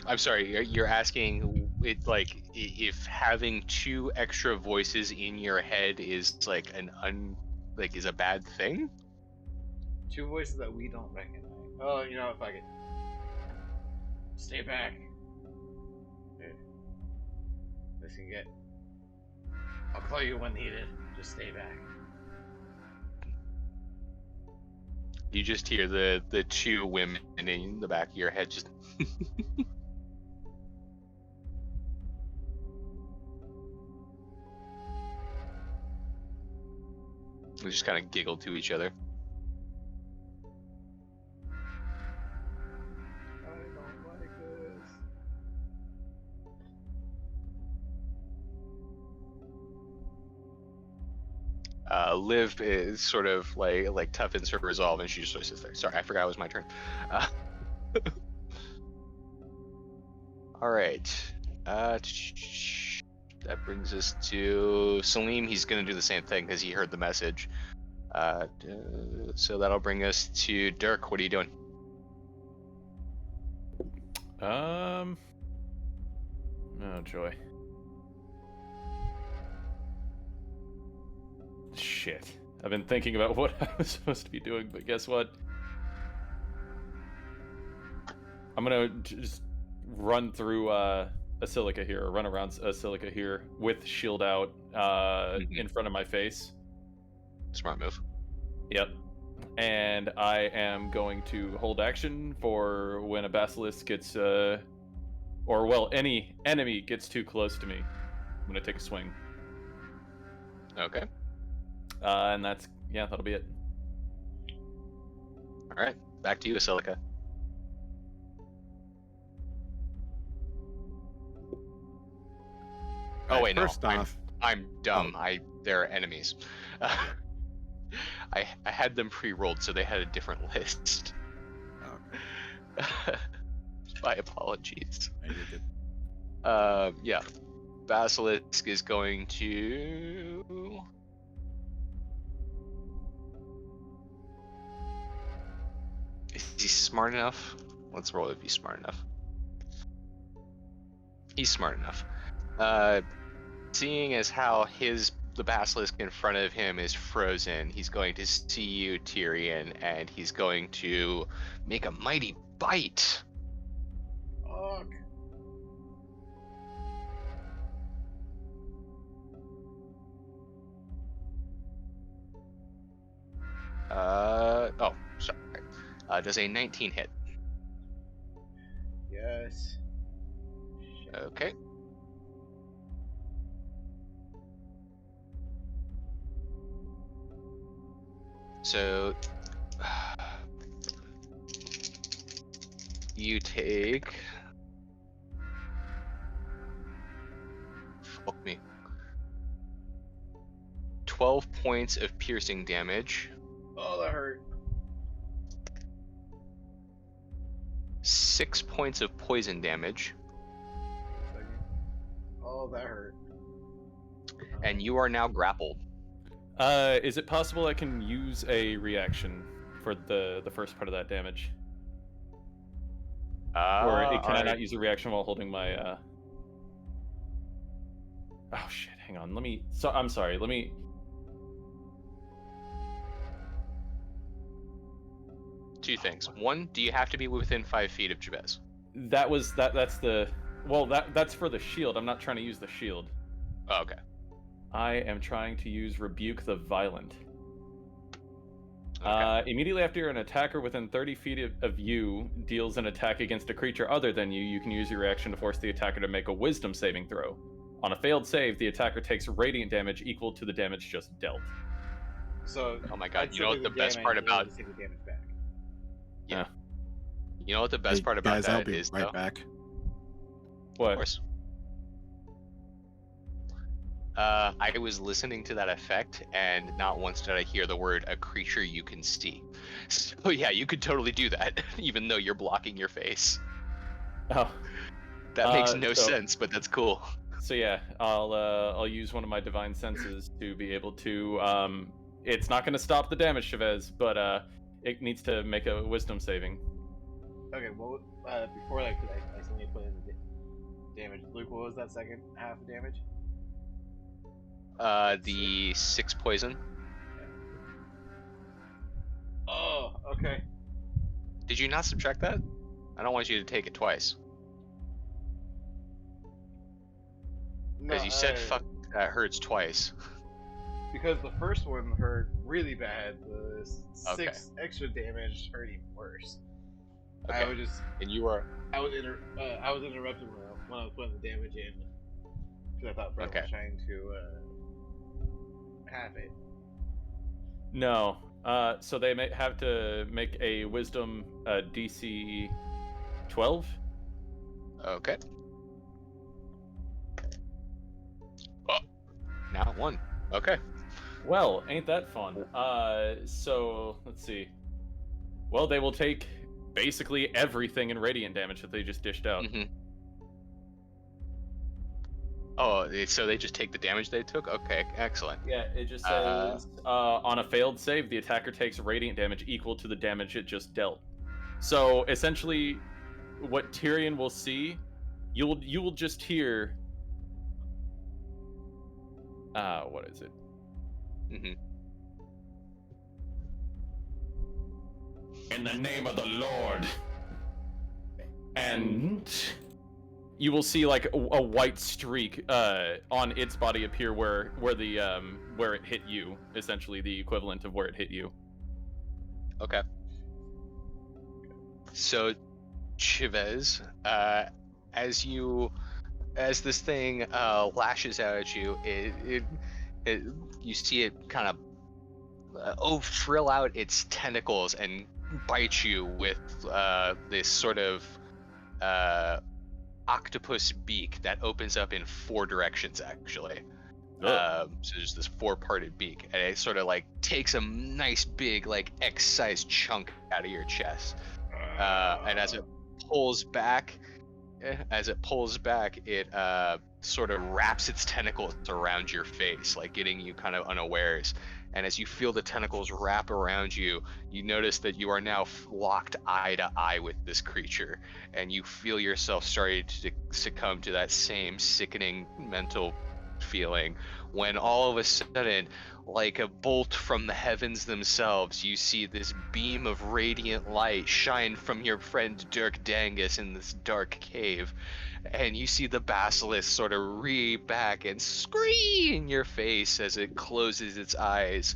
I'm sorry, you're asking it like if having two extra voices in your head is like is a bad thing? Two voices that we don't recognize. Oh, you know, if I could. Stay back. Here. This can get. I'll call you when needed. Just stay back. You just hear the two women in the back of your head just. They just kind of giggle to each other. I don't like this. Liv is sort of like toughens her resolve, and she just sort of sits there. Sorry, I forgot it was my turn. All right. That brings us to Salim. He's gonna do the same thing because he heard the message. So that'll bring us to Dirk. What are you doing? Oh joy. Shit. I've been thinking about what I was supposed to be doing, but guess what? I'm gonna just run through Asilica here, or run around Asilica here with shield out in front of my face. Smart move. Yep. And I am going to hold action for when a basilisk gets any enemy gets too close to me. I'm gonna take a swing. Okay. And that'll be it. All right. Back to you, Asilica. Oh wait, no. First off, I'm dumb. They're enemies. I had them pre-rolled, so they had a different list. okay. My apologies. I did it. Yeah. Basilisk is going to. Is he smart enough? Let's roll if he's smart enough. He's smart enough. Seeing as how the basilisk in front of him is frozen, he's going to see you, Tyrion, and he's going to make a mighty bite. Fuck. Oh, sorry. Does a 19 hit? Yes. Shit. Okay. So you take. Fuck me. 12 points of piercing damage. Oh, that hurt. 6 points of poison damage. Oh, that hurt. And you are now grappled. Is it possible I can use a reaction for the first part of that damage? Or can I not use a reaction while holding my Oh shit, hang on. I'm sorry, let me. Two things. One, do you have to be within 5 feet of Jabez? That's for the shield. I'm not trying to use the shield. Oh, okay. I am trying to use Rebuke the Violent. Okay. Immediately after an attacker within 30 feet of you deals an attack against a creature other than you, you can use your reaction to force the attacker to make a wisdom saving throw. On a failed save, the attacker takes radiant damage equal to the damage just dealt. So. Oh my god, I'd you know what still the do best damage, part and about... just take the damage back. Yeah. You know what the best Hey, part about guys, that I'll be is, right though? back. What? Of course. I was listening to that effect, and not once did I hear the word "a creature you can see." So yeah, you could totally do that, even though you're blocking your face. Oh. That makes no so- sense, but that's cool. So yeah, I'll use one of my divine senses to be able to it's not going to stop the damage, Chavez, but it needs to make a wisdom saving. Okay, well, before that, 'cause I still need to put in the damage. Luke, what was that second half of damage? The 6 poison. Oh, okay. Did you not subtract that? I don't want you to take it twice. Because you said "fuck" that hurts twice. Because the first one hurt really bad. The Okay. 6 extra damage hurt even worse. Okay. I was just And you are I was interrupted when I was putting the damage in because I thought Brett Okay. was trying to have it. No. So they may have to make a Wisdom DC 12. okay. Oh, now 1. Okay. Well, ain't that fun? So let's see. Well, they will take basically everything in radiant damage that they just dished out. Mm-hmm. Oh, so they just take the damage they took? Okay, excellent. Yeah, it just says on a failed save, the attacker takes radiant damage equal to the damage it just dealt. So essentially, what Tyrion will see, you will just hear. What is it? Mm-hmm. In the name of the Lord. And You will see like a white streak on its body appear where it hit you, essentially the equivalent of where it hit you. Okay. So, Chivez, as this thing lashes out at you, you see it kind of frill out its tentacles and bite you with this sort of octopus beak that opens up in 4 directions, actually. So there's this 4-parted beak, and it sort of like takes a nice big like X-sized chunk out of your chest. And as it pulls back, it sort of wraps its tentacles around your face, like getting you kind of unawares. And as you feel the tentacles wrap around you, you notice that you are now locked eye to eye with this creature, and you feel yourself starting to succumb to that same sickening mental feeling when all of a sudden, like a bolt from the heavens themselves, you see this beam of radiant light shine from your friend Dirk Dangus in this dark cave, and you see the basilisk sort of rear back and scream in your face as it closes its eyes.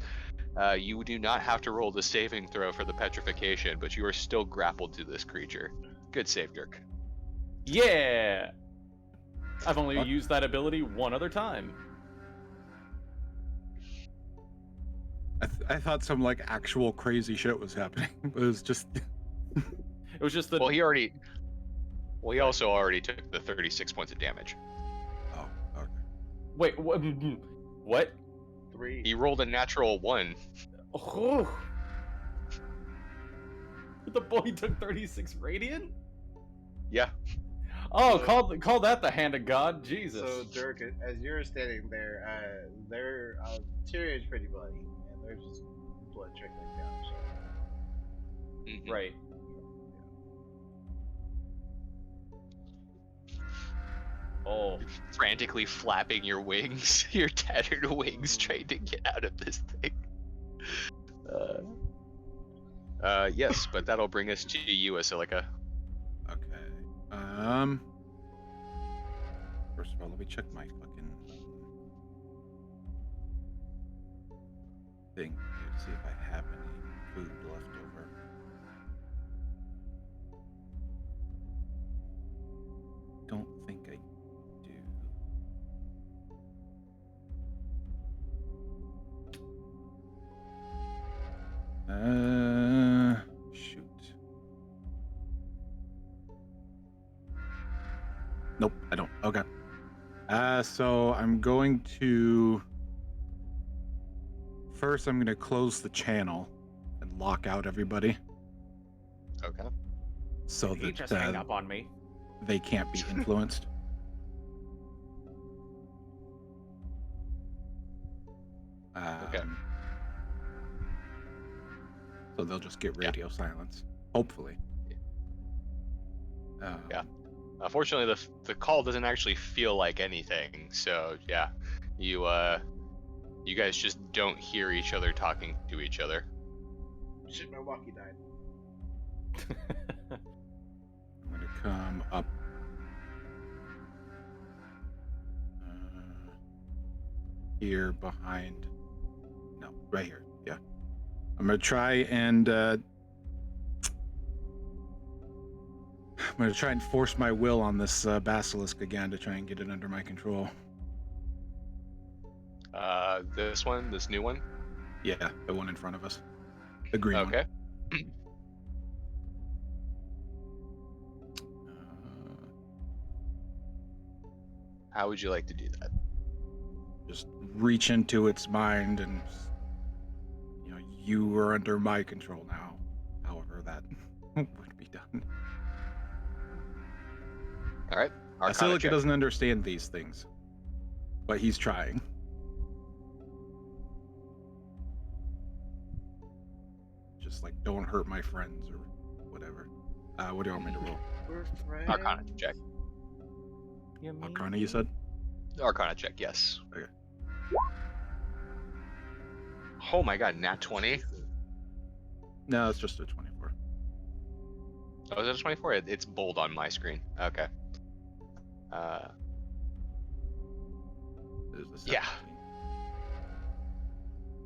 You do not have to roll the saving throw for the petrification, but you are still grappled to this creature. Good save, Dirk. Yeah. I've only used that ability one other time. I thought some like actual crazy shit was happening, but it was just. It was just the. Well, he also already took the 36 points of damage. Oh, okay. Wait, what? 3. He rolled a natural 1. Oh. The boy took 36 radiant? Yeah. Oh, call that the hand of God, Jesus. So Dirk, as you're standing there, Tyrion's pretty bloody, and there's just blood trickling down. So. Mhm. Right. Oh. Frantically flapping your wings, your tattered wings, trying to get out of this thing. Yes, but that'll bring us to you, Asilica. Okay. First of all, let me check my fucking thing to see if I have any food left over. Don't think I do. Shoot. Nope, I don't. Okay. So I'm going to first I'm going to close the channel and lock out everybody Okay. so He just that hang up on me. they can't be influenced. Okay. So they'll just get radio silence, hopefully. Yeah. Unfortunately, the call doesn't actually feel like anything. So yeah, you guys just don't hear each other talking to each other. Shit, my walkie died. I'm gonna come up. here behind. No, right here. Yeah. I'm gonna try and force my will on this basilisk again to try and get it under my control. This new one. Yeah, the one in front of us, the green one. Okay. How would you like to do that? Just reach into its mind and, you are under my control now. However that would be done. All right. Basilica check. doesn't understand these things, but he's trying. Just like, don't hurt my friends or whatever. What do you want me to roll? We're friends. Arcana check. Arcana, you said? Arcana check. Yes. Okay. Oh my God! Nat 20. No, it's just a 24. Oh, is it a 24? It's bold on my screen. Okay. There's a 17. Yeah.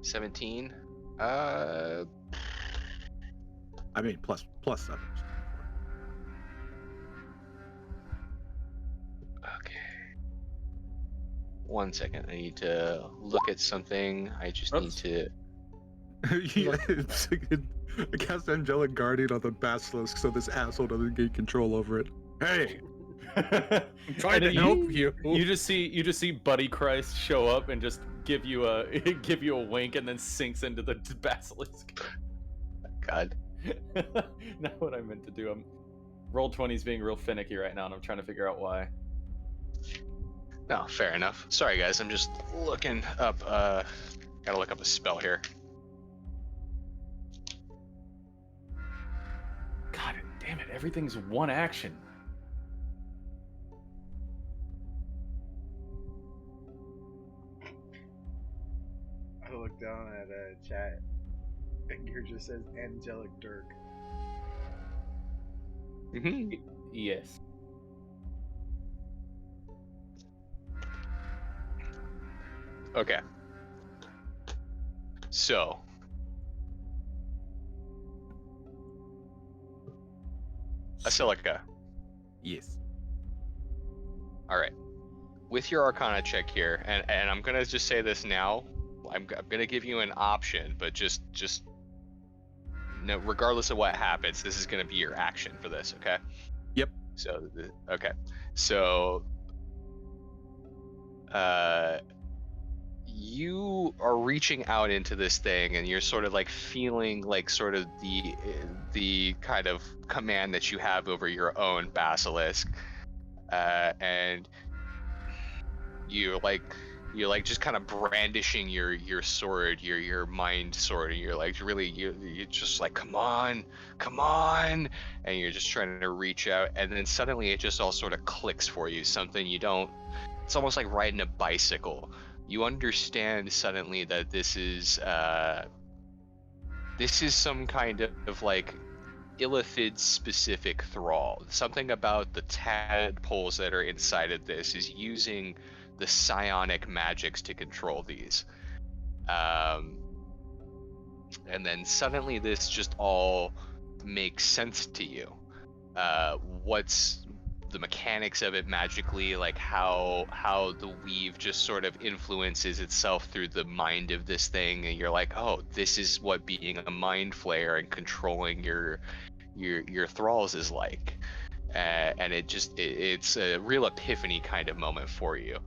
17. I mean, plus 7. Okay. 1 second. I need to look at something. I just need to. I cast Angelic Guardian on the basilisk so this asshole doesn't gain control over it. Hey, I'm trying to help you. You just see Buddy Christ show up and just give you a wink and then sinks into the basilisk. God. Not what I meant to do. Roll20's being real finicky right now, and I'm trying to figure out why. No, fair enough. Sorry, guys. I'm just looking up. Gotta look up a spell here. God damn it! Everything's one action. I look down at chat, and here just says Angelic Dirk. Mm-hmm. Yes. Okay. So. Basilica. Yes. All right. With your Arcana check here, and I'm gonna just say this now. I'm gonna give you an option, but just no, regardless of what happens, this is gonna be your action for this. Okay. Yep. So okay. So. You are reaching out into this thing, and you're sort of like feeling like sort of the kind of command that you have over your own basilisk, and you're like just kind of brandishing your sword, your mind sword, and you're like really you're just like come on, and you're just trying to reach out, and then suddenly it just all sort of clicks for you. Something you don't. It's almost like riding a bicycle. You understand suddenly that this is some kind of like Illithid specific thrall. Something about the tadpoles that are inside of this is using the psionic magics to control these. And then suddenly this just all makes sense to you. What's the mechanics of it magically, like how the weave just sort of influences itself through the mind of this thing, and you're like, oh, this is what being a mind flayer and controlling your thralls is like, and it's a real epiphany kind of moment for you.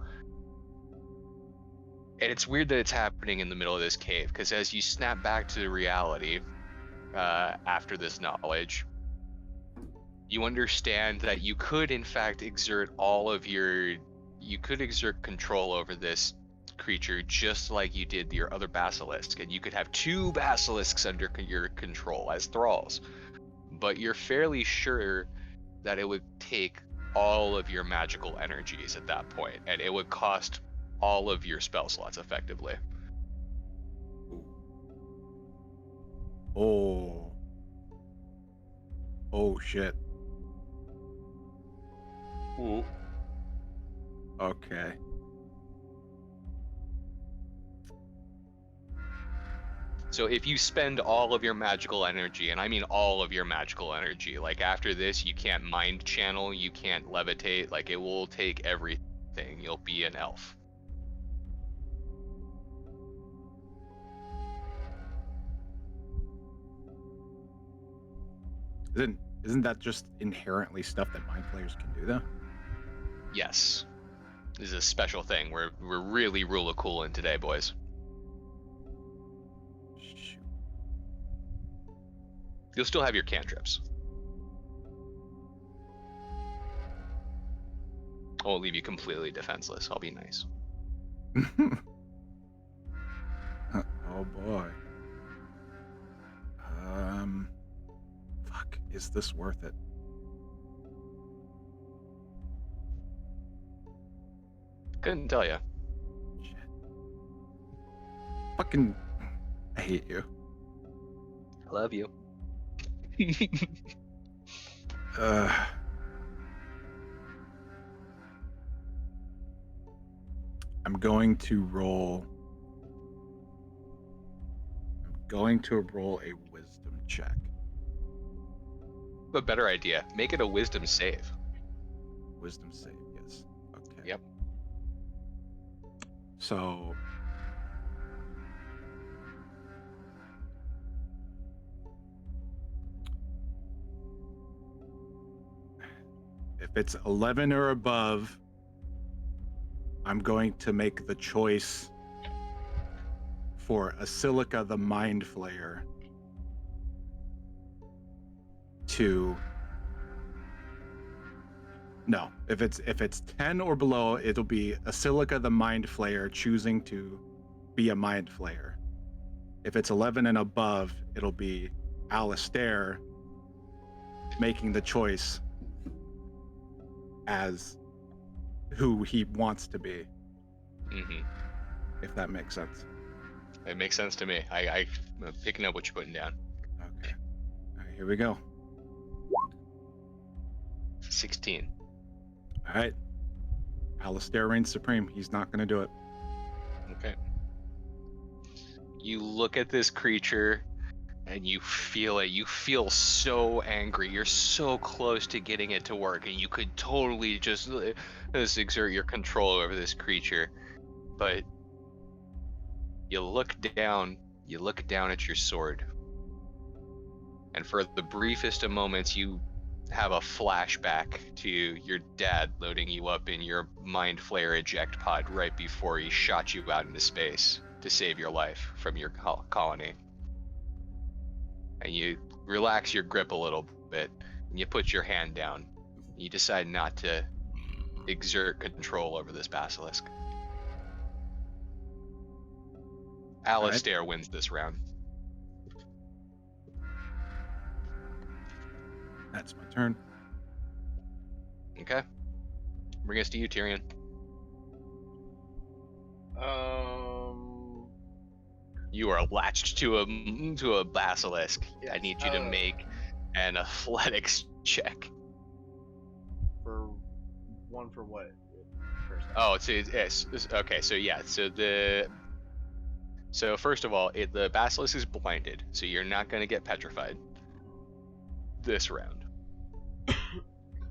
And it's weird that it's happening in the middle of this cave, because as you snap back to reality after this knowledge, you understand that you could in fact exert control over this creature just like you did your other basilisk, and you could have 2 basilisks under your control as thralls, but you're fairly sure that it would take all of your magical energies at that point, and it would cost all of your spell slots effectively. Oh shit. Ooh. Okay. So if you spend all of your magical energy, and I mean all of your magical energy, like after this, you can't mind channel, you can't levitate, like it will take everything. You'll be an elf. Isn't that just inherently stuff that mind flayers can do, though? Yes. This is a special thing. We're really rule cooling today, boys. Shoot. You'll still have your cantrips. I won't leave you completely defenseless. I'll be nice. Oh boy. Fuck. Is this worth it? Couldn't tell you. Shit. Fucking. I hate you. I love you. I'm going to roll. I'm going to roll a wisdom check. A better idea. Make it a wisdom save. Wisdom save, yes. Okay. Yep. So. If it's 11 or above, I'm going to make the choice for Asilica the Mind Flayer to. No, if it's 10 or below, it'll be Asilica the Mind Flayer choosing to be a Mind Flayer. If it's 11 and above, it'll be Alistair making the choice as who he wants to be, Mm-hmm. if that makes sense. It makes sense to me. I'm picking up what you're putting down. Okay. All right, here we go. 16. All right. Alistair reigns supreme. He's not going to do it. Okay. You look at this creature and you feel it. You feel so angry. You're so close to getting it to work, and you could totally just exert your control over this creature. But you look down at your sword. And for the briefest of moments, you have a flashback to your dad loading you up in your Mind Flayer eject pod right before he shot you out into space to save your life from your colony. And you relax your grip a little bit, and you put your hand down. You decide not to exert control over this basilisk. Alistair wins this round. That's my turn. Okay. Bring us to you, Tyrion. You are latched to a basilisk. I Yes, need you to make an athletics check. For what? First. Oh, it's okay. So first of all, the basilisk is blinded, so you're not going to get petrified this round.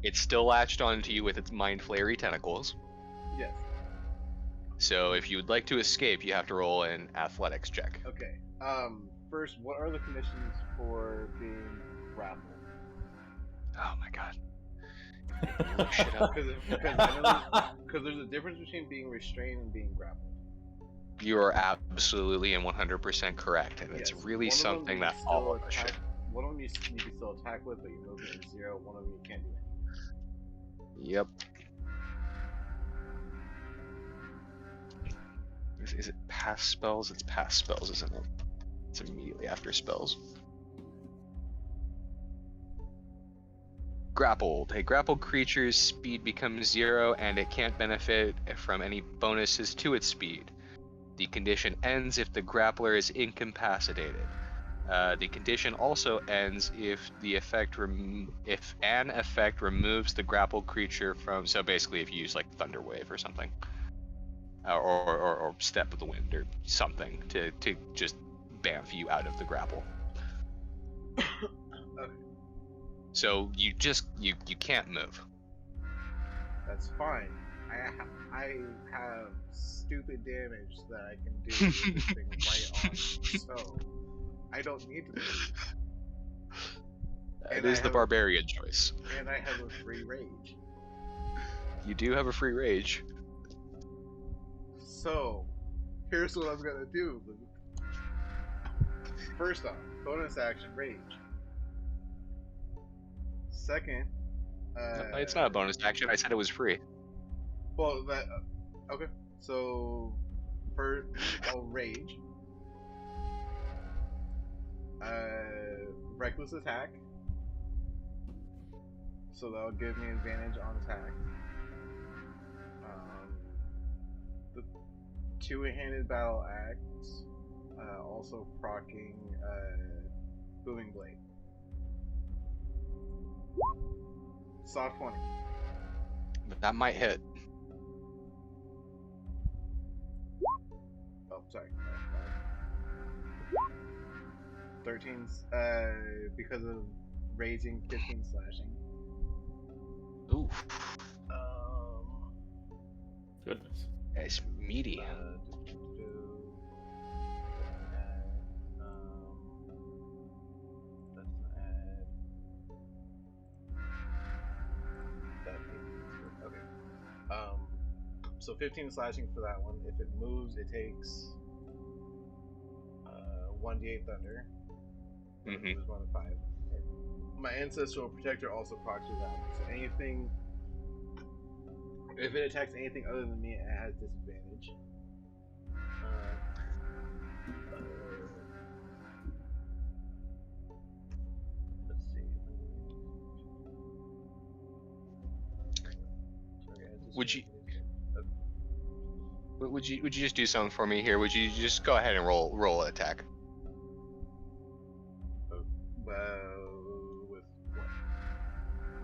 It's still latched onto you with its mind flayery tentacles. Yes. So if you would like to escape, you have to roll an athletics check. Okay. First, what are the conditions for being grappled? Oh my god. Look shit up. Because there's a difference between being restrained and being grappled. You are absolutely and 100% correct, and it's Yes, really one of them something you that can all still of us should. attack- One of them you can still attack with, but your movement is 0. One of them you can't do anything. Yep. Is it past spells? It's past spells, isn't it? It's immediately after spells. Grappled. A grappled creature's speed becomes 0, and it can't benefit from any bonuses to its speed. The condition ends if the grappler is incapacitated. The condition also ends if the effect if an effect removes the grappled creature from. So basically, if you use like Thunder Wave or something, or Step of the Wind or something to just bamf you out of the grapple. Okay, So you can't move. that's fine. I have stupid damage that I can do with this thing right on me, so I don't need to move. It And is I the have barbarian choice. And I have a free rage. You do have a free rage. So, here's what I'm gonna do, Luke. First off, bonus action rage. Second, It's not a bonus action. I said it was free. well, that okay. So, first, I'll rage. Reckless attack. So that'll give me advantage on attack. The two-handed battle axe, also proccing booming blade. Soft 20. But that might hit. Oh, sorry. 13's because of raging, 15 slashing. Ooh, Goodness. it's meaty. Let's add that. Okay. So 15 slashing for that one. If it moves, it takes 1d8 thunder. Mhm. Moves 1 to 5. My ancestral protector also procs with that one. So anything, if it attacks anything other than me, it has disadvantage. Let's see. Sorry, I just- Would you- Would you just do something for me here? Would you just go ahead and roll an attack? With what?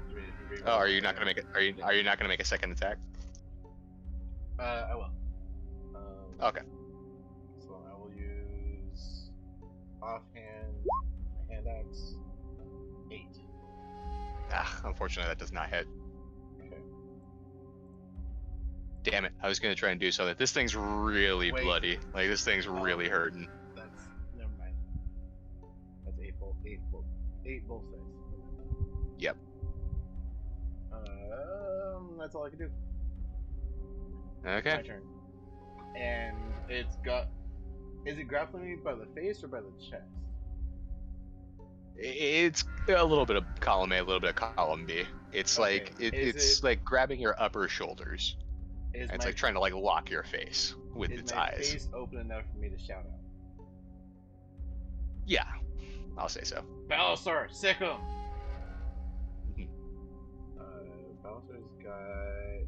Do you want me to Oh, are reroll you it? not gonna make it? Are you not gonna make a second attack? I will. Okay. So I will use offhand, my hand axe, 8. Ah, unfortunately, that does not hit. Okay. Damn it! I was gonna try and do something. This thing's really Wait. bloody. Like this thing's really hurting. That's never mind. That's 8 both sides. Yep. That's all I can do. Okay. My turn. And it's got. Is it grappling me by the face or by the chest? It's a little bit of column A, a little bit of column B. It's Okay, like is it's it- like grabbing your upper shoulders. Is And it's my, like trying to like lock your face with is its my eyes. face open enough for me to shout out? Yeah, I'll say so. Balasar, sick him! Mhm. Balasar's got.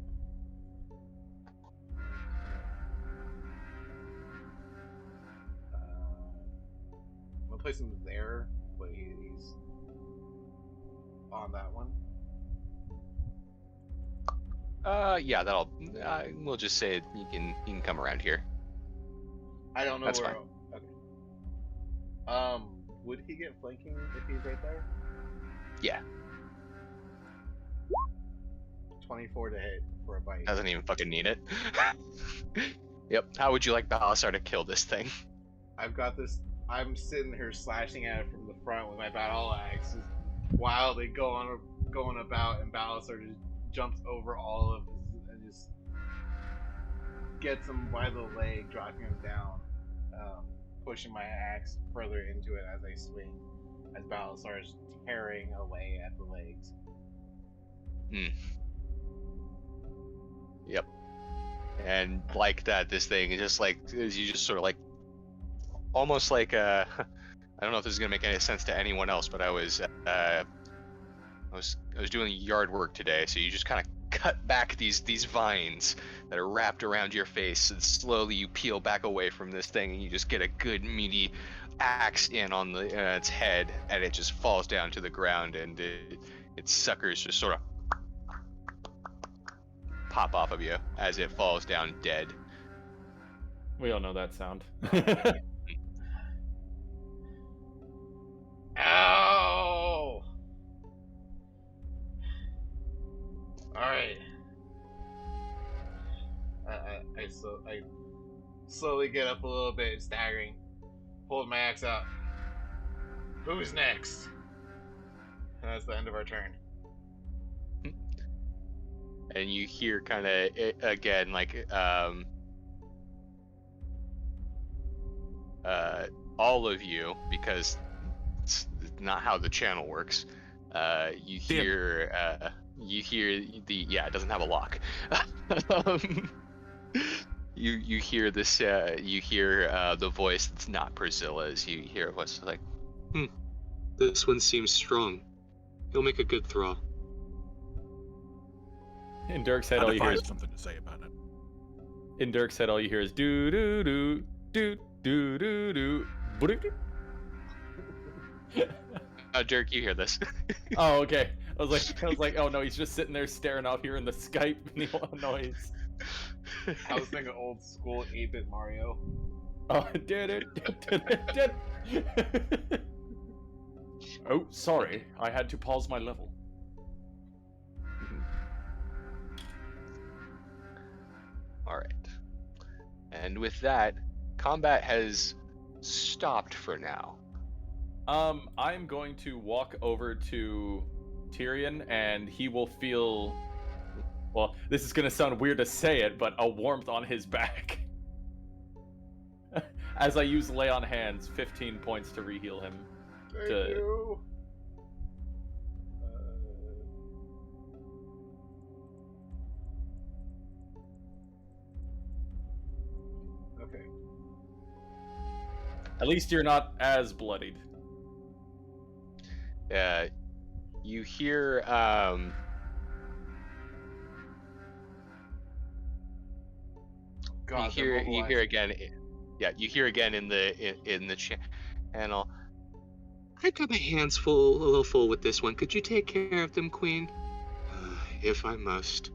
I'm gonna place him there, but he's on that one. Yeah, that'll. We'll just say you can come around here. I don't know That's where. fine. Okay. Would he get flanking if he's right there? Yeah. 24 to hit for a bite. Doesn't even fucking need it. Yep. How would you like Balasar to kill this thing? I've got this. I'm sitting here slashing at it from the front with my battle axe, just wildly going about, and Balasar just jumps over all of his and just gets him by the leg, dropping him down, pushing my axe further into it as I swing, as Balasar is tearing away at the legs. Yep. And like that, this thing is just like you just sort of like almost like I don't know if this is gonna make any sense to anyone else, but I was doing yard work today, so you just kind of cut back these vines that are wrapped around your face, and slowly you peel back away from this thing, and you just get a good meaty axe in on the its head, and it just falls down to the ground, and its suckers just sort of pop off of you as it falls down dead. We all know that sound. I slowly get up a little bit, staggering, hold my axe out. Who's next? And that's the end of our turn. And you hear kind of again like all of you, because it's not how the channel works. You hear the it doesn't have a lock. You hear this the voice that's not Priscilla's. You hear a voice like, this one seems strong. He'll make a good throw. In Dirk's head, all you hear is something to say about it. in Dirk's head, all you hear is do do do do do do do. Dirk, you hear this? Oh, okay. I was like, oh no, he's just sitting there staring out here in the Skype noise. I was thinking old school 8-bit Mario. Oh, oh, sorry, I had to pause my level. All right. And with that, combat has stopped for now. I'm going to walk over to Tyrion, and he will feel, well, this is gonna sound weird to say it, but a warmth on his back. As I use Lay on Hands, 15 points to re-heal him. Thank you. Okay. At least you're not as bloodied. You hear God, you hear again. Yeah, you hear again in the channel. I got my hands a little full with this one. Could you take care of them, Queen? If I must.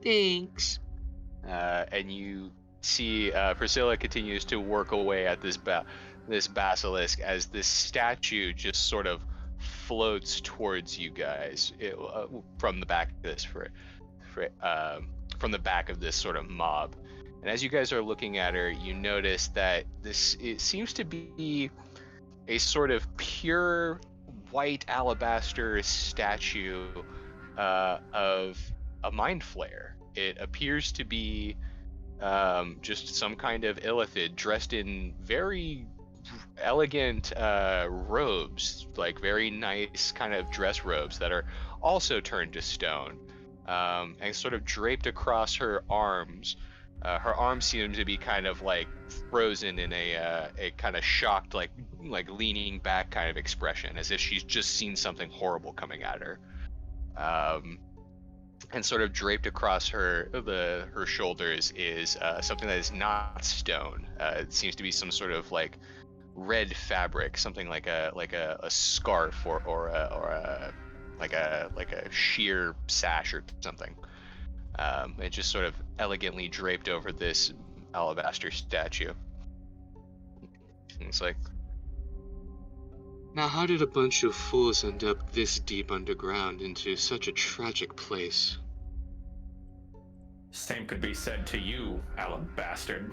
Thanks. And you see Priscilla continues to work away at this basilisk as this statue just sort of floats towards you guys from the back of this from the back of this sort of mob. And as you guys are looking at her, you notice that it seems to be a sort of pure white alabaster statue of a mind flayer. It appears to be just some kind of illithid dressed in very elegant robes, like very nice kind of dress robes that are also turned to stone, and sort of draped across her arms. Her arms seem to be kind of like frozen in a kind of shocked, like leaning back kind of expression, as if she's just seen something horrible coming at her. And sort of draped across her shoulders is something that is not stone. It seems to be some sort of like red fabric, something like a scarf or a sheer sash or something. It just sort of elegantly draped over this alabaster statue. And it's like, now how did a bunch of fools end up this deep underground into such a tragic place? Same could be said to you, alabastard.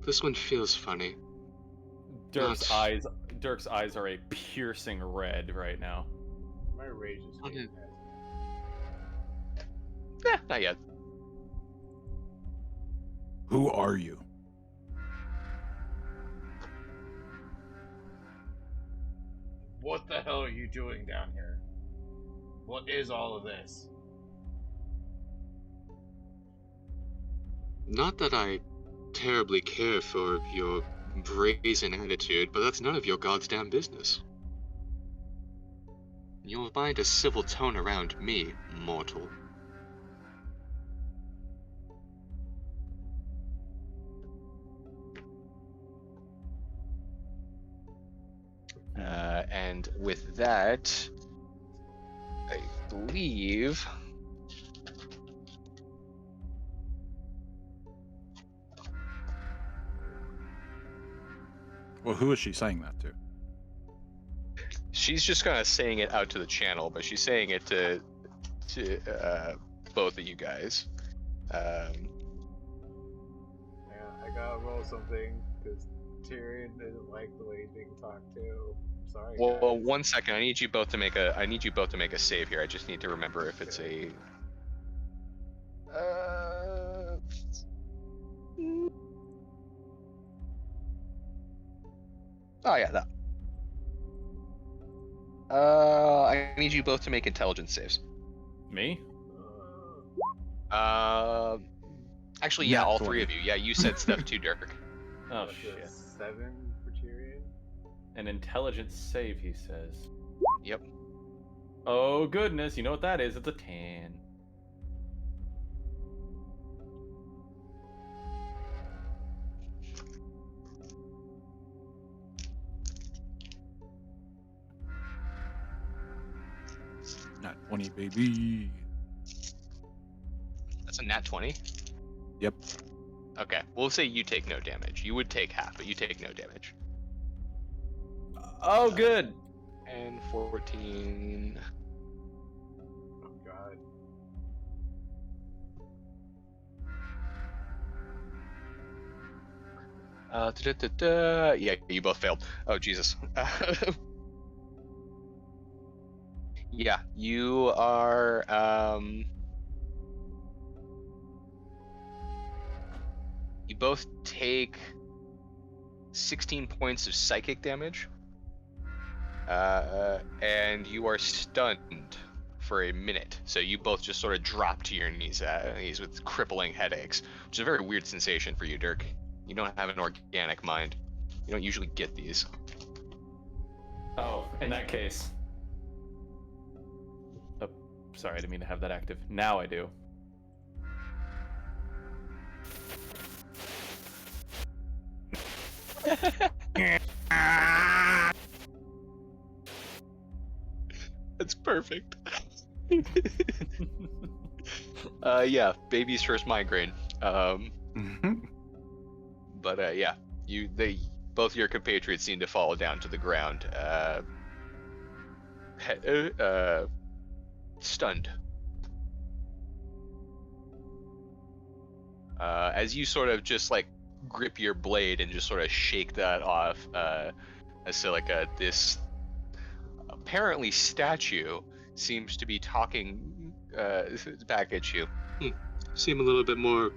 This one feels funny. Dirk's eyes are a piercing red right now. My rage is getting Not yet. Who are you? What the hell are you doing down here? What is all of this? Not that I terribly care for your brazen attitude, but that's none of your goddamn business. You'll find a civil tone around me, mortal. And with that, I believe Well, who is she saying that to? she's just kind of saying it out to the channel, but she's saying it to to both of you guys. Yeah, I gotta roll something because Tyrion didn't like the way he's being talked to. Sorry, Well, guys. 1 second. I need you both to make a save here. I just need to remember if it's a. Oh yeah, that. I need you both to make intelligence saves. Me? Actually, yeah, Nat all 20. three of you. Yeah, you said stuff too, Dirk. Oh That's a shit. 7 for Tyrion. An intelligence save, he says. Yep. Oh goodness, you know what that is? It's a 10. Not 20, baby. That's a nat 20. Yep. Okay, we'll say you take no damage. You would take half, but you take no damage. Oh good. And 14. Oh god. Yeah, you both failed. Oh Jesus. Yeah, you are. You both take 16 points of psychic damage, and you are stunned for a minute. So you both just sort of drop to your knees with crippling headaches, which is a very weird sensation for you, Dirk. You don't have an organic mind. You don't usually get these. Oh, in that case. Oh, sorry, I didn't mean to have that active. Now I do. That's perfect. Yeah, baby's first migraine. But yeah, both your compatriots seem to fall down to the ground, stunned. As you sort of just like grip your blade and just sort of shake that off, Asilica, this apparently statue seems to be talking back at you. Seem a little bit more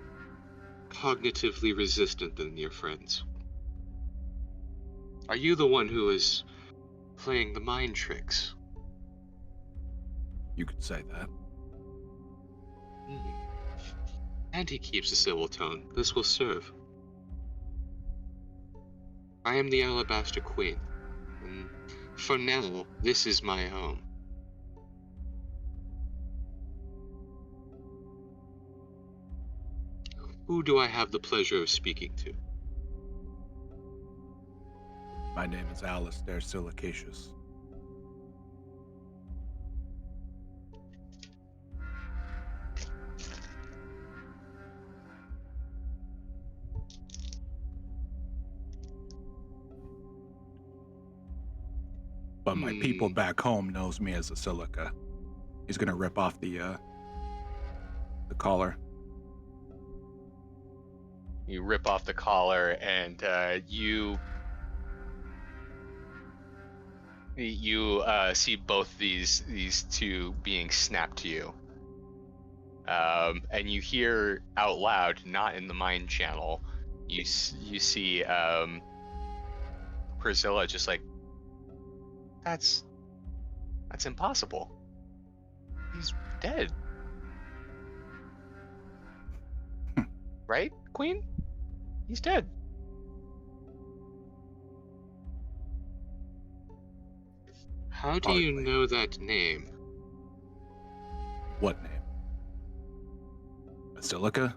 cognitively resistant than your friends. Are you the one who is playing the mind tricks? You could say that. And he keeps a civil tone. This will serve. I am the Alabaster Queen, and for now, this is my home. Who do I have the pleasure of speaking to? My name is Alistair Silicacious. But my people back home knows me as Asilica. He's gonna rip off the collar. You rip off the collar, and you see both these two being snapped to you, and you hear out loud, not in the mind channel, you see Priscilla just like, that's impossible. He's dead. Right, Queen? He's dead. How do you know that name? What name? Basilica?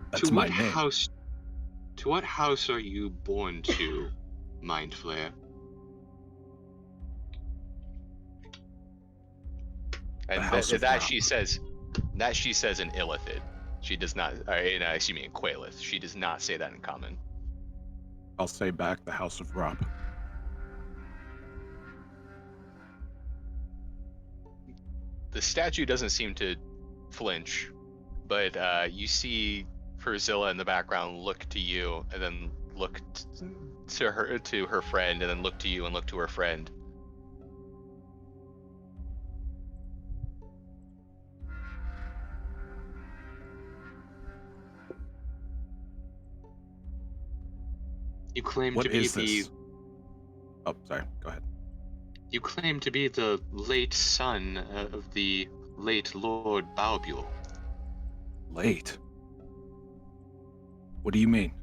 That's my name. To what house are you born to, Mind Flayer? And she says in Illithid. She does not, in Quailith. She does not say that in common. I'll say back the House of Rob. the statue doesn't seem to flinch, but you see Furzilla in the background look to you, and then look to her friend, and then look to you and look to her friend. You claim What to be is the this? Oh, sorry. Go ahead. you claim to be the late son of the late Lord Balbule. Late. What do you mean?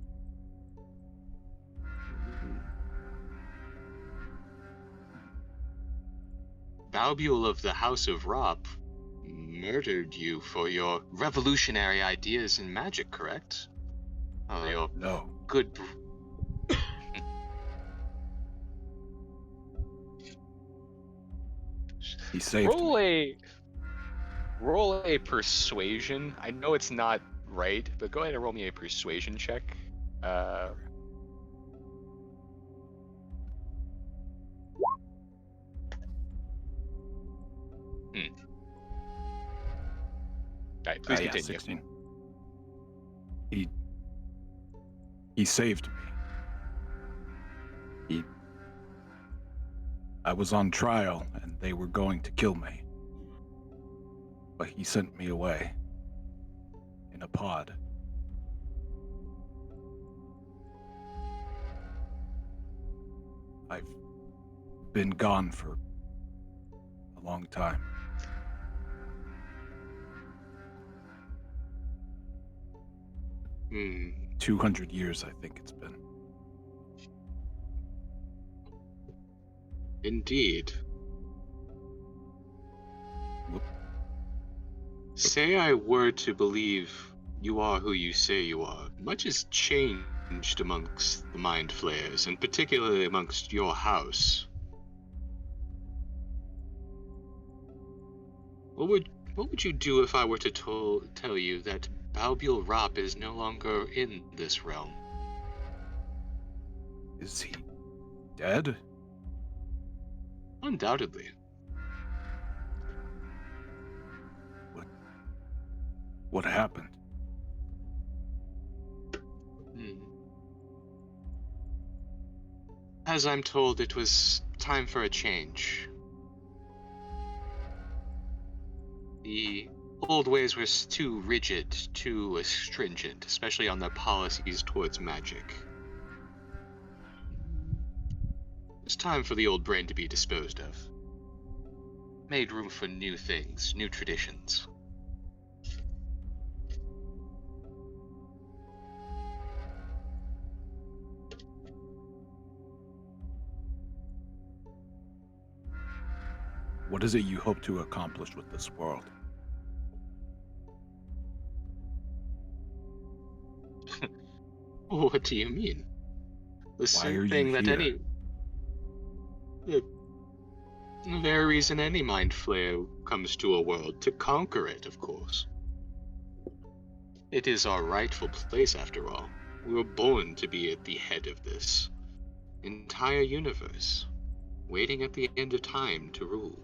Balbule of the House of Rop murdered you for your revolutionary ideas in magic, correct? Oh, your No. good. He saved me. Roll a persuasion. I know it's not right, but go ahead and roll me a persuasion check. All right, please Yeah, continue. 16. He saved me. I was on trial and they were going to kill me. But he sent me away in a pod. I've been gone for a long time. Hmm. 200 years, I think it's been. Indeed. Whoop. Say I were to believe you are who you say you are. Much has changed amongst the Mind Flayers, and particularly amongst your house. What would you do if I were to tell you that Balbule Rop is no longer in this realm? Is he dead? Undoubtedly. What happened? As I'm told, it was time for a change. The old ways were too rigid, too stringent, especially on their policies towards magic. It's time for the old brain to be disposed of. Made room for new things, new traditions. What is it you hope to accomplish with this world? What do you mean? The Why same are thing you that here? the very reason any mind flayer comes to a world, to conquer it, of course. It is our rightful place, after all. We were born to be at the head of this entire universe, waiting at the end of time to rule.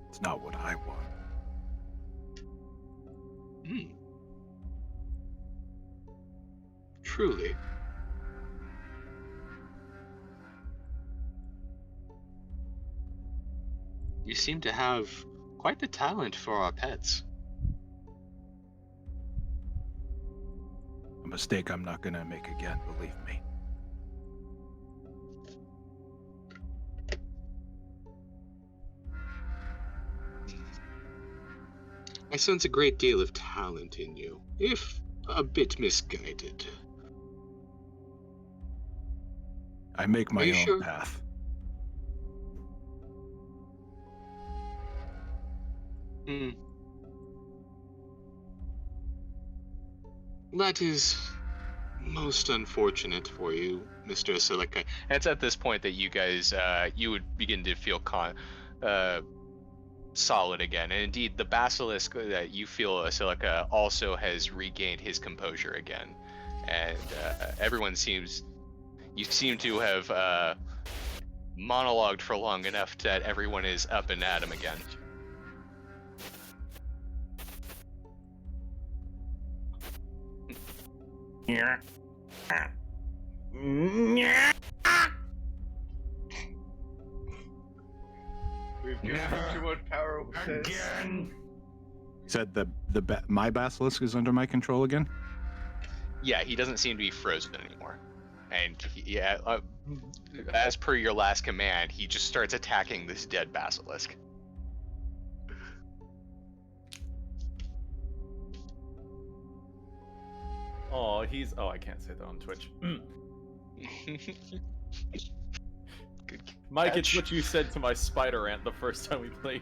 It's not what I want. Truly. You seem to have quite the talent for our pets. A mistake I'm not gonna make again, believe me. I sense a great deal of talent in you, if a bit misguided. I make my Are you own sure? path. That is most unfortunate for you, Mr. Silica. And it's at this point that you guys, you would begin to feel solid again. And indeed, the basilisk that you feel, Silica, also has regained his composure again. And everyone you seem to have monologued for long enough that everyone is up and at him again. We've given him too much power with this. Again. Said my basilisk is under my control again. Yeah, he doesn't seem to be frozen anymore. And as per your last command, he just starts attacking this dead basilisk. Oh, he's. Oh, I can't say that on Twitch. Good Mike, catch. it's what you said to my spider ant the first time we played.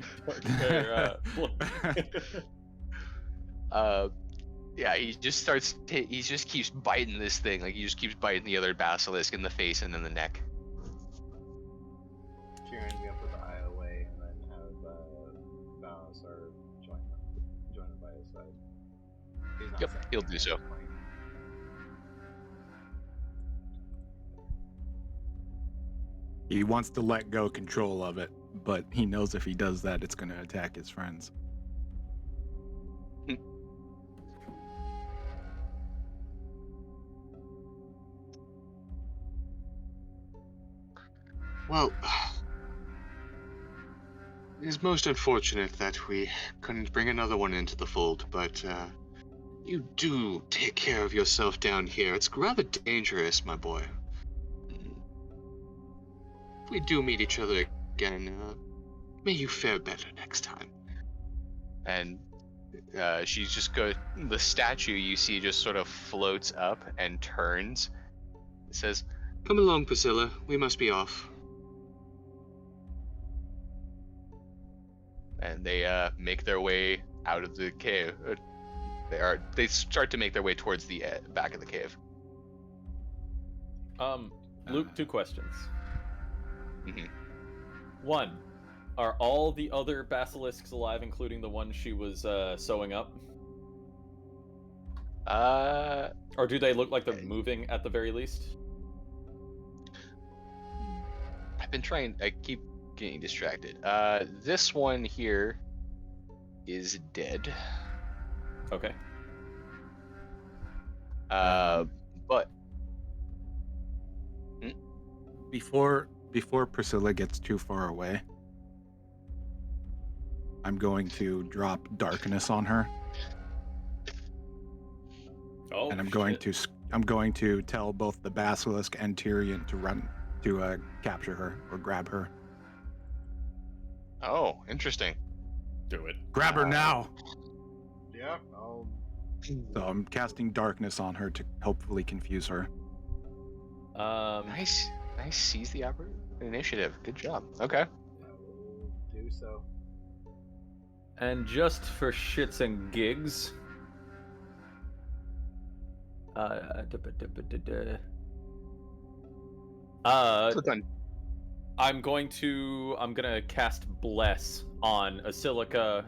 Yeah, he just starts. He just keeps biting this thing. Like he just keeps biting the other basilisk in the face and in the neck. Cheering me up with the eye away, and then have Balasar join him by his side. He's not Yep, saying he'll do anything so. at this point. He wants to let go control of it, but he knows if he does that, it's going to attack his friends. Well, it is most unfortunate that we couldn't bring another one into the fold, but you do take care of yourself down here. It's rather dangerous, my boy. If we do meet each other again, may you fare better next time. And she's just the statue you see just sort of floats up and turns. It says, Come along, Priscilla. We must be off. and they make their way out of the cave. They start to make their way towards the back of the cave. Luke, 2 questions. Mhm. 1, are all the other basilisks alive, including the one she was sewing up? Or do they look like they're moving at the very least? I keep getting distracted. This one here is dead. Okay. But Before Priscilla gets too far away, I'm going to drop darkness on her, Oh, and I'm going to tell both the basilisk and Tyrion to run to capture her or grab her. oh, interesting. do it. Grab her now. Yeah, I'll. So I'm casting darkness on her to hopefully confuse her. Nice. Seize the initiative. Good job. Okay. I will do so. And just for shits and gigs, Click on. I'm gonna cast Bless on Asilica,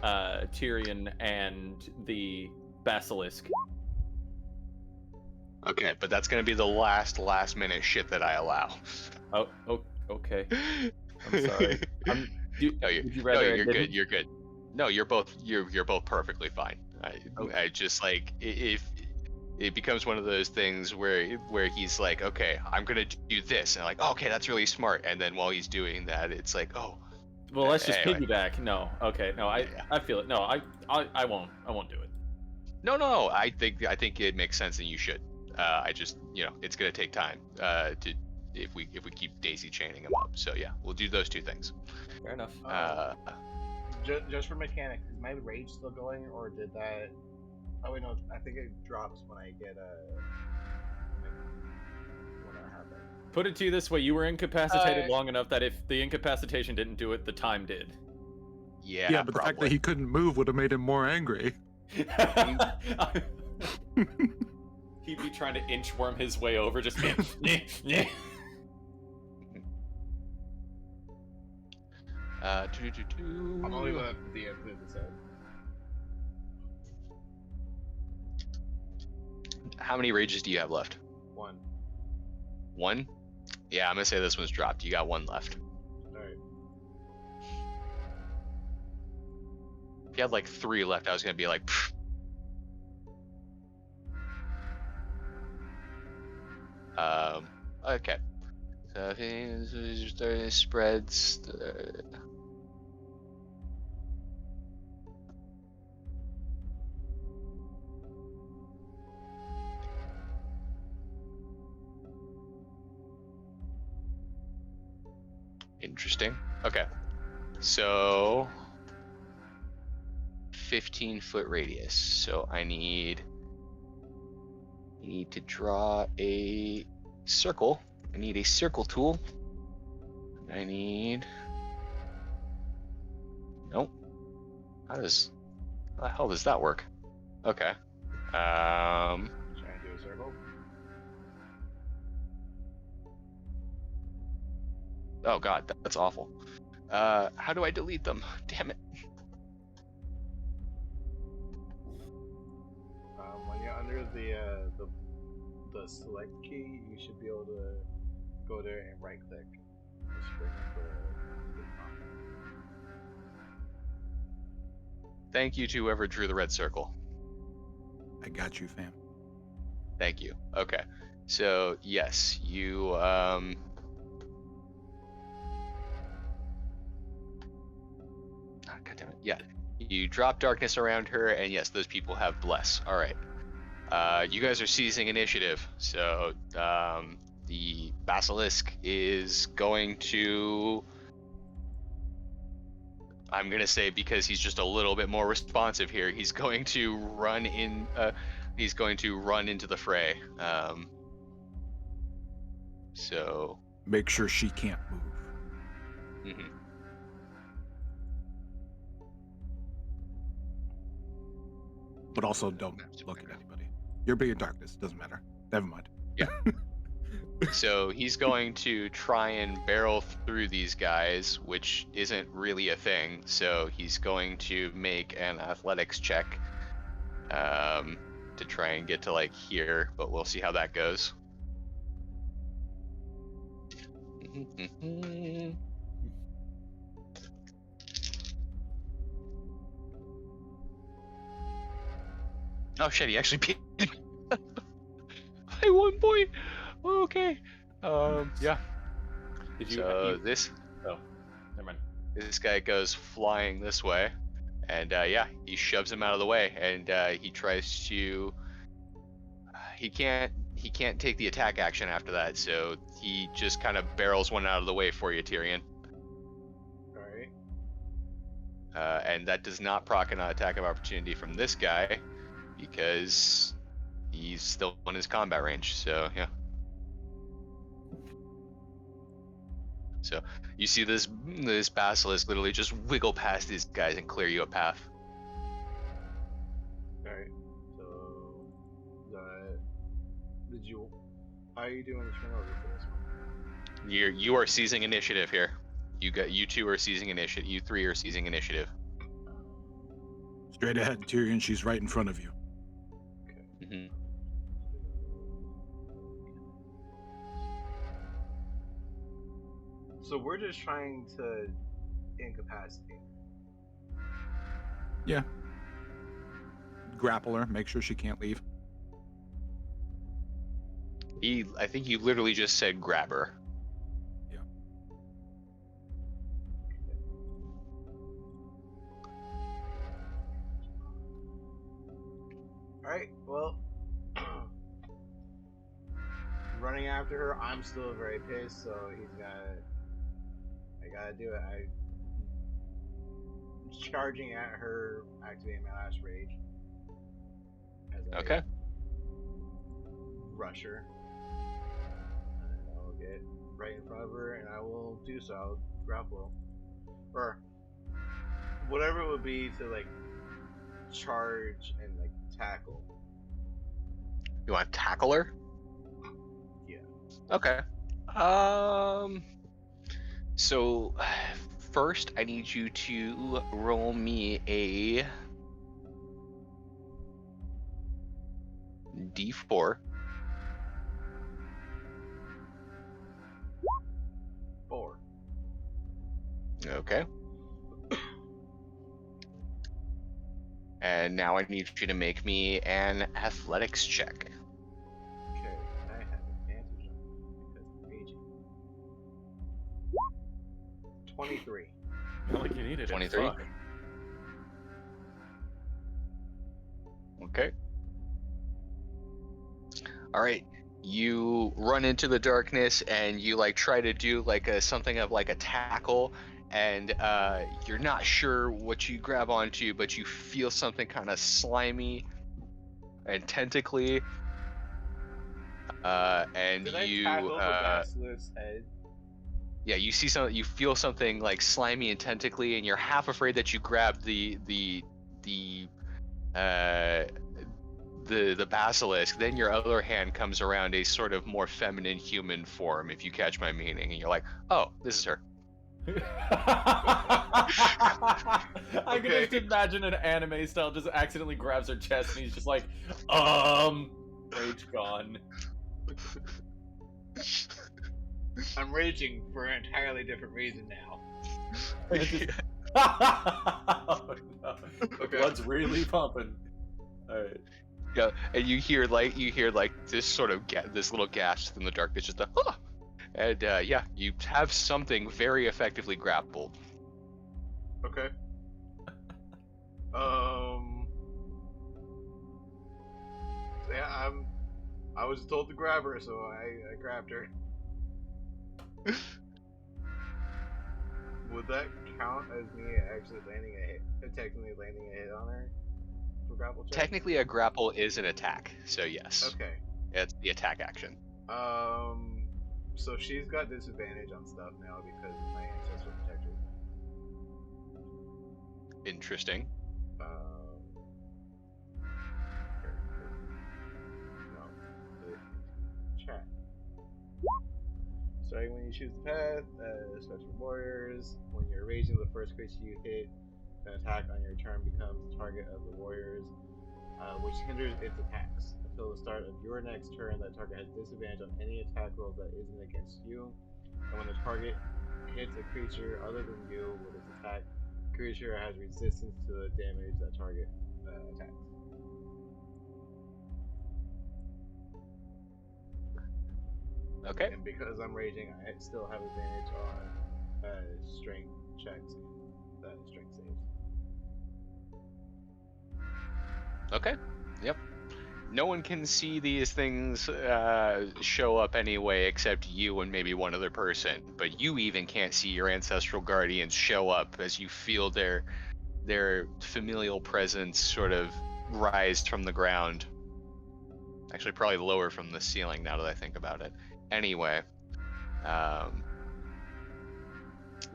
Tyrion, and the Basilisk. Okay, but that's gonna be the last minute shit that I allow. Oh, okay. I'm sorry. No, would you rather I you're didn't? good. You're good. No, you're both perfectly fine. Okay. I just like if it becomes one of those things where he's like, okay, I'm gonna do this, and I'm like, oh, okay, that's really smart. And then while he's doing that, it's like, oh, Well, let's just Anyway. piggyback. No, okay, no, I feel it. No, I won't do it. No. I think it makes sense, and you should. I just, it's gonna take time if we keep daisy chaining them up. So yeah, we'll do those 2 things. Fair enough. Just for mechanics, is my rage still going, or did that? Oh wait, no. I think it drops when I get when I have that. Put it to you this way: you were incapacitated long enough that if the incapacitation didn't do it, the time did. Yeah, But the fact that he couldn't move would have made him more angry. He'd be trying to inchworm his way over, just. I'm gonna leave it at the end of the set. How many rages do you have left? 1. 1? Yeah, I'm gonna say this one's dropped. You got one left. Alright. If you had like 3 left, I was gonna be like, pfft. Okay. So I think this spreads. Interesting. Okay. So 15-foot radius. So I need to draw a circle. I need a circle tool. I need. Nope. How the hell does that work? Okay. Trying to do a circle. Oh god, that's awful. How do I delete them? Damn it. When you're under the select key, you should be able to go there and right click. Just bring up the prompt. Thank you to whoever drew the red circle. I got you, fam. Thank you. Okay. So yes, you God damn it. Yeah. You drop darkness around her, and yes, those people have bless. All right. You guys are seizing initiative, so the basilisk is going to. I'm gonna say, because he's just a little bit more responsive here, he's going to run in. He's going to run into the fray. So. Make sure she can't move. Mhm. But also don't look at anybody. You're being darkness. Doesn't matter. Never mind. So he's going to try and barrel through these guys, which isn't really a thing. So he's going to make an athletics check to try and get to like here, but we'll see how that goes. Oh shit, he actually beat me by 1 point. Okay. Yeah. Did you? So this Oh, never mind. this guy goes flying this way, and yeah, he shoves him out of the way, and he tries to. He can't take the attack action after that, so he just kind of barrels one out of the way for you, Tyrion. Alright. And that does not proc an attack of opportunity from this guy, because he's still in his combat range. So yeah. So you see this basilisk literally just wiggle past these guys and clear you a path. Alright. So did you how are you doing this turnover for this one? You are seizing initiative here. You two are seizing initiative. You 3 are seizing initiative. Straight ahead, Tyrion. She's right in front of you. Mm-hmm. So we're just trying to incapacitate. Yeah. Grapple her. Make sure she can't leave. I think you literally just said grab her. Yeah. Alright, well running after her, I'm still very pissed, so I gotta do it. I'm charging at her, activating my last rage. As I Okay. rush her. And I'll get right in front of her, and I will do so. I'll grapple. Or whatever it would be to, like, charge and, like, tackle. You want to tackle her? Yeah. Okay. So first I need you to roll me a D4. Okay. And now I need you to make me an athletics check. Okay, I have advantage on it because I'm raging. 23. Not like you needed it. 23? Fuck. Okay. All right. You run into the darkness and you like try to do like something of like a tackle, and you're not sure what you grab onto, but you feel something kind of slimy and tentacly. And Did I you tackle the basilisk's head? yeah, you see some, you feel something like slimy and tentacly, and you're half afraid that you grabbed the basilisk. Then your other hand comes around a sort of more feminine human form, if you catch my meaning, and you're like, oh, this is her. I can Okay. just imagine an anime style just accidentally grabs her chest and he's just like, rage gone. I'm raging for an entirely different reason now. Oh, no. Okay. Blood's really pumping. Alright. Yeah, and you hear like this sort of this little gasp in the darkness, just a huh! And yeah, you have something very effectively grappled. Okay. Yeah, I was told to grab her, so I grabbed her. Would that count as me actually landing a hit, technically landing a hit on her for grapple check? Technically, a grapple is an attack, so yes, Okay. it's the attack action. So she's got disadvantage on stuff now because of my ancestral protector. Interesting. Chat. Starting when you choose the path, Spectral Warriors. When you're raging, the first creature you hit, an attack on your turn becomes the target of the warriors, which hinders its attacks. Until the start of your next turn, that target has disadvantage on any attack roll that isn't against you. And when the target hits a creature other than you with its attack, the creature has resistance to the damage that target attacks. Okay. And because I'm raging, I still have advantage on strength checks and strength saves. Okay. Yep. No one can see these things show up anyway except you and maybe one other person. But you even can't see your ancestral guardians show up as you feel their familial presence sort of rise from the ground. Actually, probably lower from the ceiling now that I think about it. Anyway,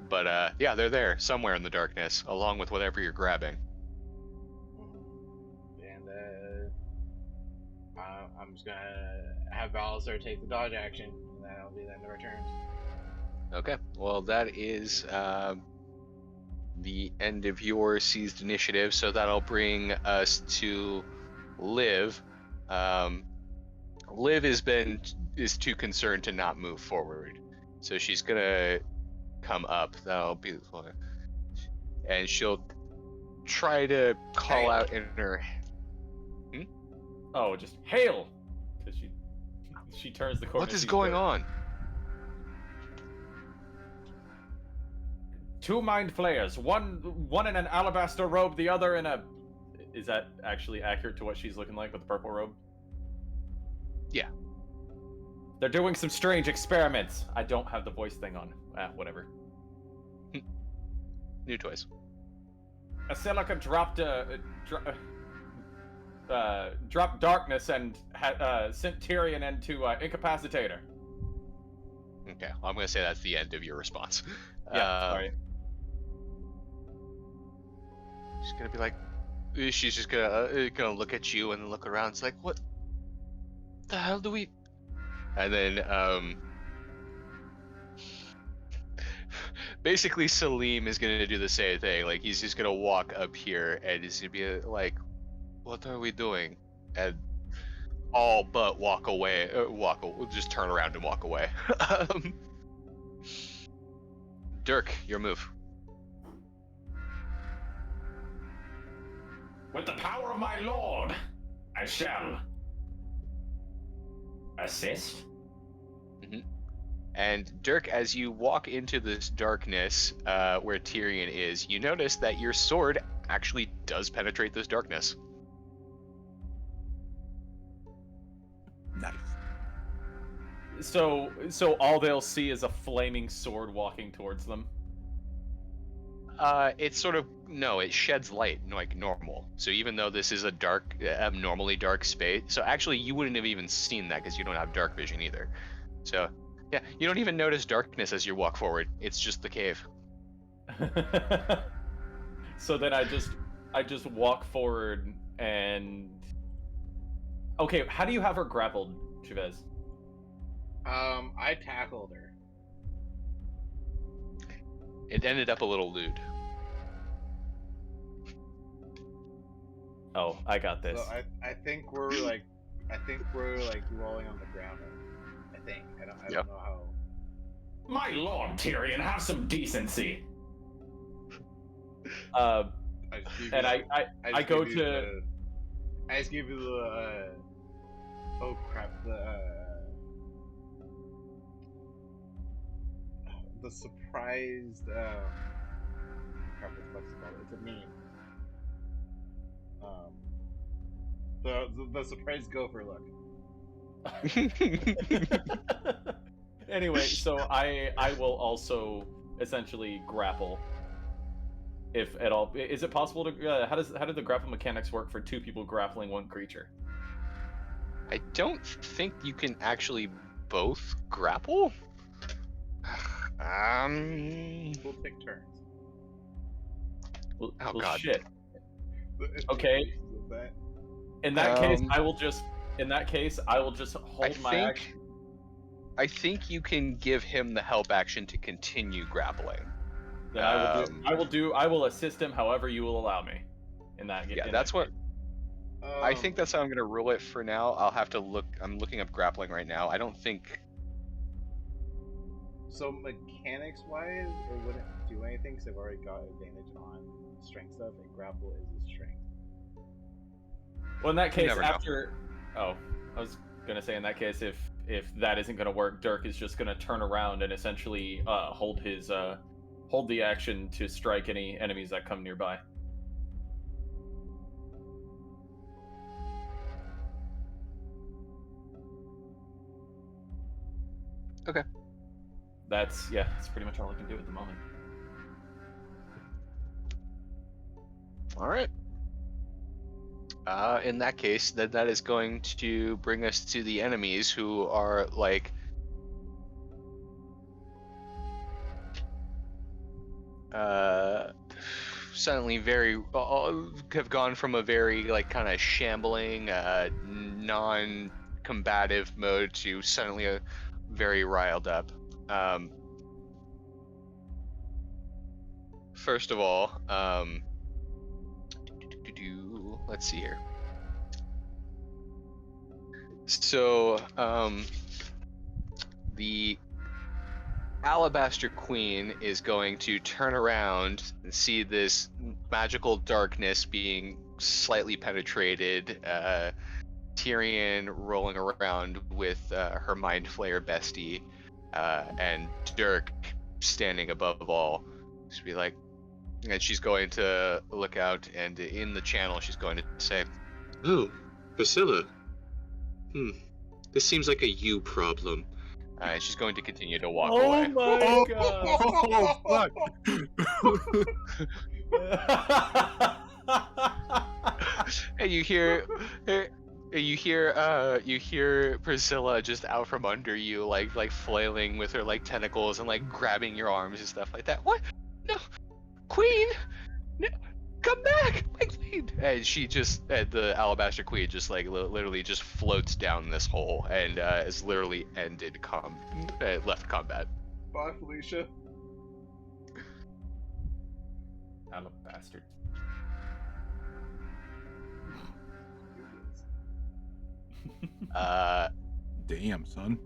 but yeah, they're there somewhere in the darkness, along with whatever you're grabbing. And I'm just gonna have Balasar take the dodge action, and that'll be the end of our turns. Okay, well that is the end of your seized initiative, so that'll bring us to Liv. Liv is too concerned to not move forward, so she's gonna come up. That'll be the one, and she'll try to call out in her. Oh, just hail! Because she turns the corner. What is going on? Two mind flayers, one in an alabaster robe, the other in a. Is that actually accurate to what she's looking like with the purple robe? Yeah. They're doing some strange experiments. I don't have the voice thing on. Whatever. New toys. Asilica dropped darkness and sent Tyrion into incapacitator. Okay, well, I'm gonna say that's the end of your response. Yeah, sorry. She's gonna be like, she's just gonna look at you and then look around. It's like, what the hell do we? And then basically Salim is gonna do the same thing. Like he's just gonna walk up here and he's gonna be like, what are we doing? And all but walk away. Just turn around and walk away. Dirk, your move. With the power of my lord, I shall assist. And Dirk, as you walk into this darkness where Tyrion is, you notice that your sword actually does penetrate this darkness. Nice. So all they'll see is a flaming sword walking towards them. It's sort of no, it sheds light like normal. So even though this is a dark, abnormally dark space, so actually you wouldn't have even seen that because you don't have dark vision either. So yeah, you don't even notice darkness as you walk forward. It's just the cave. So then I just walk forward and okay, how do you have her grappled, Chavez? I tackled her. It ended up a little lewd. Oh, I got this. So I think we're like rolling on the ground. I think I don't know how. My lord, Tyrion, have some decency. And I I go to I just give you the oh crap, the surprised crap, what's it called? It's a meme. The surprised gopher look. Anyway, so I will also essentially grapple, if at all. Is it possible to? How do the grapple mechanics work for two people grappling one creature? I don't think you can actually both grapple. We'll take turns. Well, Oh, well, God. shit. Okay. In that case, I will just. In that case, I will just hold my action. I think you can give him the help action to continue grappling. Then I will assist him however you will allow me. In that. Yeah, in that's that what. case. I think that's how I'm gonna rule it for now. I'll have to look. I'm looking up grappling right now. I don't think. So mechanics wise, it wouldn't do anything because I've already got advantage on strength stuff, and grapple is his strength. Well, in that case, never know. after. Oh, I was gonna say in that case, if that isn't gonna work, Dirk is just gonna turn around and essentially hold the action to strike any enemies that come nearby. Okay. That's pretty much all I can do at the moment. All right. In that case, that is going to bring us to the enemies who are like suddenly very have gone from a very like kind of shambling, non-combative mode to suddenly a very riled up. First of all, let's see here. So, the Alabaster Queen is going to turn around and see this magical darkness being slightly penetrated, Tyrion rolling around with her Mind Flayer bestie, and Dirk standing above all. She'll be like, and she's going to look out, and in the channel she's going to say, Oh, Priscilla. This seems like a you problem. and she's going to continue to walk Oh away. my god! And you hear Priscilla just out from under you, like flailing with her like tentacles and like grabbing your arms and stuff like that. What? No, Queen, no, come back, my Queen! And she just, the Alabaster Queen just like literally just floats down this hole and is literally left combat. Bye, Felicia. Alabaster. Damn, son.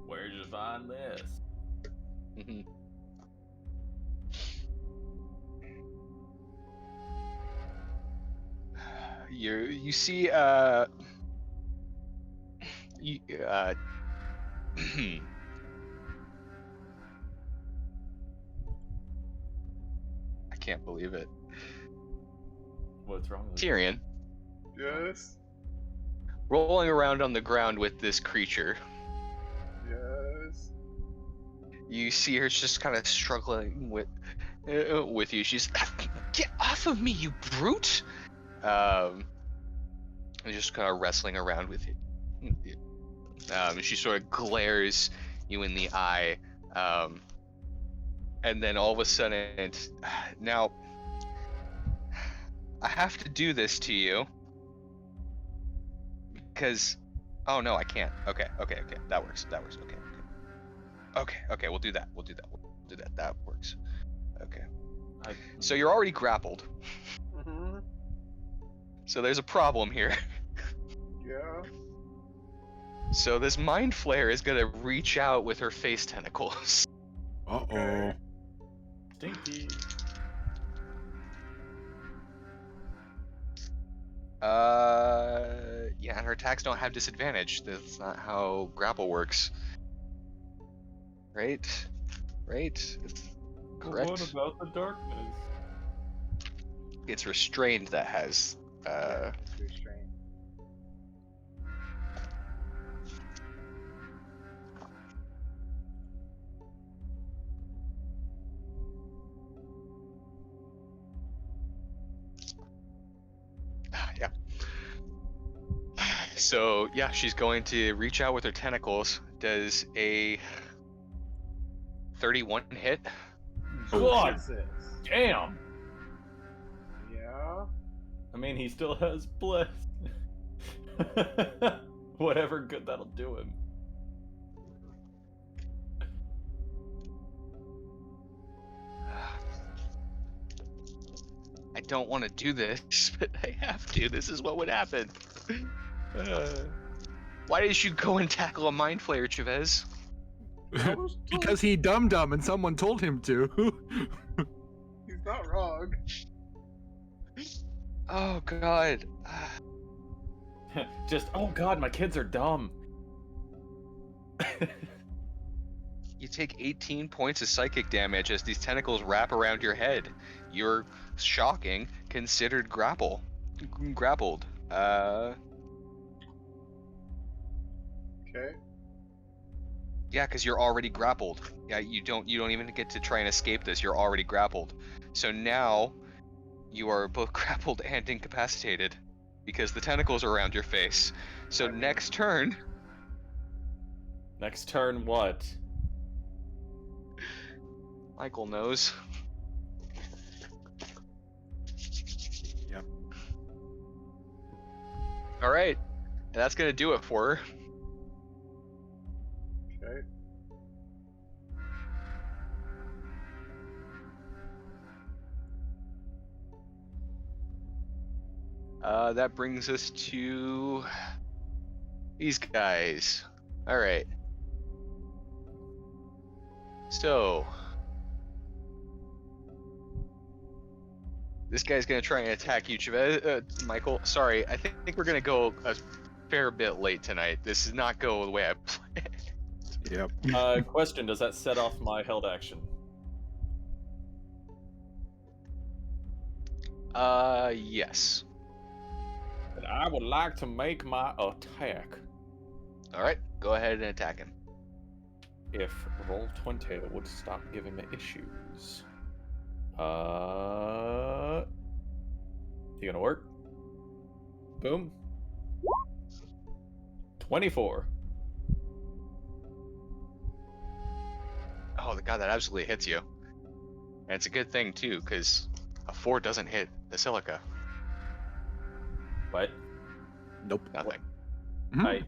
Where'd you find this? Mhm. you see you, I can't believe it. What's wrong with Tyrion, Yes. rolling around on the ground with this creature. Yes. You see her just kind of struggling with you. She's get off of me, you brute! And just kind of wrestling around with it. She sort of glares you in the eye, and then all of a sudden, now I have to do this to you because, oh no, I can't. Okay, that works. Okay, we'll do that. That works. Okay. So you're already grappled. Mm-hmm. So there's a problem here. Yeah. So this mind flare is gonna reach out with her face tentacles. Uh-oh. Okay. Stinky. Yeah, and her attacks don't have disadvantage. That's not how grapple works. Right? It's But correct. what about the darkness? It's restrained that has It's restrained. yeah. So yeah, she's going to reach out with her tentacles. Does a 31 hit? God Jesus. damn! Yeah. I mean, he still has bless. Whatever good that'll do him. I don't want to do this, but I have to. This is what would happen. Why did you go and tackle a mind flayer, Chavez? Because he dumb and someone told him to. He's not wrong. Oh god. Just, oh god, my kids are dumb. You take 18 points of psychic damage as these tentacles wrap around your head. You're shocking, considered grappled. Okay. Yeah, because you're already grappled. Yeah, you don't even get to try and escape this. You're already grappled. So now you are both grappled and incapacitated because the tentacles are around your face. So next turn, Next turn, what? Michael knows. Yep. All right, and that's gonna do it for her. Okay. That brings us to these guys. All right. So this guy's gonna try and attack you, Chavez. Michael. Sorry, I think we're gonna go a fair bit late tonight. This does not go the way I planned. Yep. Question, does that set off my held action? Yes. And I would like to make my attack. All right, go ahead and attack him. If Roll20 would stop giving me issues. You gonna work? Boom. 24. Oh, god, that absolutely hits you. And it's a good thing too, because a 4 doesn't hit the silica. What? Nope. Nothing. I.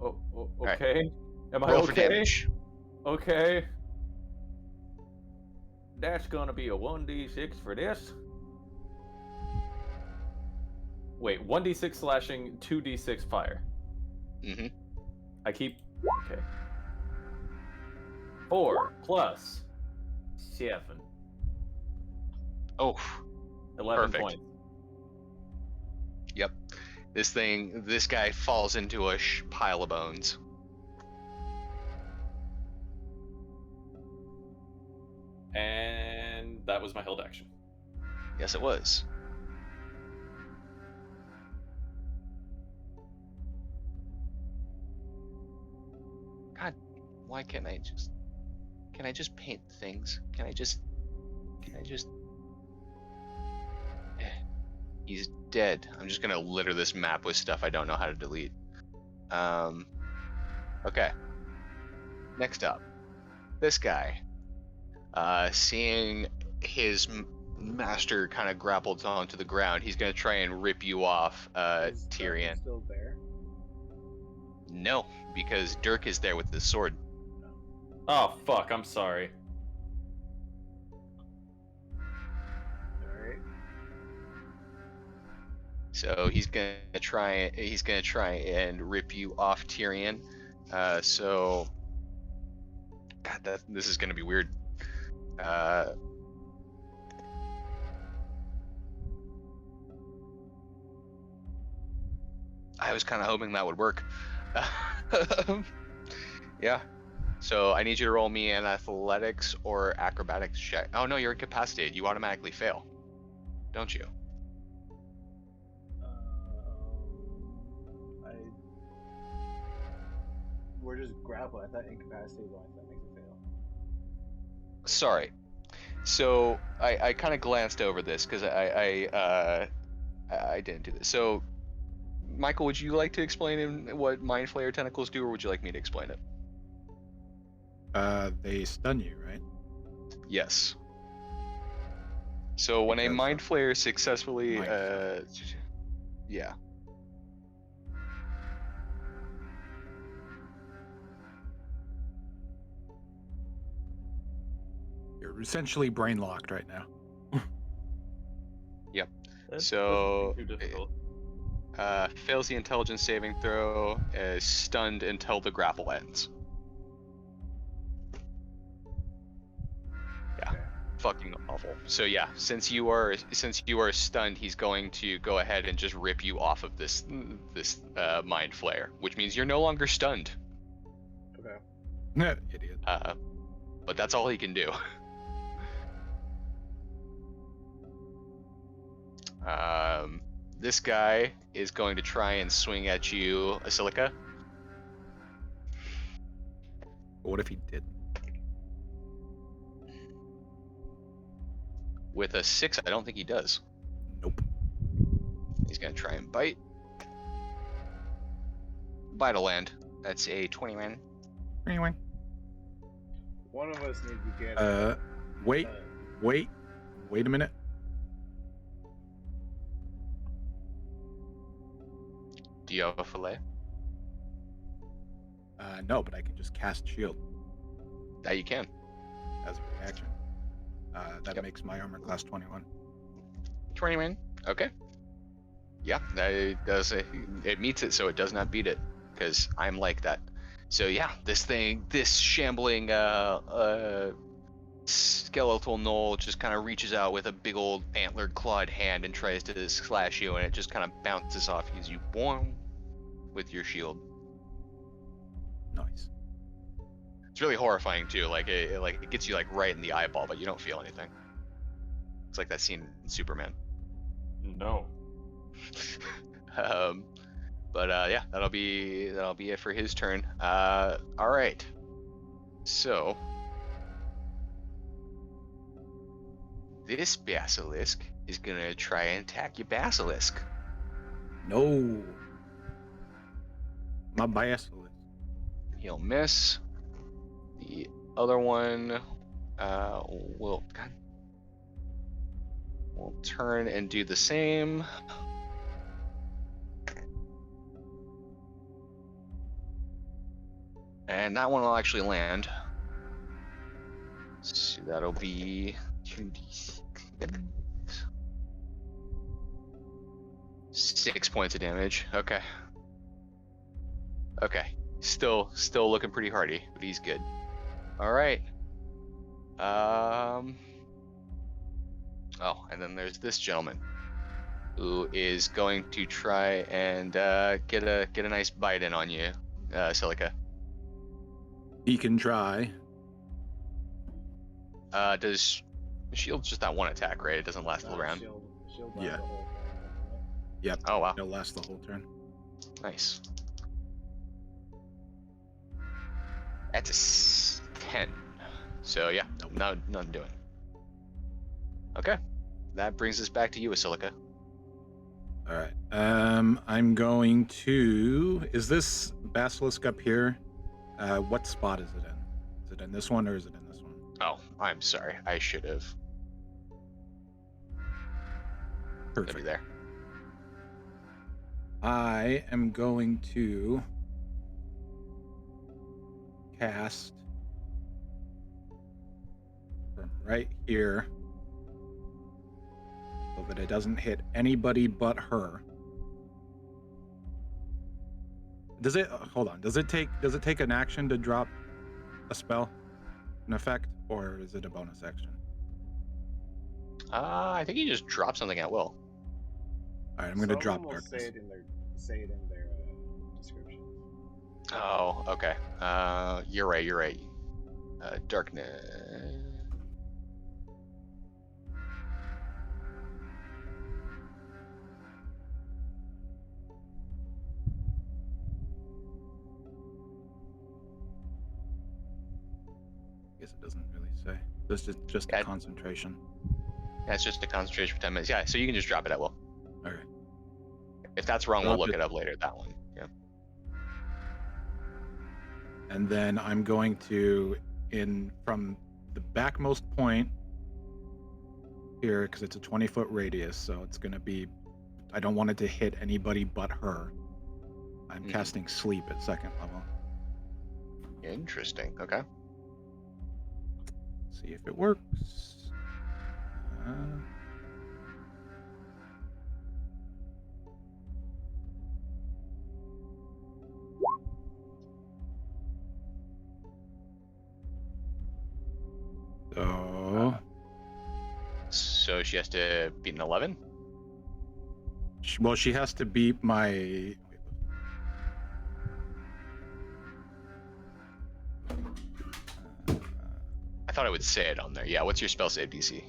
Oh, okay. Am I Roll for okay? damage. Okay. That's gonna be a 1d6 for this. Wait, 1d6 slashing, 2d6 fire. Mm-hmm. I keep. Okay. 4 plus 7. Oh, 11 Perfect. points. This guy falls into a pile of bones. And that was my held action. Yes, it was. God, why can't I just? Can I just paint things? Can I just? He's dead. I'm just gonna litter this map with stuff I don't know how to delete. Okay. Next up, this guy. Seeing his master kind of grappled onto the ground, he's gonna try and rip you off, Is Tyrion. still there? No, because Dirk is there with the sword. Oh fuck! I'm sorry. Alright. So he's gonna try and rip you off, Tyrion. So God, this is gonna be weird. I was kind of hoping that would work. Yeah. So I need you to roll me an athletics or acrobatics check. Oh no, you're incapacitated. You automatically fail, don't you? We're just grappled. I thought incapacitated one. That makes it fail. Sorry. So I kind of glanced over this because I didn't do this. So Michael, would you like to explain what Mind Flayer tentacles do, or would you like me to explain it? They stun you, right? Yes. So when a Because Mind of Flayer successfully, Mind yeah. You're essentially brain locked right now. That So, doesn't seem too difficult. Fails the intelligence saving throw, is stunned until the grapple ends. Yeah, fucking awful. So yeah, since you are stunned, he's going to go ahead and just rip you off of this Mind Flayer, which means you're no longer stunned. Okay. Idiot. But that's all he can do. This guy is going to try and swing at you, Asilica. What if he didn't? With a 6, I don't think he does. Nope. He's gonna try and bite. Bite a land. That's a 20 man. Anyway. One of us needs to get. Wait a minute. Do you have a fillet? No, but I can just cast shield That you can. as a reaction. That Yep. makes my armor class 21. 20 man. Okay. Yeah, that does. It meets it, so it does not beat it, because I'm like that. So yeah, this shambling skeletal gnoll just kind of reaches out with a big old antlered clawed hand and tries to slash you, and it just kind of bounces off you as you boing with your shield. Nice. It's really horrifying too. Like it gets you like right in the eyeball, but you don't feel anything. It's like that scene in Superman. No. But yeah, that'll be it for his turn. All right. So this basilisk is gonna try and attack your basilisk. No. My basilisk. He'll miss. The other one will turn and do the same. And that one will actually land. So that'll be 2d6. 6 points of damage. Okay. Okay. Still looking pretty hardy, but he's good. All right. Oh, and then there's this gentleman. who is going to try and get a nice bite in on you, Silica. He can try. Does shield's just that one attack, right? It doesn't last the round. Shield Yeah. lasts the whole thing, Yep. Oh wow, It'll last the whole turn. nice. That's a 10. So yeah, nothing doing. Okay, that brings us back to you, Silica. All right. I'm going to. Is this basilisk up here? What spot is it in? Is it in this one or is it in this one? Oh, I'm sorry. I should have. It'll be Perfect. there. I am going to cast from right here so that it doesn't hit anybody but her. Does it hold on? Does it take an action to drop a spell, an effect, or is it a bonus action? I think you just drop something at will. All right, I'm going to drop Someone will darkness. say it in their description. Oh, okay. You're right. Darkness. I guess it doesn't really say. This is just Yeah. a concentration. That's just a concentration for 10 minutes. Yeah, so you can just drop it at will. All right. If that's wrong, we'll Drop look it. it up later. That one. Yeah. And then I'm going to, from the backmost point here, because it's a 20-foot radius, so it's going to be, I don't want it to hit anybody but her. I'm Mhm. casting sleep at second level. Interesting. Okay. See if it works. Uh, So, So she has to beat an 11. well, she has to beat my. I thought I would say it on there. Yeah. What's your spell save DC?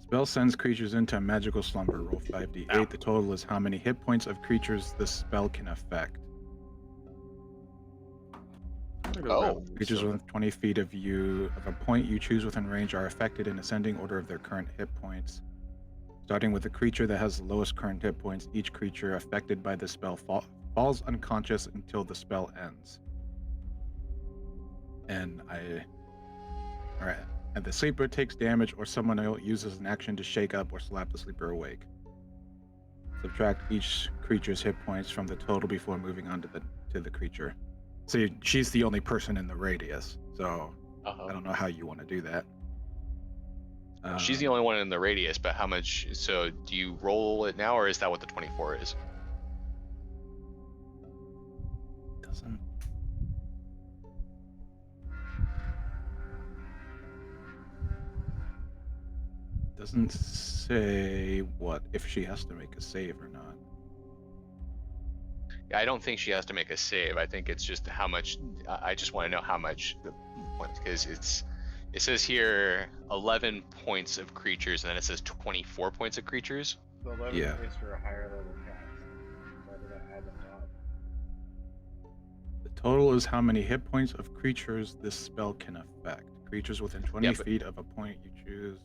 Spell sends creatures into a magical slumber. Roll 5d8. Ow. The total is how many hit points of creatures this spell can affect. Oh. Creatures within 20 feet of you, of a point you choose within range, are affected in ascending order of their current hit points. Starting with the creature that has the lowest current hit points, each creature affected by the spell falls unconscious until the spell ends. And Alright. And the sleeper takes damage, or someone else uses an action to shake up or slap the sleeper awake. Subtract each creature's hit points from the total before moving on to the creature. So she's the only person in the radius, so I don't know how you want to do that. She's the only one in the radius, but how much? So do you roll it now, or is that what the 24 is? Doesn't. Doesn't say what if she has to make a save or not. I don't think she has to make a save. I think it's just how much. I just want to know how much the points, because it says here 11 points of creatures, and then it says 24 points of creatures. So 11 Yeah. is for a higher level cast. So did I add them up? The total is how many hit points of creatures this spell can affect. Creatures within 20 Yeah, but- feet of a point you choose.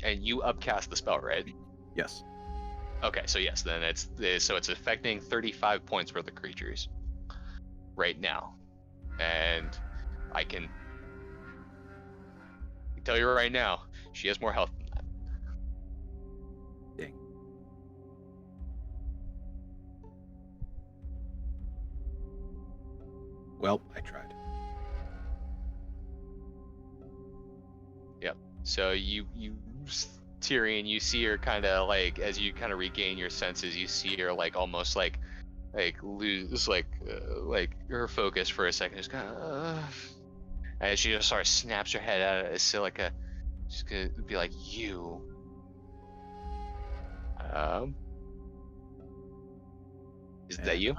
And you upcast the spell, right? Yes. Okay, so yes, then it's affecting 35 points worth of creatures right now, and I can tell you right now, she has more health than that. Dang. Well, I tried. So Tyrion, you see her kind of like, as you kind of regain your senses, you see her like almost like lose like her focus for a second, just kind of, and she just sort of snaps her head out of Silica. She's gonna be like, "You Is that you?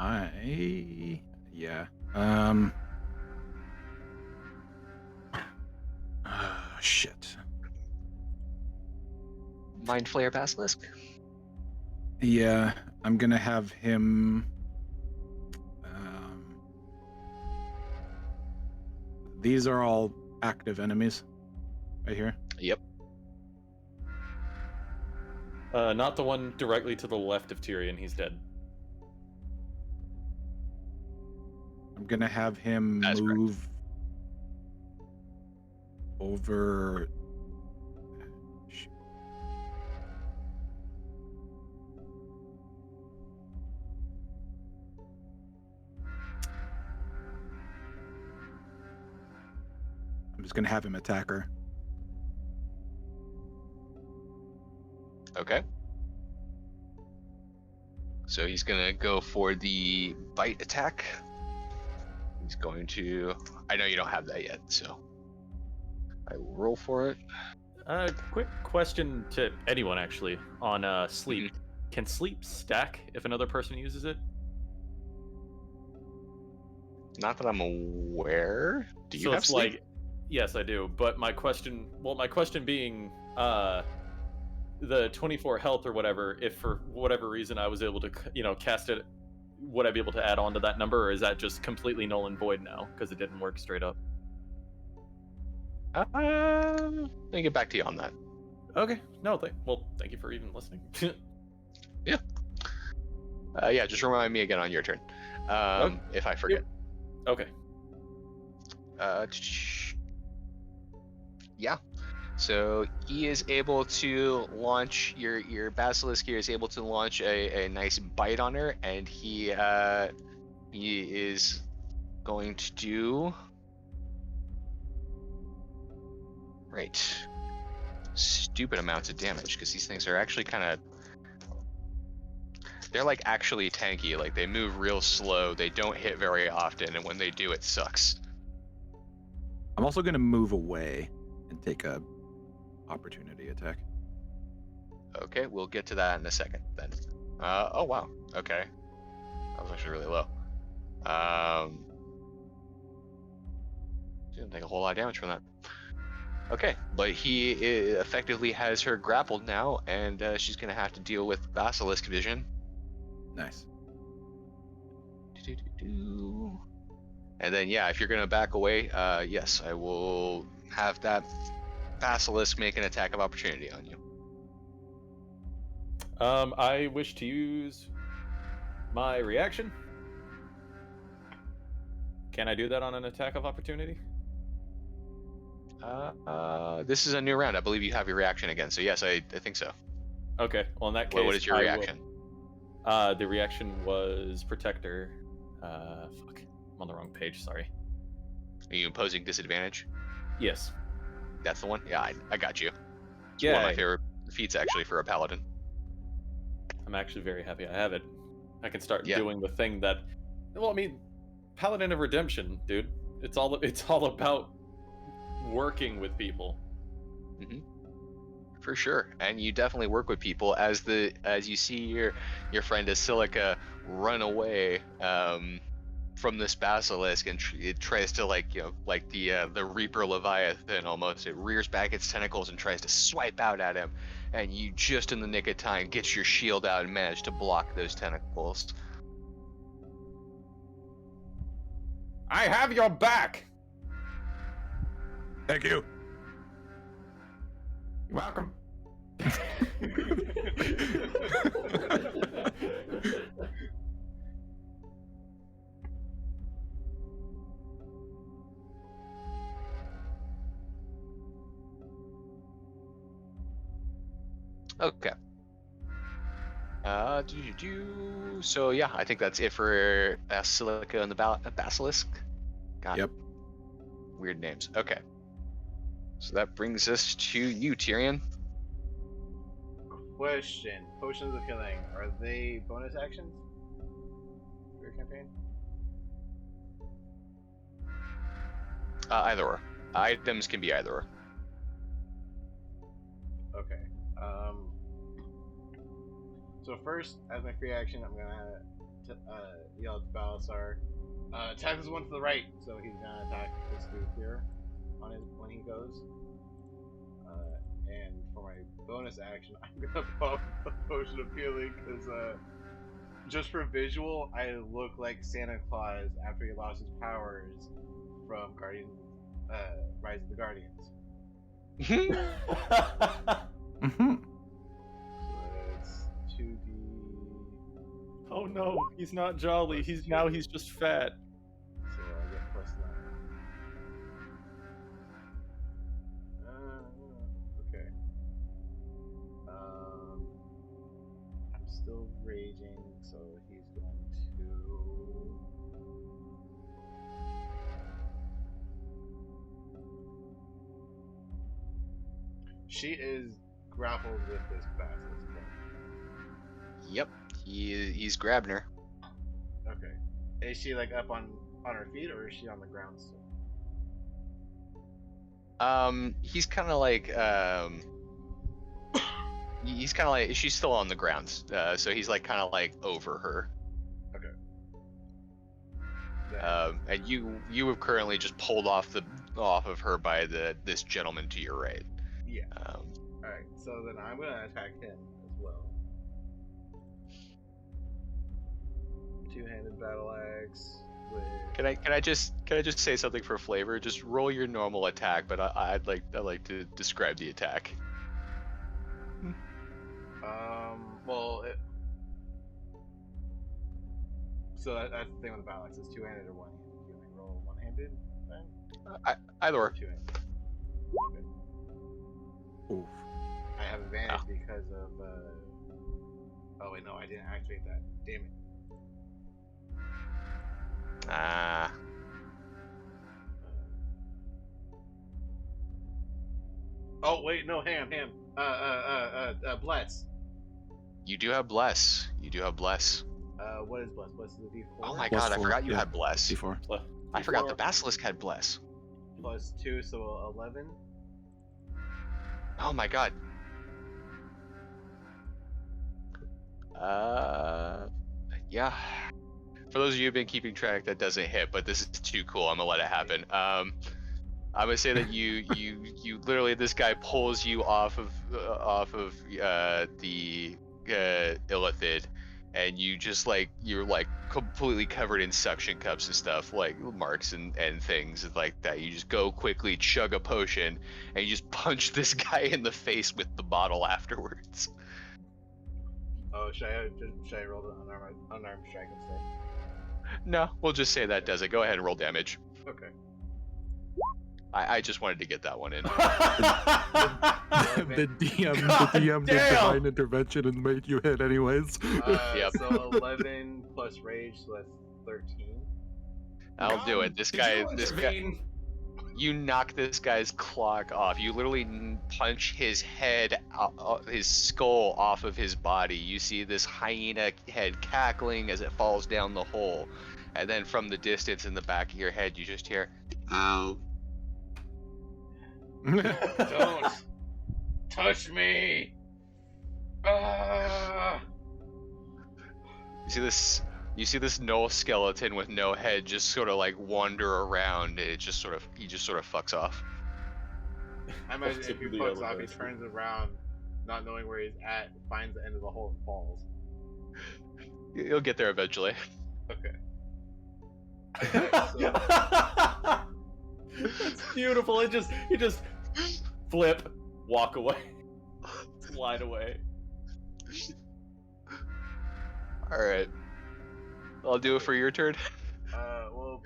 Yeah. Shit. Mind Flayer Basilisk? Yeah, I'm gonna have him. These are all active enemies, right here. Yep. Not the one directly to the left of Tyrion. He's dead. I'm gonna have him That's correct. move over. Shoot. I'm just gonna have him attack her. Okay. So he's gonna go for the bite attack. He's going to. I know you don't have that yet, so I will roll for it. Quick question to anyone actually on sleep. Can sleep stack if another person uses it? Not that I'm aware. Do you So have it's sleep? like, yes, I do. But my question being, the 24 health or whatever. If for whatever reason I was able to, cast it, would I be able to add on to that number, or is that just completely null and void now because it didn't work straight up? Let me get back to you on that. Okay. No, thank you for even listening. Yeah, just remind me again on your turn. If I forget. Okay. Yeah. So he is able to launch your basilisk here is able to launch a nice bite on her, and he is going to do stupid amounts of damage because these things are actually they're like actually tanky. Like they move real slow, they don't hit very often, and when they do, it sucks. I'm also gonna move away and take a opportunity attack. Okay, we'll get to that in a second then. Oh wow, okay. That was actually really low. Didn't take a whole lot of damage from that. Okay, but he effectively has her grappled now, and she's gonna have to deal with Basilisk Vision. Nice. And then yeah, if you're gonna back away, yes, I will have that Basilisk make an attack of opportunity on you. I wish to use my reaction. Can I do that on an attack of opportunity? This is a new round. I believe you have your reaction again. So yes, I think so. Okay. Well, in that case, What is your reaction? The reaction was Protector. Fuck. I'm on the wrong page. Sorry. Are you imposing disadvantage? Yes. That's the one? Yeah, I got you. It's Yeah. one of my favorite feats actually for a paladin. I'm actually very happy I have it. I can start Yeah. doing the thing that. Well, I mean, Paladin of Redemption, dude. It's all about working with people. For sure, and you definitely work with people as you see your friend Asilica run away from this basilisk, and it tries to like the Reaper Leviathan almost. It rears back its tentacles and tries to swipe out at him, and you just in the nick of time get your shield out and manage to block those tentacles. I have your back. Thank you. You're welcome. Okay. So yeah, I think that's it for Basilica and the Basilisk. God. Yep. Weird names. Okay. So that brings us to you, Tyrion. Question: Potions of Killing, are they bonus actions for your campaign? Either or. Items can be either or. Okay. So first, as my free action, I'm gonna yell at Balasar. Attack this one to the right. So he's gonna attack this dude here when he goes. And for my bonus action, I'm gonna pop a potion of healing because just for visual, I look like Santa Claus after he lost his powers from Rise of the Guardians. Mm-hmm. So that's 2d. Oh no, he's not jolly. He's just fat. So I'll get +9. Okay. I'm still raging, so he's going to. She is grappled with this basilisk. Yep, he's grabbing her. Okay. Is she like up on her feet, or is she on the ground still? He's kind of like he's kind of like she's still on the ground, so he's like kind of like over her. Then- And you have currently just pulled off of her by this gentleman to your right. Yeah. Alright, so then I'm gonna attack him as well. Two-handed battle axe with. Can I just say something for flavor? Just roll your normal attack, but I'd like to describe the attack. Well, so that's the thing with the battle axe. It's two-handed or one-handed. You only roll one-handed then? Either or. Two-handed. Okay. Oof. I have advantage because of. Oh wait, no, I didn't activate that. Damn it. Ah. Oh wait, no, ham. Bless. You do have bless. You do have bless. What is bless? Bless is a D4. Oh my Plus god, I 4, forgot you yeah. had bless. D4. I forgot the basilisk had bless. Plus 2, so 11. Oh my god. Yeah. For those of you who've been keeping track, that doesn't hit, but this is too cool. I'm gonna let it happen. I'm gonna say that you literally, this guy pulls you off of the Illithid, and you just you're completely covered in suction cups and stuff, like marks and things like that. You just go quickly, chug a potion, and you just punch this guy in the face with the bottle afterwards. Oh, should I roll the unarmed strike instead? No, we'll just say that does it. Go ahead and roll damage. Okay. I just wanted to get that one in. The DM did divine intervention and made you hit anyways. Yep. So 11 plus rage, so that's 13. I'll do it. This guy, you knock this guy's clock off. You literally punch his head, his skull off of his body. You see this hyena head cackling as it falls down the hole. And then from the distance in the back of your head, you just hear, Ow. Don't touch me! Ah! you see this Gnoll skeleton with no head just sort of wander around, and he just sort of fucks off. I imagine if he fucks off, he turns around, not knowing where he's at, finds the end of the hole and falls. You'll get there eventually. Okay. It's beautiful. You just flip, walk away, slide away. Alright. I'll do it for your turn. Well,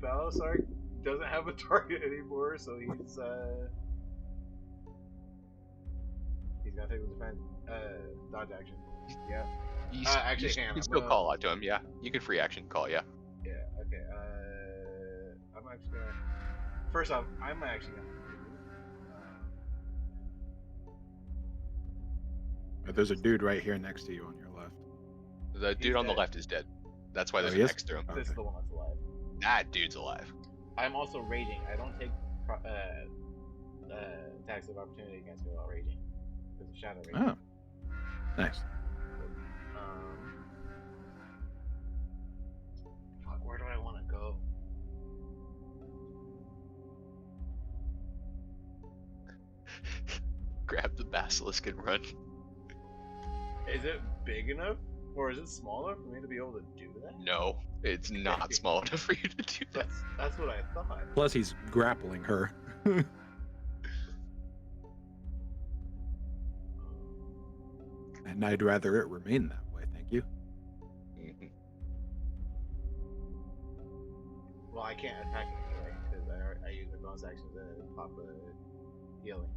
Balasar doesn't have a target anymore, so he's gotta take the defense, dodge action. Yeah. Actually, you can still call out to him, yeah. You can free action call, yeah. Yeah, okay, I'm actually gonna... First off, I'm actually gonna... There's a dude right here next to you on your left. The dude on the dead. left is dead. That's why there's he an is? X through him. This is the one that's alive. That dude's alive. I'm also raging. I don't take attacks of opportunity against me while raging. Because of shadow raging. Oh. Nice. Fuck, where do I want to go? Grab the basilisk and run. Is it big enough, or is it small enough for me to be able to do that? No, it's not small enough for you to do that. That's what I thought. Plus, he's grappling her. And I'd rather it remain that way, thank you. Mhm. Well, I can't attack it anyway because I use the bonus action to pop a healing.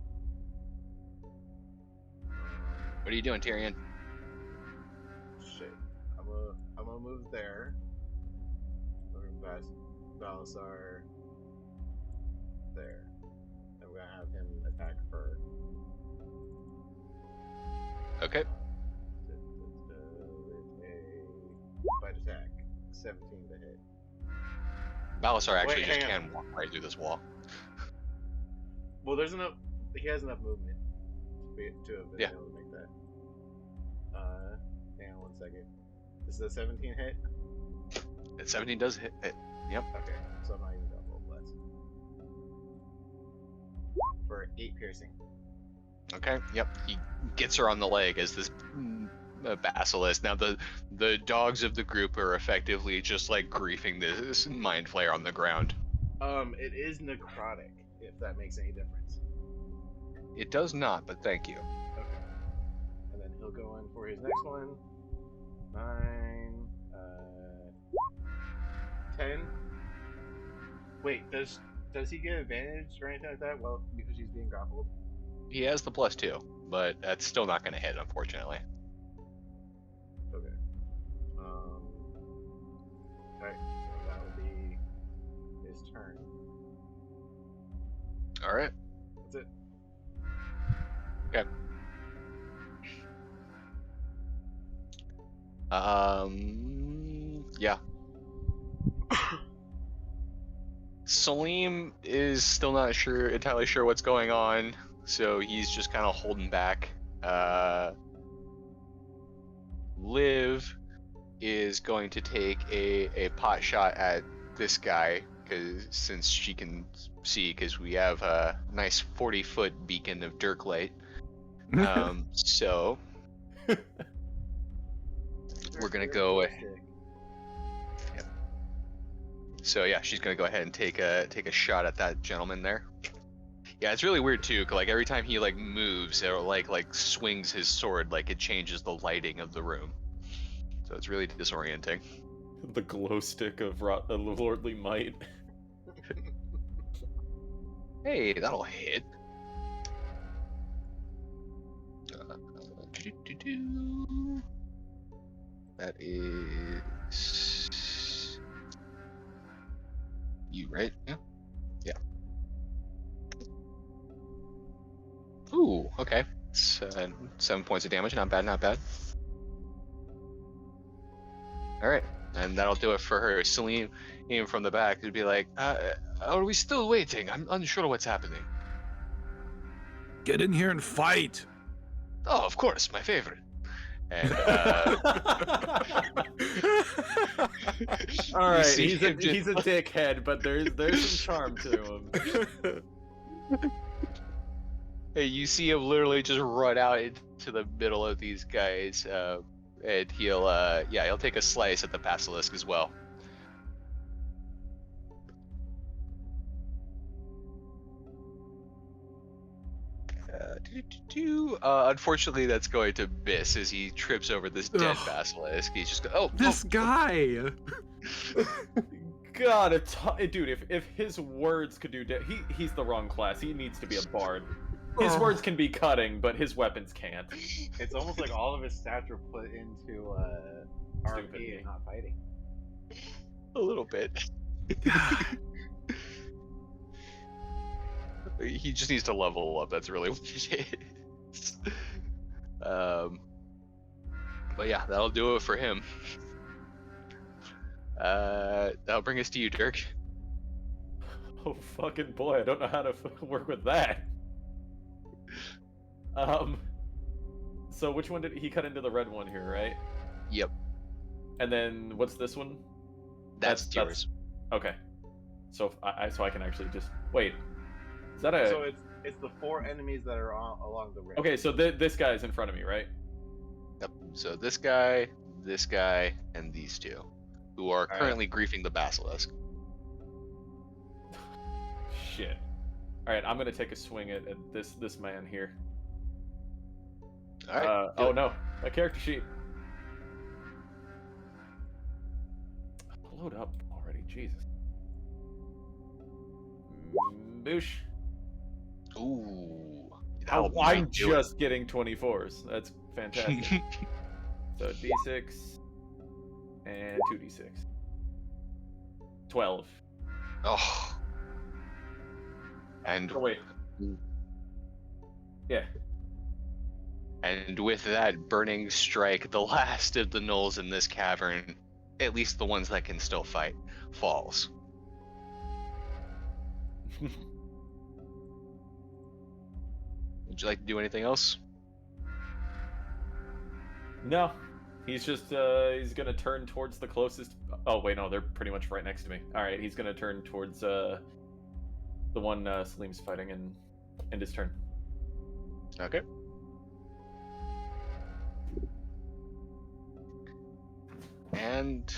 What are you doing, Tyrion? Shit. I'm gonna move there. Moving past Balasar there. And we're gonna have him attack her. Okay. With a bite attack. 17 to hit. Balasar actually Wait, just hang on. can walk right through this wall. Well, there's enough. He has enough movement to have been Yeah. able to make that. Hang on 1 second. This is a 17 hit. And 17 does hit. Yep. Okay, so I'm not even gonna roll less. For 8 piercing. Okay. Yep. He gets her on the leg as this basilisk. Now the dogs of the group are effectively just like griefing this mind flayer on the ground. It is necrotic, if that makes any difference. It does not, but thank you. Okay. And then he'll go in for his next one. 9, 10. Wait, does he get advantage or anything like that? Well, because he's being grappled. He has the +2, but that's still not going to hit, unfortunately. Okay. Alright, so that will be his turn. All right. That's it. Okay. Yeah. Salim is still not entirely sure what's going on, so he's just kind of holding back. Liv is going to take a pot shot at this guy since she can see, because we have a nice 40-foot beacon of Dirk light. So we're gonna go. So yeah, she's gonna go ahead and take a shot at that gentleman there. Yeah, it's really weird too, 'cause like every time he like moves or like swings his sword, like it changes the lighting of the room. So it's really disorienting. The glow stick of lordly might. Hey, that'll hit. That is you, right? Yeah. Yeah. Ooh, okay. It's 7 points of damage. Not bad, not bad. All right, and that'll do it for her. Celine, even from the back, would be like, "Are we still waiting? I'm unsure what's happening." Get in here and fight! Oh, of course, my favorite. And All right, see he's a him just- he's a dickhead, but there's some charm to him. hey, you see him literally just run out into the middle of these guys, and he'll take a slice at the basilisk as well. Unfortunately, that's going to miss as he trips over this dead Ugh. basilisk. He's just This guy! God, dude, if his words could do, he's the wrong class. He needs to be a bard. His Oh. words can be cutting, but his weapons can't. It's almost like all of his stats were put into RP Stupid. and not fighting. a little bit. He just needs to level up. That's really what it is. But yeah, that'll do it for him. That'll bring us to you, Dirk. Oh fucking boy, I don't know how to work with that. So which one did he cut into the red one here, right? Yep, And then what's this one? that's That's- yours. Okay. So so I can actually just wait. Is that a So it's the 4 enemies that are along the ridge. okay? So this guy is in front of me, right? Yep. So this guy, and these two, who are right. currently griefing the basilisk. Shit. All right, I'm gonna take a swing at this man here. All right. do Oh it. no, my character sheet. Load up already, Jesus. Boosh. Ooh. Oh, That'll I'm might do it. just getting 24s. That's fantastic. So D6 and 2D6. 12. Oh. And Oh wait. Yeah. And with that burning strike, the last of the gnolls in this cavern, at least the ones that can still fight, falls. Would you like to do anything else? No. He's just he's gonna turn towards the closest. Oh wait, no, they're pretty much right next to me. All right, he's gonna turn towards the one Salim's fighting and end his turn. Okay. And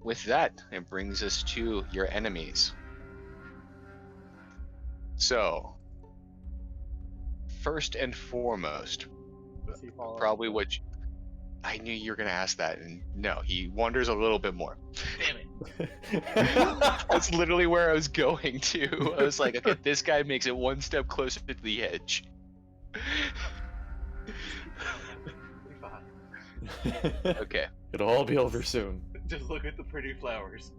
with that, it brings us to your enemies. So, first and foremost, Does he fall off? probably what I knew you were gonna ask that, and no, he wanders a little bit more. Damn it. That's literally where I was going to. I was like, okay, this guy makes it one step closer to the edge. Be fine. Okay. It'll all be over soon. Just look at the pretty flowers.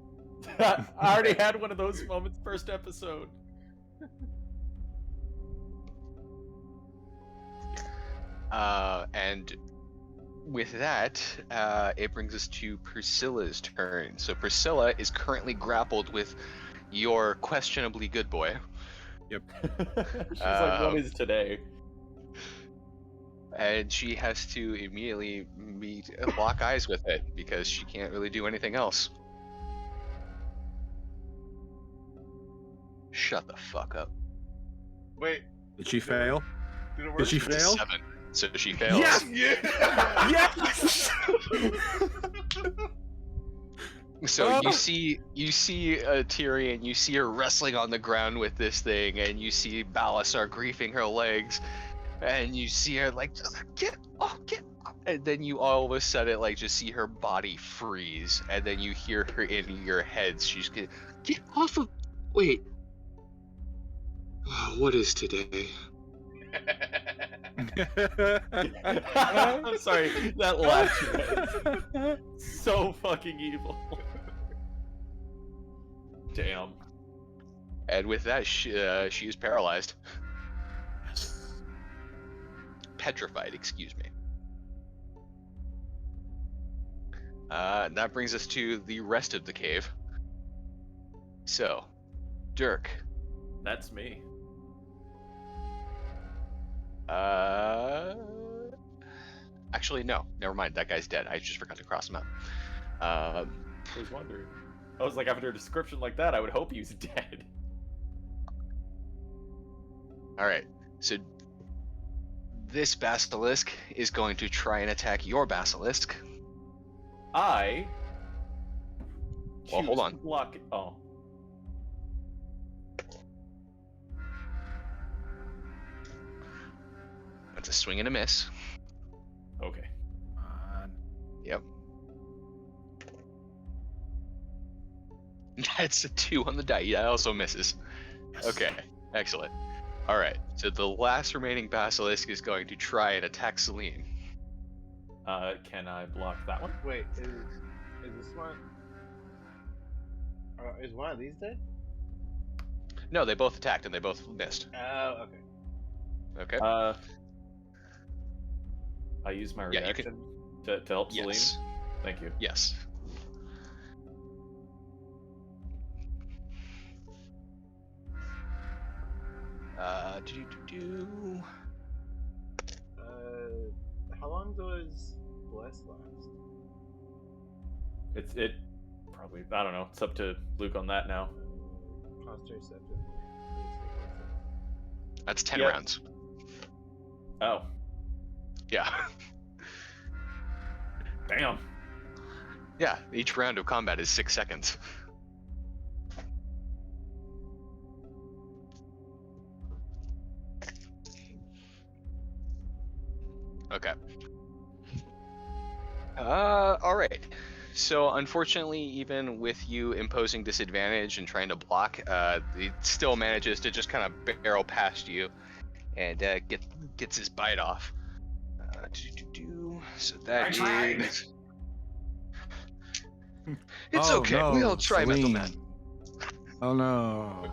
I already had one of those moments first episode. And with that, it brings us to Priscilla's turn. So Priscilla is currently grappled with your questionably good boy. She's like, what is today? And she has to immediately lock eyes with it because she can't really do anything else. Shut the fuck up. Wait, Did she fail? did it work? Did she For the fail? 7. So she fails. Yes! Yeah! Yes! So Oh. you see Tyrion, you see her wrestling on the ground with this thing, and you see Balasar griefing her legs, and you see her like just get off, and then you all of a sudden like just see her body freeze, and then you hear her in your head. She's get off of. Wait. What is today? I'm sorry, that laugh was so fucking evil. Damn. And with that, she is paralyzed, petrified. Excuse me. That brings us to the rest of the cave. So, Dirk. That's me. Actually, no. Never mind. That guy's dead. I just forgot to cross him out. I was wondering. I was like, after a description like that, I would hope he's dead. All right. So this basilisk is going to try and attack your basilisk. I. Well, hold choose on. to block. Oh. That's a swing and a miss. Okay. Yep. That's a 2 on the die. That also misses. Okay, excellent. All right, so the last remaining basilisk is going to try and attack Celine. Can I block that one? Wait, is this one? Is one of these dead? No, they both attacked and they both missed. Oh, okay. Okay. I use my Yeah, you reaction to help Yes. Celine. Thank you. Yes. How long does Bless last? It probably, I don't know. It's up to Luke on that now. Posture Septum. That's 10 Yeah. rounds. Oh, Yeah. damn. Yeah, each round of combat is 6 seconds. Okay. All right. So unfortunately, even with you imposing disadvantage and trying to block, it still manages to just kind of barrel past you and gets his bite off. So that I tried. is. It's Oh, okay. no, We all try, mental Celine. man. Oh no.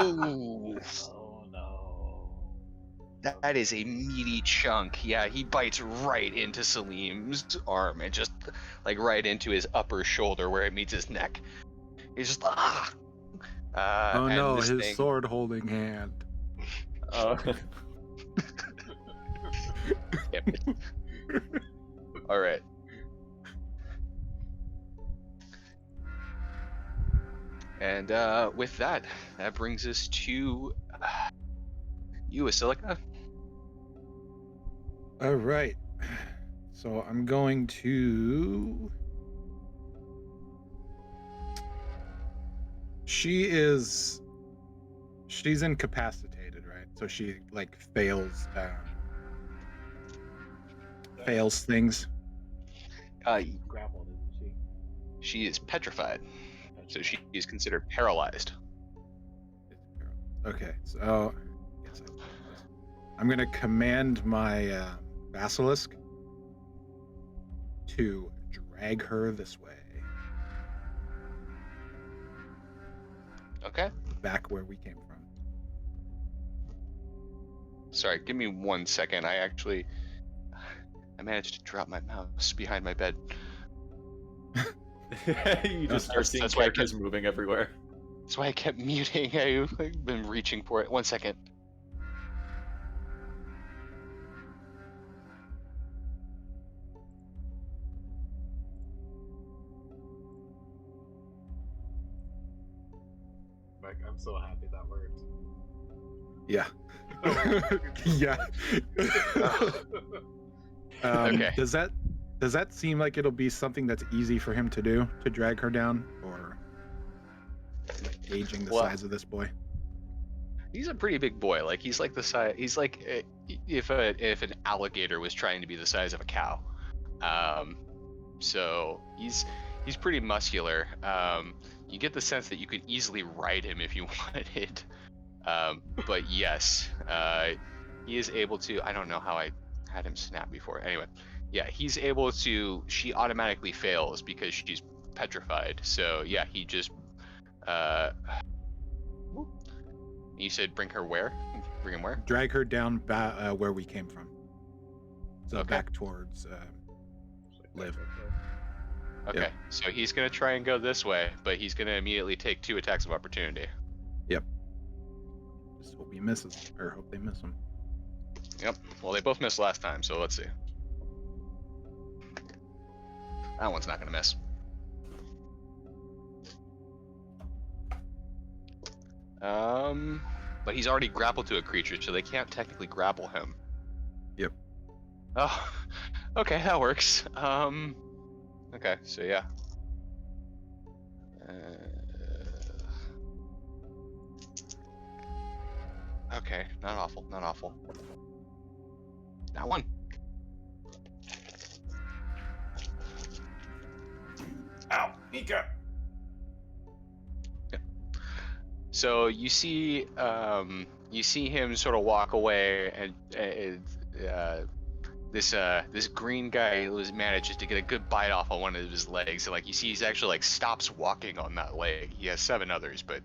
Ooh, Oh no. that is a meaty chunk. Yeah, he bites right into Salim's arm and just like right into his upper shoulder where it meets his neck. He's just ah. Oh and no, this his thing- sword holding hand. Oh. Damn it. All right. And with that, that brings us to you, Asilica. All right. So I'm going to. She's incapacitated, right? So she like fails things. Grappled, isn't she? She is petrified, so she is considered paralyzed. Okay, so yes, I'm gonna command my basilisk to drag her this way, Okay. back where we came from. Sorry, give me 1 second. I managed to drop my mouse behind my bed. You just start seeing That's why I characters moving everywhere. That's why I kept muting. I've been reaching for it. 1 second. Like, I'm so happy that worked. Yeah. Yeah. Okay. Does that seem like it'll be something that's easy for him to do, to drag her down, or like gauging the Well- size of this boy? He's a pretty big boy. Like he's like the size. He's like if an alligator was trying to be the size of a cow. So he's pretty muscular. You get the sense that you could easily ride him if you wanted. But yes, he is able to. I don't know how I had him snap before. Anyway, yeah, he's able to. She automatically fails because she's petrified. So yeah, he just. You said bring her where? Bring him where? Drag her down where we came from. So Okay. back towards Liv. Okay, so he's gonna try and go this way, but he's gonna immediately take 2 attacks of opportunity. Just hope he misses, or hope they miss him. Yep. Well, they both missed last time, so let's see. That one's not gonna miss. But he's already grappled to a creature, so they can't technically grapple him. Yep. Oh, okay, that works. Okay, so yeah. Okay, not awful, not awful. That one. Ow, Nika. So you see him sort of walk away, and this green guy manages to get a good bite off on one of his legs. So like you see, he's actually like stops walking on that leg. He has 7 others, but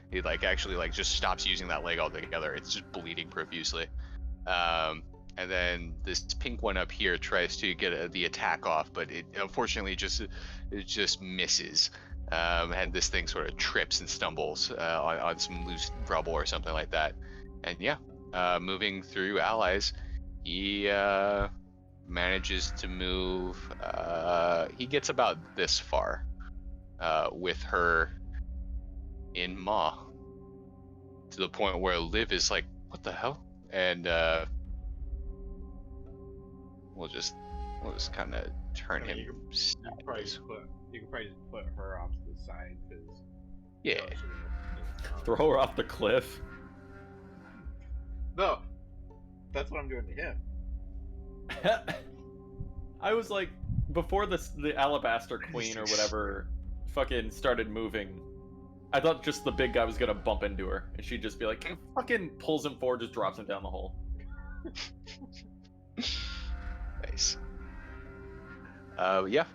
he like actually like just stops using that leg altogether. It's just bleeding profusely. And then this pink one up here tries to get the attack off, but it unfortunately just misses. And this thing sort of trips and stumbles on some loose rubble or something like that. And yeah, moving through allies, he manages to move. He gets about this far with her in maw, to the point where Liv is like, "What the hell?" And we'll just kind of turn I mean, him. you could probably just put her off to the side because Yeah. Throw her off the cliff. No, that's what I'm doing to him. I was like, before the Alabaster Queen or whatever fucking started moving, I thought just the big guy was gonna bump into her, and she'd just be like, fucking pulls him forward, just drops him down the hole. Nice. Yeah.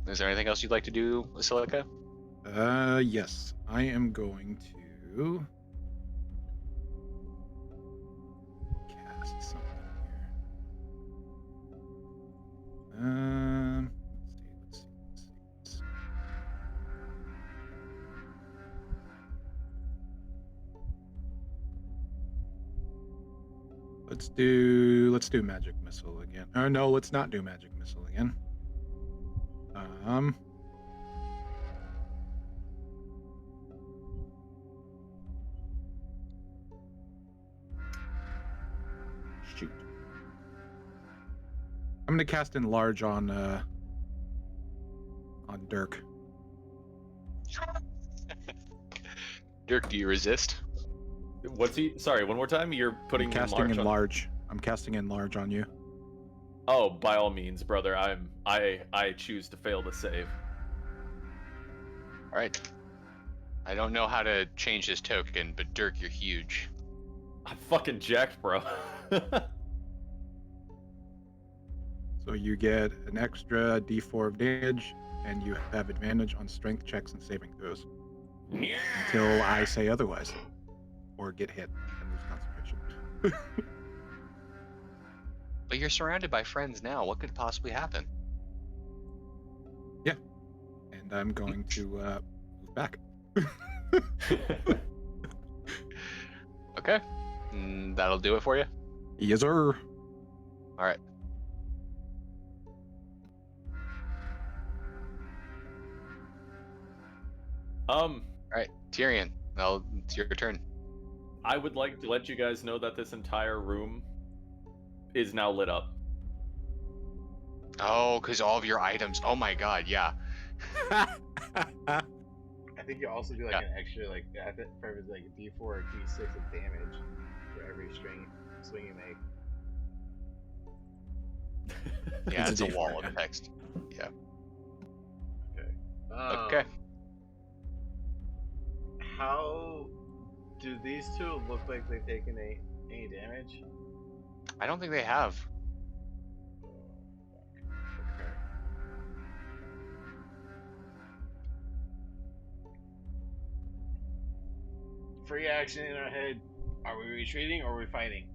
Is there anything else you'd like to do, Basilica? Yes. I am going to cast something here. Let's see. Let's do magic missile again. No, let's not do magic missile again. Shoot. I'm gonna cast enlarge on Dirk. Dirk, do you resist? What's he? Sorry, one more time. You're putting I'm casting enlarge on- enlarge. I'm casting enlarge on you. Oh, by all means, brother. I choose to fail to save. All right. I don't know how to change this token, but Dirk, you're huge. I'm fucking jacked, bro. So you get an extra D4 of damage, and you have advantage on strength checks and saving throws until I say otherwise, or get hit and lose concentration. But you're surrounded by friends now. What could possibly happen? And I'm going to move back. Okay. That'll do it for you. Yes, sir. All right. All right, Tyrion. It's your turn. I would like to let you guys know that this entire room is now lit up. Oh, because all of your items. Oh my god, yeah. I think you also do like Yeah. an extra, like I think for every like a D4 or D6 of damage for every swing you make. Yeah, It's it's a a wall D4, of text. Yeah. Okay. How do these two look like they've taken any damage? I don't think they have. Okay. Free action in our head. Are we retreating or are we fighting?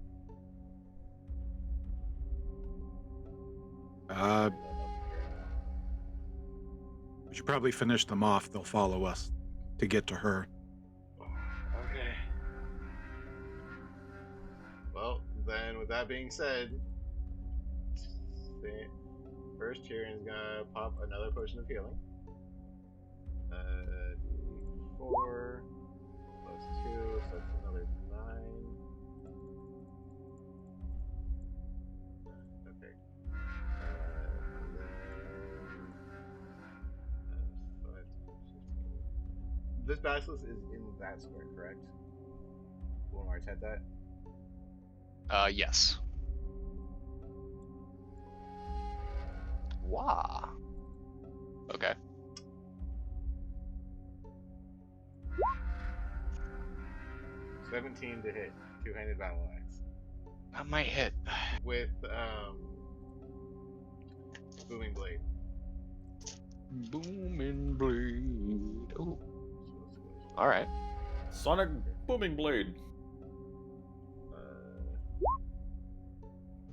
We should probably finish them off. They'll follow us to get to her. Okay. Well, then, with that being said, first Tyrion's gonna pop another potion of healing. D4 plus 2, so that's another 9. Okay. And then. 5, 15. This basilisk is in that square, correct? When Mars had that? Yes. Wow. Okay. $17 to hit, two-handed battle axe. That might hit. With, booming blade. Booming blade. Oh. All right. Sonic Booming Blade.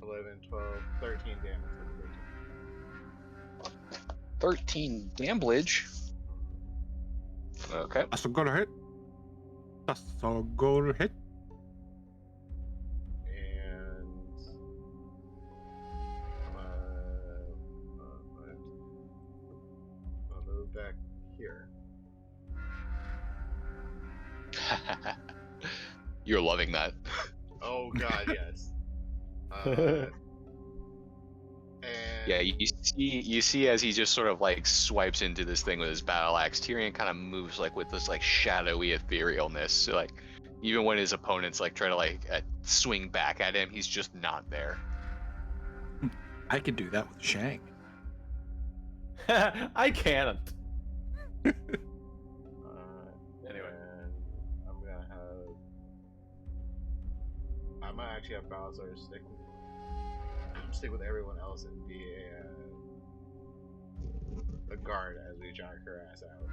11, 12, 13 damage. 13 damage. Okay. That's a good hit. That's a good hit. And You're loving that. Oh god, yes. And Yeah, you see as he just sort of like swipes into this thing with his battle axe, Tyrion kind of moves like with this like shadowy etherealness. So like even when his opponents like try to like swing back at him, he's just not there. I could do that with Shank. I can't. anyway, I'm gonna actually have Bowser stick with everyone else and be a guard as we jog her ass out.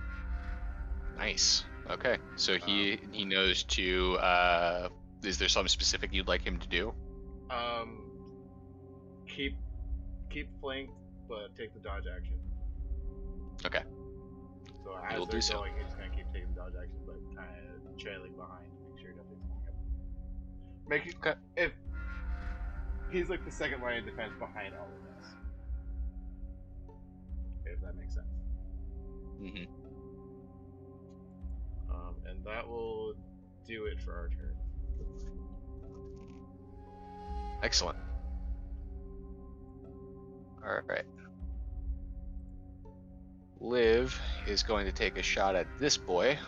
Nice. Okay. So he knows to. Is there something specific you'd like him to do? Keep flanked, but take the dodge action. Okay. So He will as do they're so. going, he's just gonna keep taking dodge action, but kind of trailing behind to make sure nothing's coming up. Make it Okay. if he's like the second line of defense behind all of us. If that makes sense. Mm-hmm. And that will do it for our turn. Excellent. All right. Liv is going to take a shot at this boy.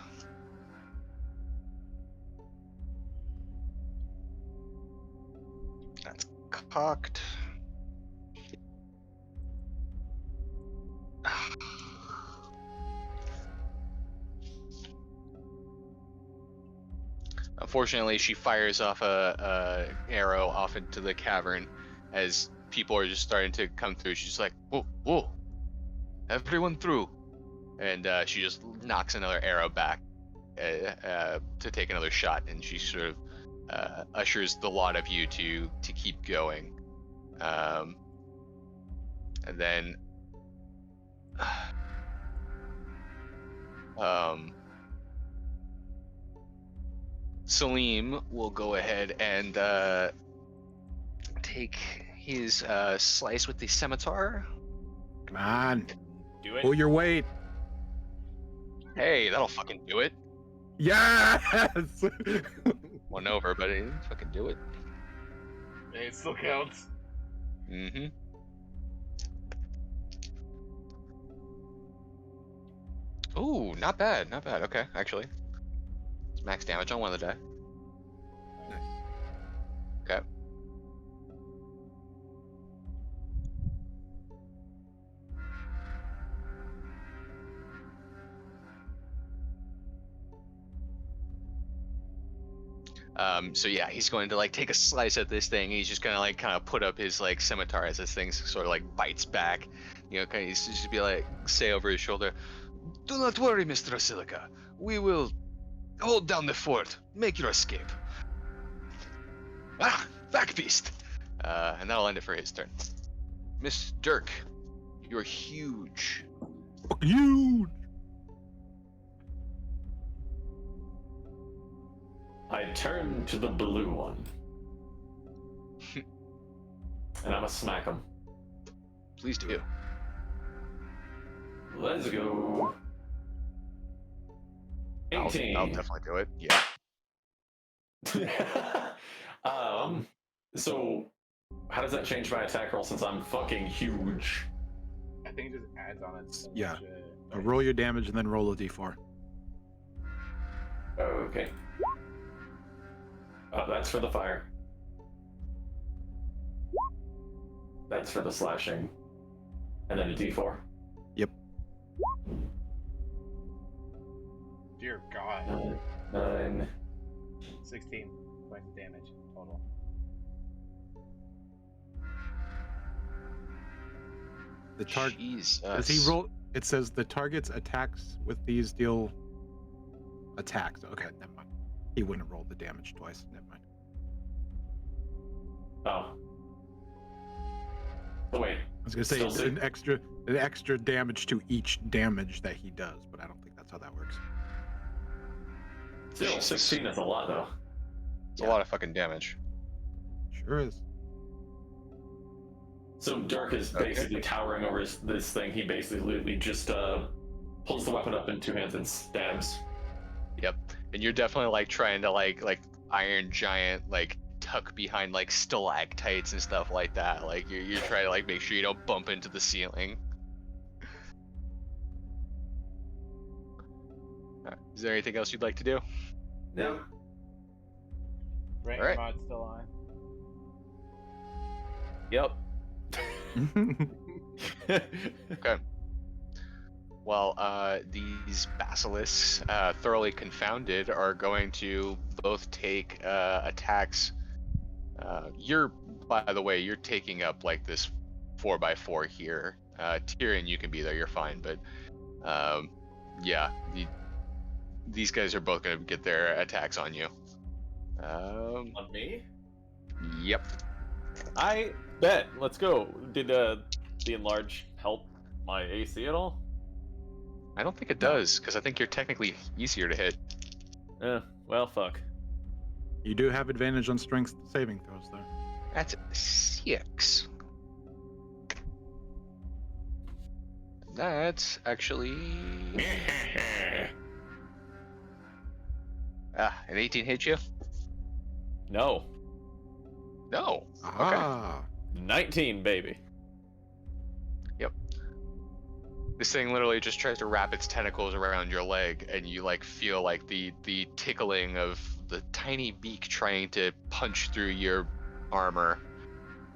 That's cocked. Unfortunately, she fires off a arrow off into the cavern as people are just starting to come through. She's just like, whoa, whoa, everyone through. And she just knocks another arrow back to take another shot. And she sort of ushers the lot of you to keep going. And then Salim will go ahead and take his slice with the scimitar. Come on, Do it. pull your weight. Hey, that'll fucking do it. Yes. One over, but it didn't fucking do it. Hey, it still counts. Mm-hmm. Ooh, not bad, not bad. Okay, actually. It's max damage on one of the die. Okay. So yeah, he's going to like take a slice at this thing. He's just gonna like kind of put up his like scimitar as this thing sort of like bites back. You know, kind of just be like say over his shoulder, "Do not worry, Mr. Silica. We will hold down the fort. Make your escape." Ah, back beast. And that'll end it for his turn. Miss Dirk, you're huge. Huge. I turn to the blue one. And I'ma smack him. Please do. Let's go. I'll 18. definitely do it. Yeah. So how does that change my attack roll since I'm fucking huge? I think it just adds on it. Yeah. Roll your damage and then roll a d4. Okay. That's for the fire. That's for the slashing. And then a d4. Yep. Dear God. 9. 16 points of damage total. The target. Jesus. Does he roll? It says the target's attacks with these deal attacks. Okay, never mind. He wouldn't roll the damage twice. Never mind. Oh. Oh, wait. I was gonna say Still it's six. an extra damage to each damage that he does, but I don't think that's how that works. Still, Jesus. 16 is a lot, though. It's a lot of fucking damage. Sure is. So Dirk is Okay. basically towering over this thing. He basically just pulls the weapon up in two hands and stabs. Yep. And you're definitely like trying to like Iron Giant like tuck behind like stalactites and stuff like that. Like you're trying to like make sure you don't bump into the ceiling. Is there anything else you'd like to do? No. Rank Alright. mod's still on. Yep. Okay. Well, these basilisks, thoroughly confounded, are going to both take attacks. By the way, you're taking up like this 4x4 here. Tyrion, you can be there, you're fine. But yeah, these guys are both going to get their attacks on you. On me? Yep. I bet. Let's go. Did the enlarge help my AC at all? I don't think it does, because I think you're technically easier to hit. Well, fuck. You do have advantage on strength saving throws, though. That's 6. That's actually... an 18 hit you? No. No. Ah. 19, baby. This thing literally just tries to wrap its tentacles around your leg, and you like feel like the tickling of the tiny beak trying to punch through your armor,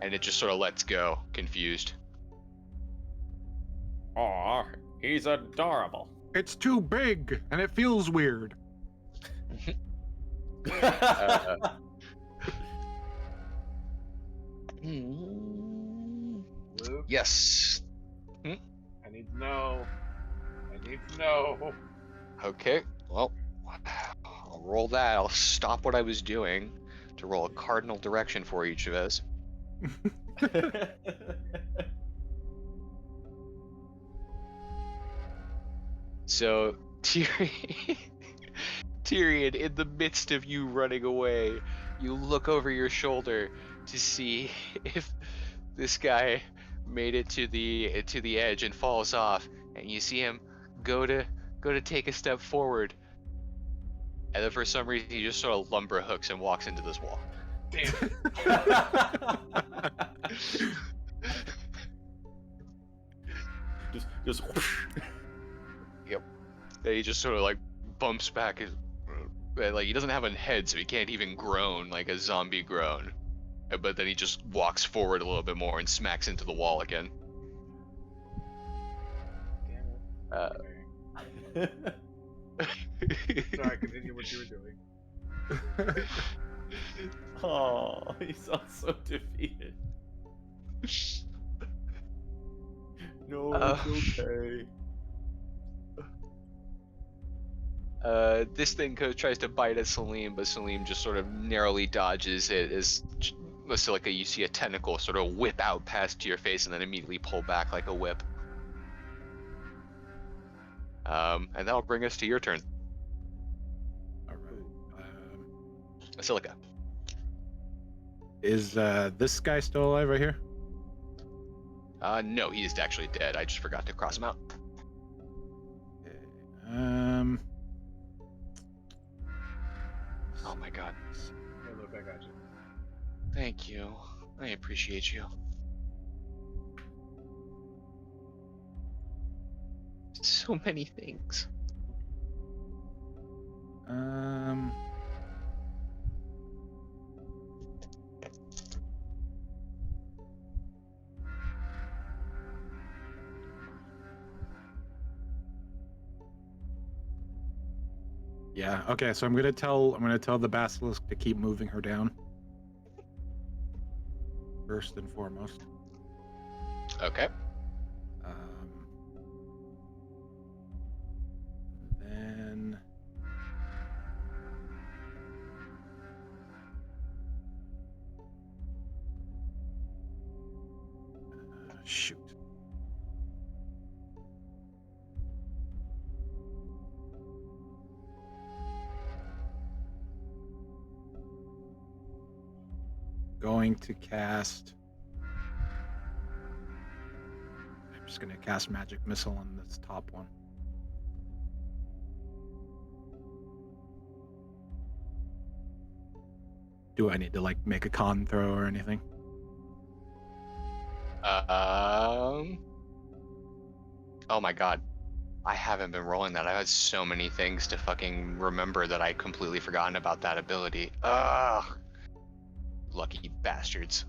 and it just sort of lets go, confused. Aw, he's adorable. It's too big, and it feels weird. Luke, Yes. I need to know. I need to know. Okay. Well, I'll roll that. I'll stop what I was doing to roll a cardinal direction for each of us. So, Tyrion, in the midst of you running away, you look over your shoulder to see if this guy made it to the edge and falls off, and you see him go to take a step forward, and then for some reason he just sort of lumber hooks and walks into this wall. Damn it. just whoosh. Then he just sort of like bumps back his, like he doesn't have a head, so he can't even groan like a zombie groan. But then he just walks forward a little bit more and smacks into the wall again. Damn it. Sorry, continue what you were doing. Oh, he sounds so defeated. No, it's okay. This thing tries to bite at Salim, but Salim just sort of narrowly dodges it as Basilica, you see a tentacle sort of whip out past your face and then immediately pull back like a whip. And that'll bring us to your turn, All right. Basilica. Is this guy still alive right here? No, he is actually dead. I just forgot to cross him out. Okay. Oh my god. Hey, Luke, I got you. Thank you. I appreciate you. So many things. Yeah. Okay. So I'm gonna tell the basilisk to keep moving her down. First and foremost. Okay. Then. Shoot. Going to cast. I'm just going to cast Magic Missile on this top one. Do I need to like make a con throw or anything? Oh my god. I haven't been rolling that. I had so many things to fucking remember that I completely forgotten about that ability. Ugh. Lucky bastards.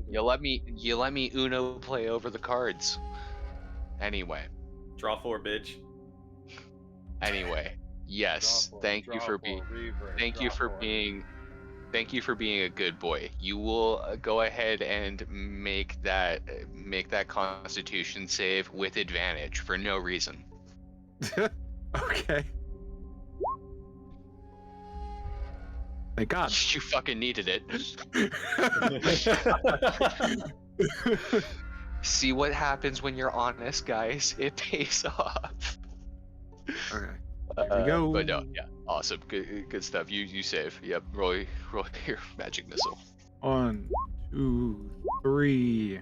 You let me Uno play over the cards. Anyway. Draw 4, bitch. Anyway. Yes. Thank you for being a good boy. You will go ahead and make that Constitution save with advantage for no reason. Okay. Thank God. You fucking needed it. See what happens when you're honest, guys. It pays off. Okay. There we go. But no, yeah, awesome, good stuff. You save. Yep. Roll your magic missile. 1, 2, 3.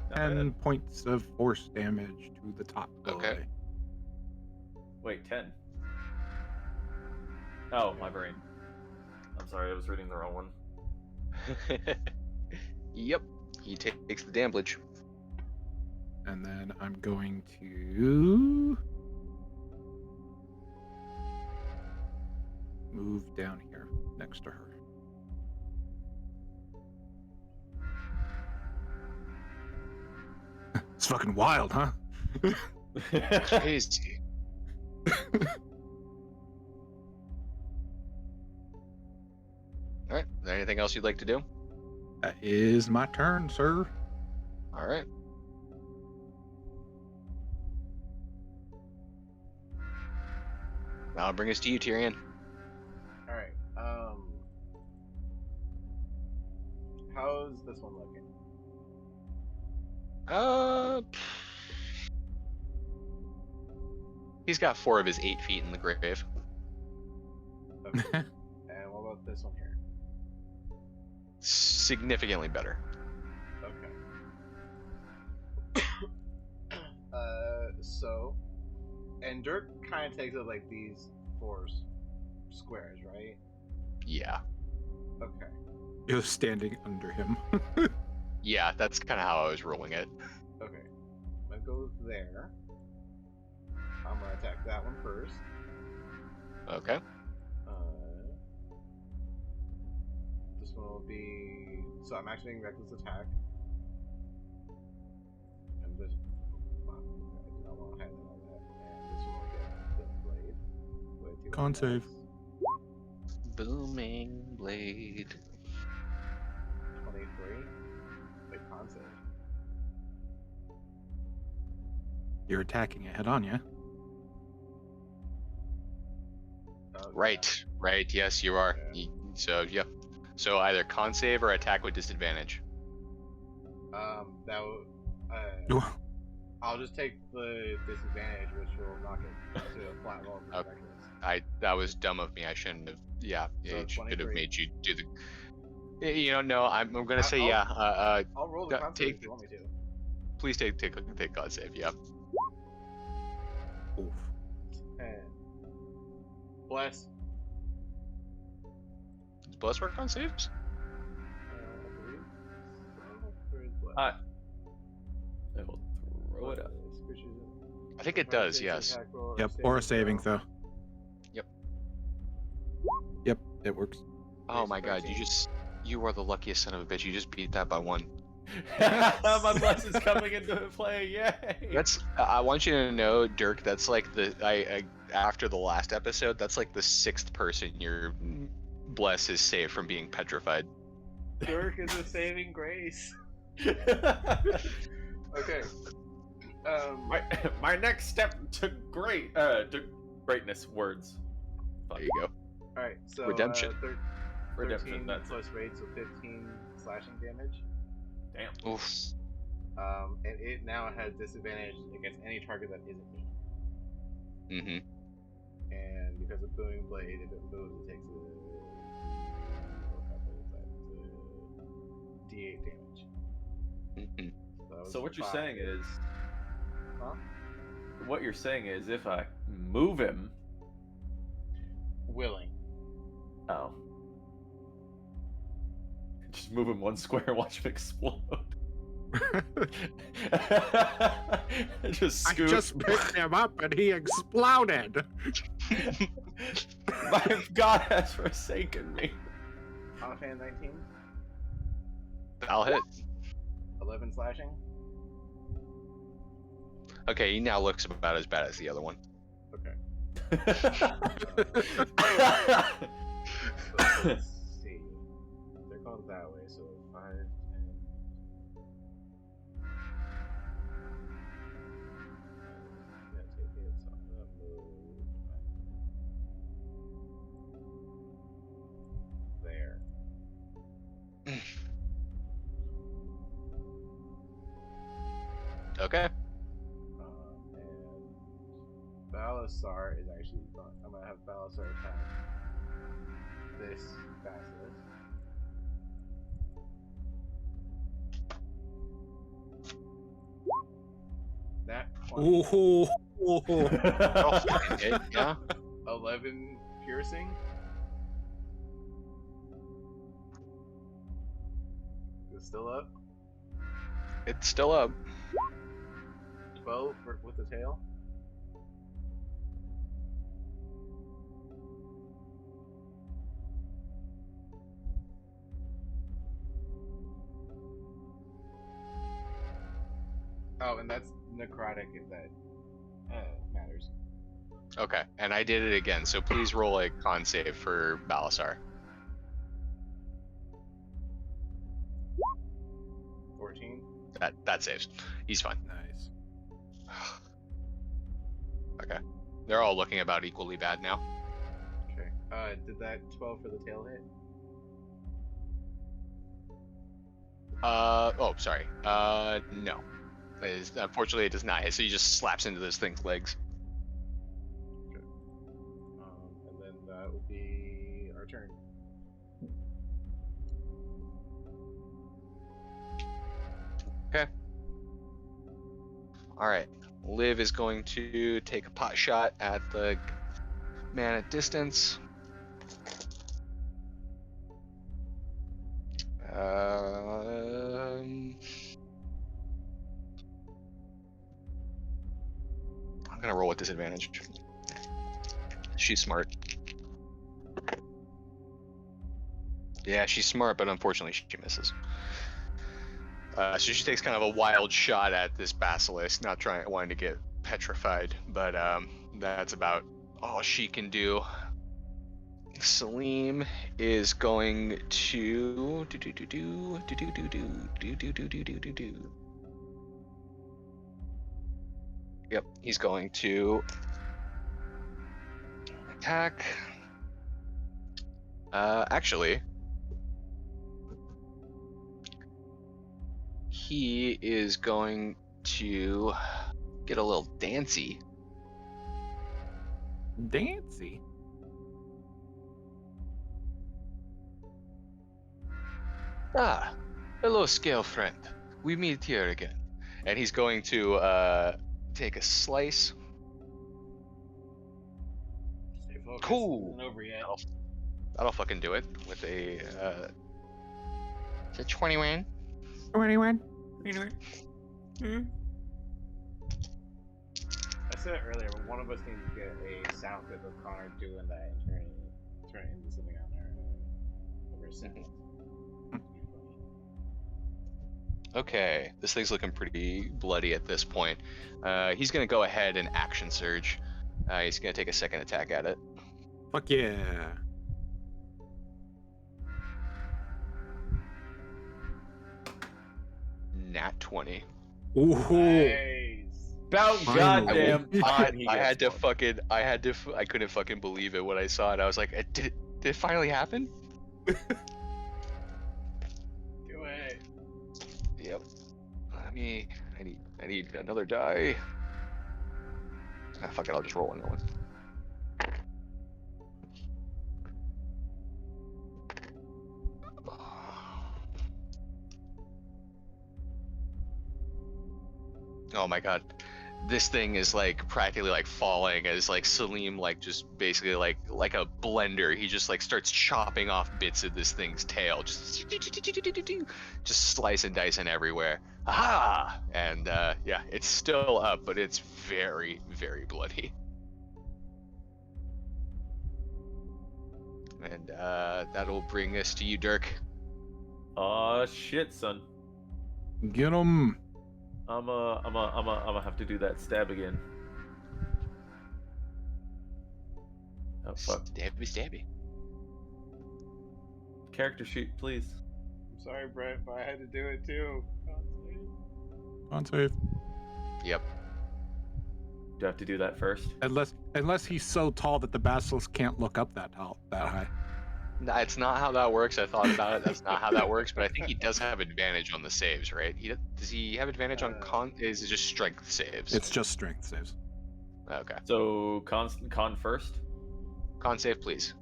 Not 10 bad. points of force damage to the top boy. Okay. Wait, 10. Oh, my brain. I'm sorry, I was reading the wrong one. Yep. He takes the damage. And then I'm going to move down here next to her. It's fucking wild, huh? Crazy. All right. Is there anything else you'd like to do? That is my turn, sir. All right. I'll bring us to you, Tyrion. All right. How's this one looking? He's got 4 of his 8 feet in the grave. Okay. And what about this one here? Significantly better. Okay. So, and Dirk kind of takes up like these 4 squares, right? Yeah. Okay. You're standing under him. Yeah, that's kind of how I was rolling it. Okay. I'm gonna go there. I'm gonna attack that one first. Okay. This one will be. So I'm activating reckless attack. And this. I do not want to highlight all that. And this one will get the blade. With Con save. Booming blade. 23. Wait, con save. You're attacking it head on, yeah? Oh, Right. Right. Yes, you are. Yeah. So yeah. So either con save or attack with disadvantage. That would. Ooh. I'll just take the disadvantage, which will knock it to a flat roll. For Okay. reckless. That was dumb of me. I shouldn't have. Yeah. So It should have 23. made you do the. You know, no. I'm gonna say I'll- yeah. I'll roll the Yeah, con save take- if you want me to. Please take con save. Yeah. Oof. And bless. Does bless work on saves? I believe. So, where is bless? I will throw it up. I think it does. Yes. Yep, or a saving throw. Yep. Yep, it works. Oh my God! You are the luckiest son of a bitch. You just beat that by 1. My bless is coming into play, yay! That's. I want you to know, Dirk. That's like I after the last episode. That's like the 6th person your bless is saved from being petrified. Dirk is a saving grace. Okay. my next step to greatness words. There you go. All right. So Redemption. redemption. 13 That's plus rate, so 15 slashing damage. damn. Oof. And it now has disadvantage against any target that isn't me. Mm-hmm. And because of booming blade, if it moves, it takes D8 damage. Mm-hmm. that was So what you're 5. saying is, Huh? what you're saying is if I move him. Willing. Oh. Just move him one square and watch him explode. Just I scoot. just picked him up and he exploded. My God has forsaken me. Offhand 19. I'll hit. 11 slashing. Okay, he now looks about as bad as the other one. Okay. So let's see. They're called that way, so 5, 10. Yeah, take it, so I'm gonna move there. Okay. And Balasar is actually fun. I'm gonna have Balasar attack this basilisk. That 20. Ooh. Oh, fucking hit, yeah. 11 piercing. It's still up. It's still up. 12 with the tail. Oh, and that's necrotic if that matters. Okay, and I did it again, so please roll a con save for Balasar. 14. That saves. He's fine. Nice. Okay. They're all looking about equally bad now. Okay. Did that 12 for the tail hit? Oh, sorry. No. Unfortunately, it does not hit, so he just slaps into this thing's legs. And then that will be our turn. Alright. Liv is going to take a pot shot at the man at distance. I'm gonna roll with disadvantage. She's smart. Yeah, she's smart, but unfortunately she misses. So she takes kind of a wild shot at this basilisk, not wanting to get petrified, but that's about all she can do. Salim is going to Yep, he's going to attack. Actually, he is going to get a little dancy. Dancy. Ah, hello, scale friend. We meet here again. And he's going to take a slice. Stay focused. Cool. Isn't over yet. That'll fucking do it with a it's a 21. Anyone? I said it earlier, but one of us needs to get a sound clip of Connor doing that and turn it into something on there over a second. Okay, this thing's looking pretty bloody at this point. He's gonna go ahead and action surge. He's gonna take a second attack at it. Fuck yeah. Nat 20. Ooh. Nice. About Finally. goddamn I, time he I gets had to one. fucking, I couldn't fucking believe it when I saw it. I was like, did it finally happen? Do it. Yep. I need another die. Ah, fuck it, I'll just roll another one. Oh my god. this thing is like practically like falling as like Salim like just basically like a blender. He just like starts chopping off bits of this thing's tail, just slice and dicing everywhere. Aha! And yeah, it's still up, but it's very, very bloody. And that'll bring us to you, Dirk. Aw, shit, son. Get him. I'm have to do that stab again. Oh fuck. Stabby, stabby. Character sheet, please. I'm sorry, Brett, but I had to do it too. On save. Yep. Do I have to do that first? Unless he's so tall that the basilisk can't look up that high. No, it's not how that works. I thought about it. That's not how that works. But I think he does have advantage on the saves, right? Does he have advantage on con? Is it just strength saves? It's just strength saves. Okay. So con first. Con save, please.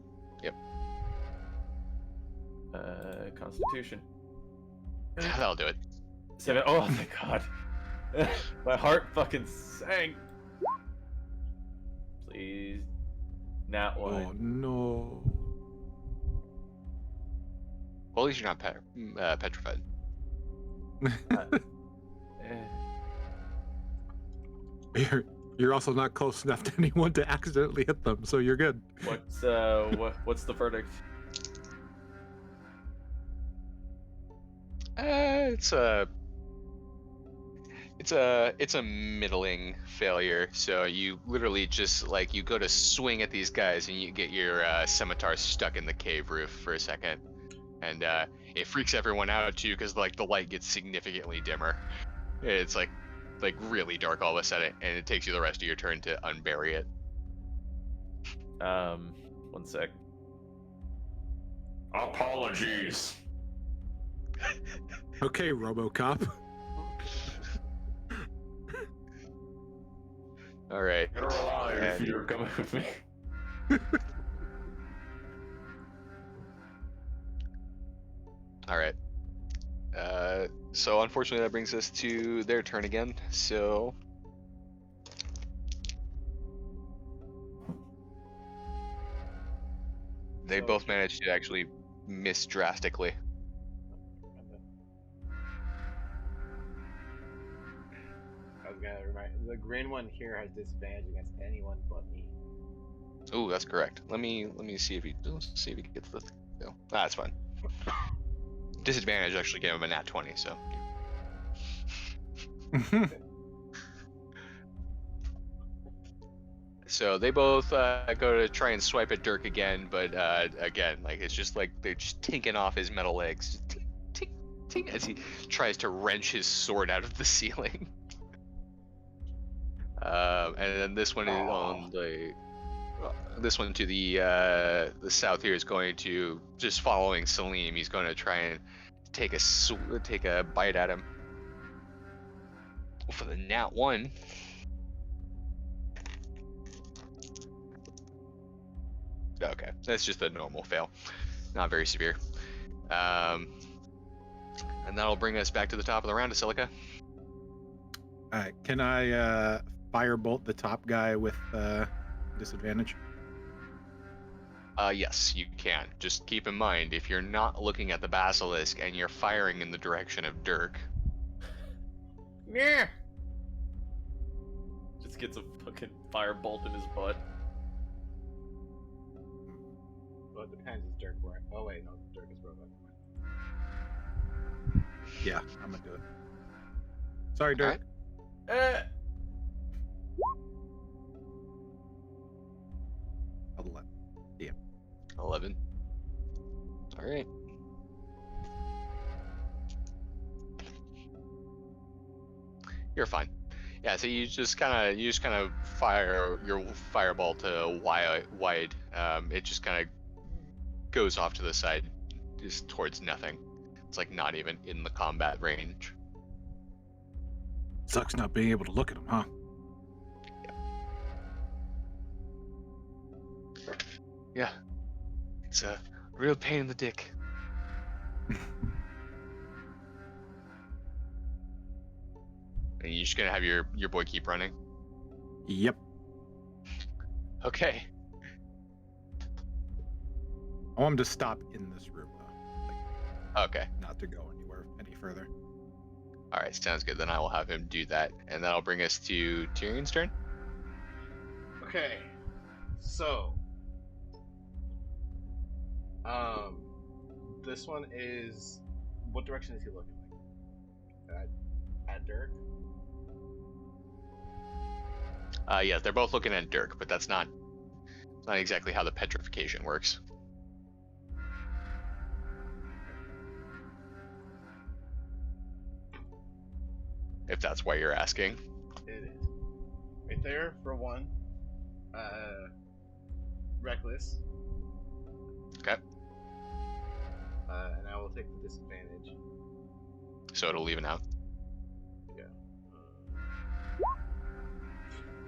Constitution. That'll do it. 7. Oh my god. My heart fucking sank. Please. Nat 1. Oh no. Well, at least you're not petrified. You're also not close enough to anyone to accidentally hit them, so you're good. What's what's the verdict? It's a middling failure. So you literally just like you go to swing at these guys and you get your scimitar stuck in the cave roof for a second, and it freaks everyone out too because like the light gets significantly dimmer. It's like really dark all of a sudden, and it takes you the rest of your turn to unbury it. 1 sec. Apologies. Okay, RoboCop. All right. You're alive if And- you're coming with me. All right. So unfortunately, that brings us to their turn again. So they So- both managed to actually miss drastically. I was gonna remind the green one here has disadvantage against anyone but me. Oh, that's correct. Let me see if he gets the thing. No, that's fine. Disadvantage actually gave him a nat 20, so. So they both go to try and swipe at Dirk again, but again, like it's just like they're just tinking off his metal legs, just tink, tink, tink, as he tries to wrench his sword out of the ceiling. And then this one is on the. This one to the south here is going to just following Salim. He's going to try and take a bite at him for the nat 1. Okay, that's just a normal fail, not very severe. And that'll bring us back to the top of the round, Silica. Alright, can I firebolt the top guy with disadvantage? Yes, you can. Just keep in mind, if you're not looking at the basilisk and you're firing in the direction of Dirk, Yeah. Just gets a fucking firebolt in his butt. Well, it depends. Is Dirk wearing? Oh wait, no, Dirk is robot. Yeah, I'm gonna do it. Sorry, Dirk. Alright. 11. 11. All right. You're fine. Yeah. So you just kind of fire your fireball to wide. It just kind of goes off to the side, just towards nothing. It's like not even in the combat range. Sucks not being able to look at him, huh? Yeah. It's a real pain in the dick. And you're just gonna have your boy keep running? Yep. Okay. I want him to stop in this room, though. Okay. Not to go anywhere any further. All right. Sounds good. Then I will have him do that, and that'll bring us to Tyrion's turn. Okay, so this one is. What direction is he looking like? At Dirk? Yeah, they're both looking at Dirk, but that's not exactly how the petrification works. If that's why you're asking. It is. Right there, for one. Reckless. Okay. And I will take the disadvantage. So it'll even out. Yeah.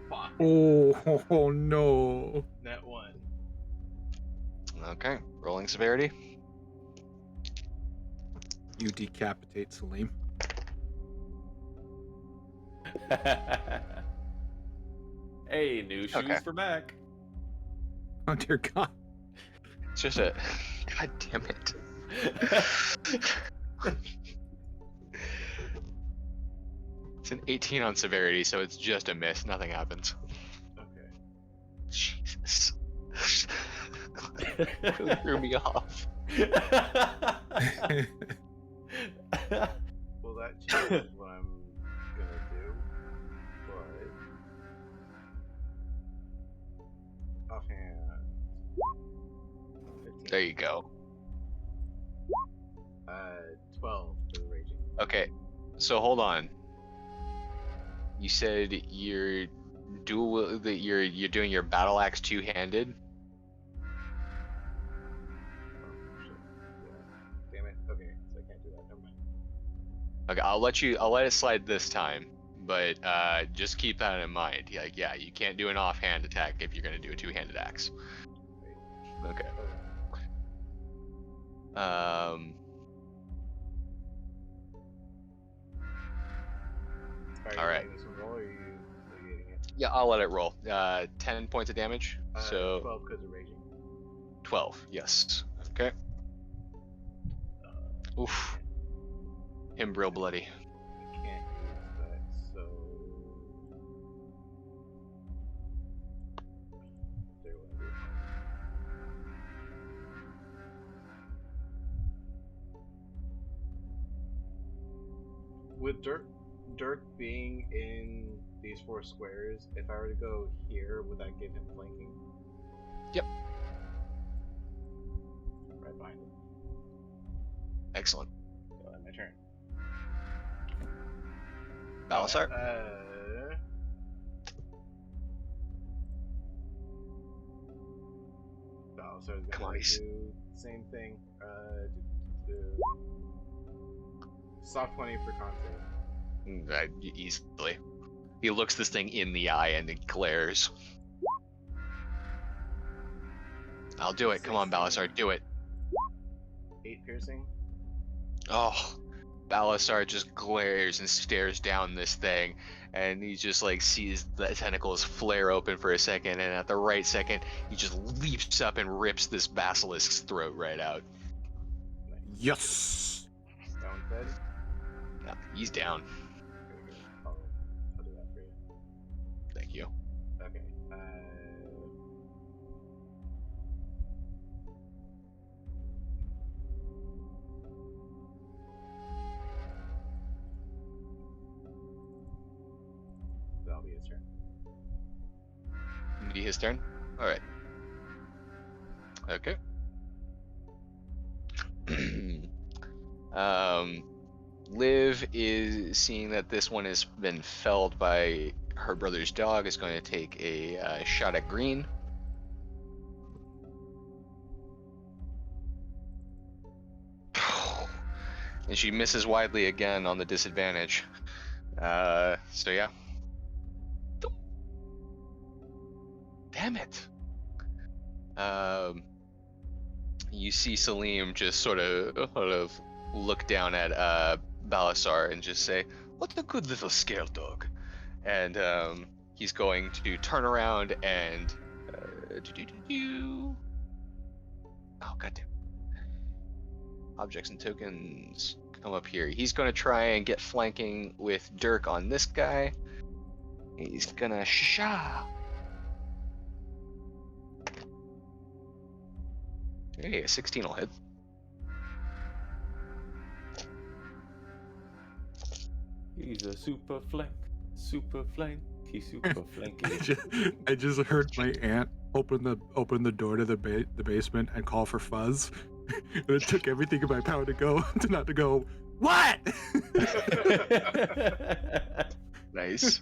Fuck. Oh no. Net 1. Okay. Rolling severity. You decapitate Salim. Hey, new shoes Okay. for Mac. Oh dear God. It's just a. God damn it. It's an 18 on severity, so it's just a miss. Nothing happens. Okay. Jesus. Really threw me off. Well, that changes what I'm gonna do. But. Offhand. 15. There you go. 12 for the raging. Okay, so hold on. You said you're you're doing your battle axe two-handed. Oh, shit. Yeah. Damn it. Okay, so I can't do that. Never mind. Okay, I'll let it slide this time, but just keep that in mind. Like, yeah, you can't do an offhand attack if you're gonna do a two-handed axe. Okay. Alright, All right. This one roll, or are you getting it? Yeah, I'll let it roll. 10 points of damage. So 12 because of raging. 12. Yes. Okay. Oof. Him real bloody. I can't use that, so. There will be. With Dirk being in these 4 squares, if I were to go here, would that give him flanking? Yep. Right behind him. Excellent. So that's my turn. Balasar. Balasar's Come gonna on, he's- do the same thing. Soft 20 for con save. Easily. He looks this thing in the eye and it glares. I'll do it. Come on, Balasar, do it. 8 piercing. Oh, Balasar just glares and stares down this thing, and he just like sees the tentacles flare open for a second, and at the right second, he just leaps up and rips this basilisk's throat right out. Yes. That one's dead. Yeah, he's down. Okay, good. I'll do that for you. Thank you. Okay. That'll be his turn. Be his turn. All right. Okay. Liv is seeing that this one has been felled by her brother's dog. Is going to take a shot at Green. And she misses widely again on the disadvantage. So yeah. Damn it. You see Salim just sort of look down at Balasar and just say, "What a good little scare dog," and he's going to turn around and oh goddamn. Objects and tokens come up here. He's going to try and get flanking with Dirk on this guy. He's gonna Hey, a 16 will hit. He's a super flank. Super flank. He's super flanky. I just heard my aunt open the door to the basement and call for Fuzz. And it took everything in my power to go to not to go. What? Nice.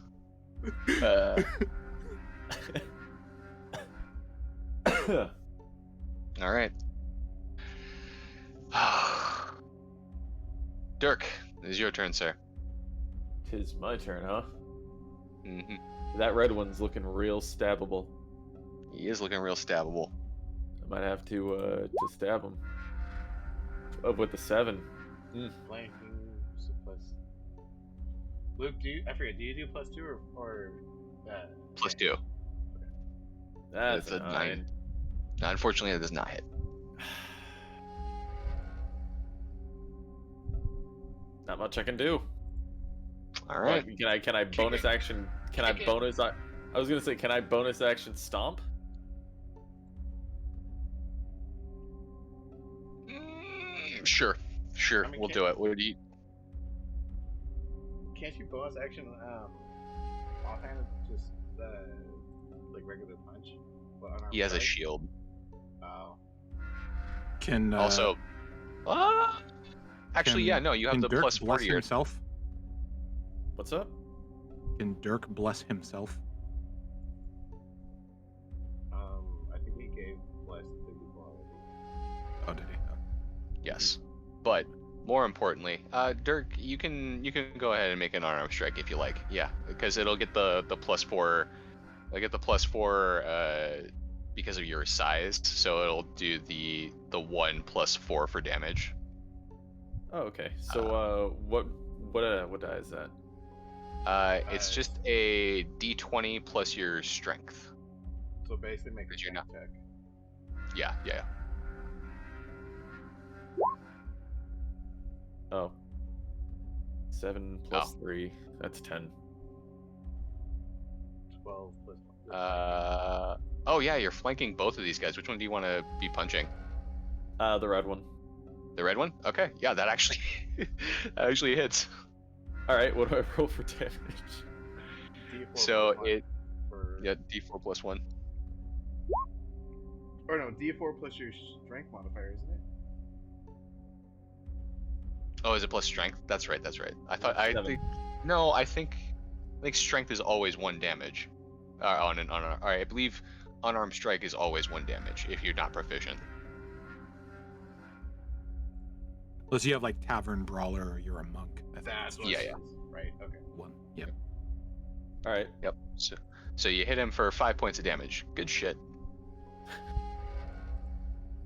All right. Dirk, it is your turn, sir. Tis my turn, huh? Mm-hmm. That red one's looking real stabbable. He is looking real stabbable. I might have to stab him. With the 7. Flanking, so plus. Luke, do you do +2 or +2. That's a a 9. 9. No, unfortunately, it does not hit. Not much I can do. All right. What, can I bonus action? Can I bonus? I was gonna say, can I bonus action stomp? Sure. I mean, We'll do it. What do you? Can't you bonus action offhand just like regular punch? But unarmed He has a strike? shield. Oh. Can Also, actually, can- yeah, no, you have can the Dirk plus bless 4 himself? What's up? Can Dirk bless himself? I think he gave bless to people already. Oh, did he? Oh. Yes, but more importantly, Dirk, you can go ahead and make an unarmed strike if you like. Yeah, because it'll get the +4. It'll get the +4 because of your size, so it'll do the 1 + 4 for damage. Oh, okay. So, what die is that? It's just a D20 plus your strength. So basically make a Because you're strength check. Yeah. Oh. 7 plus 3. That's 10. 12 plus. Oh yeah, you're flanking both of these guys. Which one do you want to be punching? The red one. The red one? Okay, yeah, that actually that actually hits. All right. What do I roll for damage? D4 So plus one it for... yeah, D4 plus 1. Or no, D4 plus your strength modifier, isn't it? Oh, is it plus strength? That's right. I thought Seven. I think strength is always 1 damage. On an unarmed. I believe unarmed strike is always 1 damage if you're not proficient. Unless you have like Tavern Brawler or you're a monk. I think That's what Yeah, it yeah. is. Right, okay. one. Yep. All right. Yep. So you hit him for 5 points of damage. Good shit.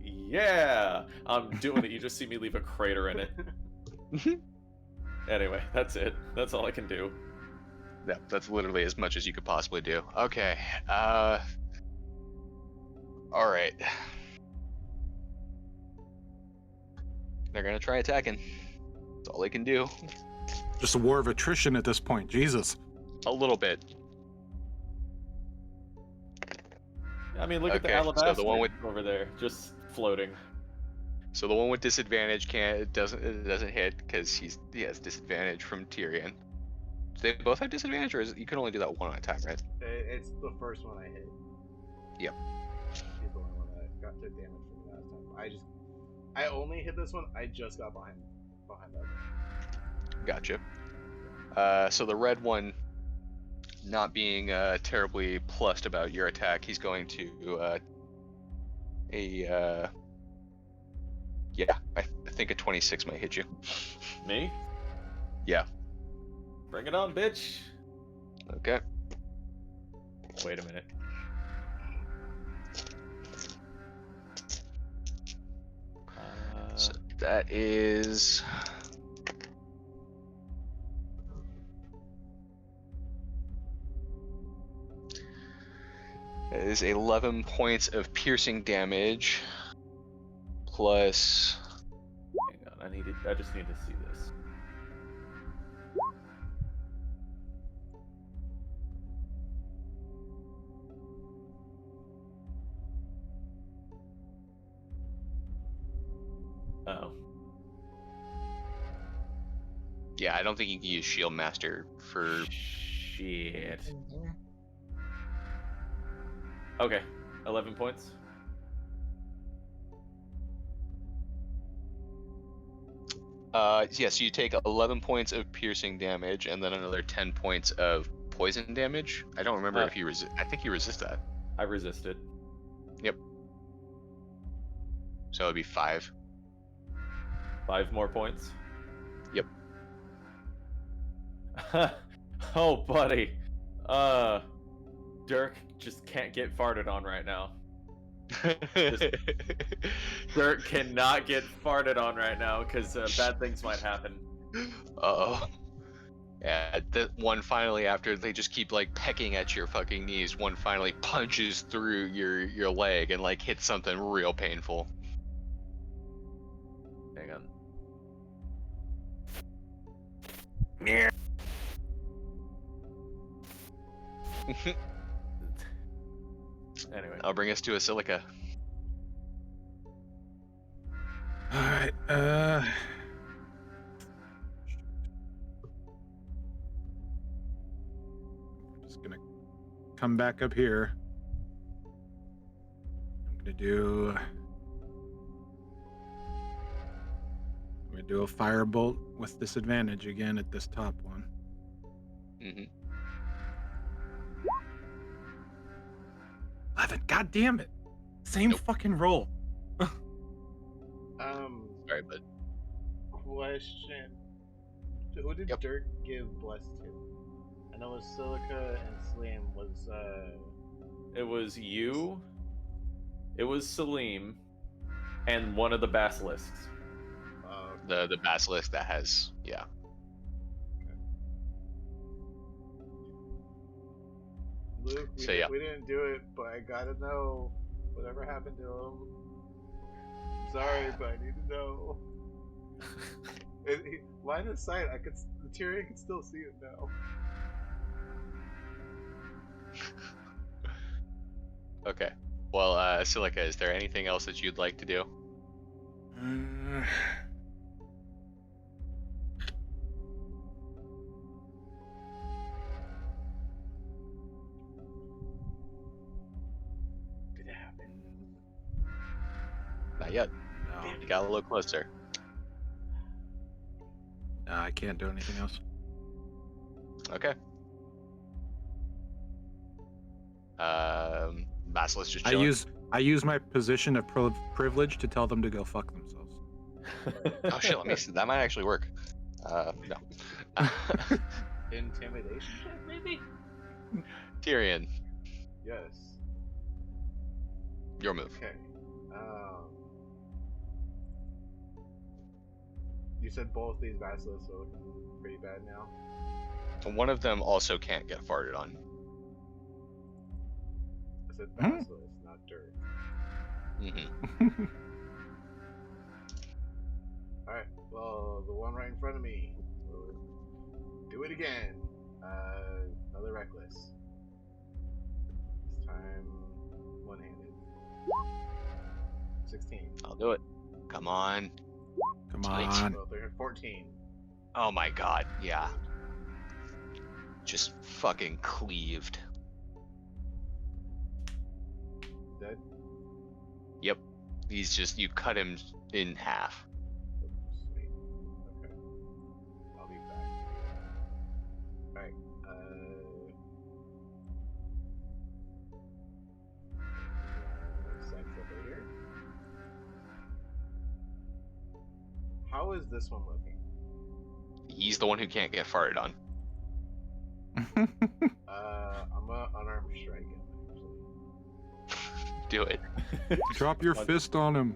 Yeah. I'm doing it. You just see me leave a crater in it. Anyway, that's it. That's all I can do. Yeah, that's literally as much as you could possibly do. Okay. All right. They're gonna try attacking. That's all they can do. Just a war of attrition at this point. Jesus. A little bit. I mean, look at the Okay, so alabaster the one with- over there, just floating. So the one with disadvantage doesn't hit because he has disadvantage from Tyrion. Do they both have disadvantage, or you can only do that one at a time, right? It's the first one I hit. Yep. He's the only one that took damage from me last time. I only hit this one. I just got behind that one. Gotcha. So the red one, not being terribly plussed about your attack, he's going to I think a 26 might hit you. Me? Yeah. Bring it on, bitch. Okay. Wait a minute. So that is. is 11 points of piercing damage. Plus. Hang on, I just need to see this. Oh. Yeah, I don't think you can use Shield Master for. Shit. Okay, 11 points. Yeah, so you take 11 points of piercing damage and then another 10 points of poison damage. I don't remember if you resist. I think you resist that. I resisted. Yep. So it'd be 5. 5 more points. Yep. Oh, buddy. Dirk just can't get farted on right now. Dirk cannot get farted on right now because bad things might happen. Uh-oh. Yeah, the one finally, after they just keep like pecking at your fucking knees, one finally punches through your leg and like hits something real painful. Hang on. Anyway. I'll bring us to a silica. Alright, just gonna come back up here. I'm gonna do a firebolt with disadvantage again at this top one. Mm-hmm. 11. God damn it! Same fucking roll. Sorry, but Question. Who did Yep. Dirk give Bless to? I know it was Silica and Slim was, It was you, it was Salim, and one of the basilisks. the basilisk that has, yeah. Luke, So, yeah. we didn't do it, but I gotta know whatever happened to him. I'm sorry, but I need to know. Line of sight, the Tyrion can still see it now. Okay. Well, Silica, is there anything else that you'd like to do? Did it happen? Not yet. No, You got a little closer. I can't do anything else. Okay. Basilisk just I chilling. I use my position of privilege to tell them to go fuck themselves. Oh shit, let me see. That might actually work. No. Intimidation check, maybe? Tyrion, Yes. your move. Okay. You said both these basilisks are looking pretty bad now. And one of them also can't get farted on. I said basilisk, not dirt. Mm-hmm. Alright, well, the one right in front of me will do it again. Another reckless. This time, one-handed. 16. I'll do it. Come on. Come Sweet. on. Well, they're 14. Oh my god, yeah. Just fucking cleaved. Dead? Yep. He's just, you cut him in half. Sweet. Okay. I'll be back. Alright, Sacks over here. How is this one looking? He's the one who can't get farted on. I'm gonna unarmed strike him, actually. Do it. Drop your fist on him.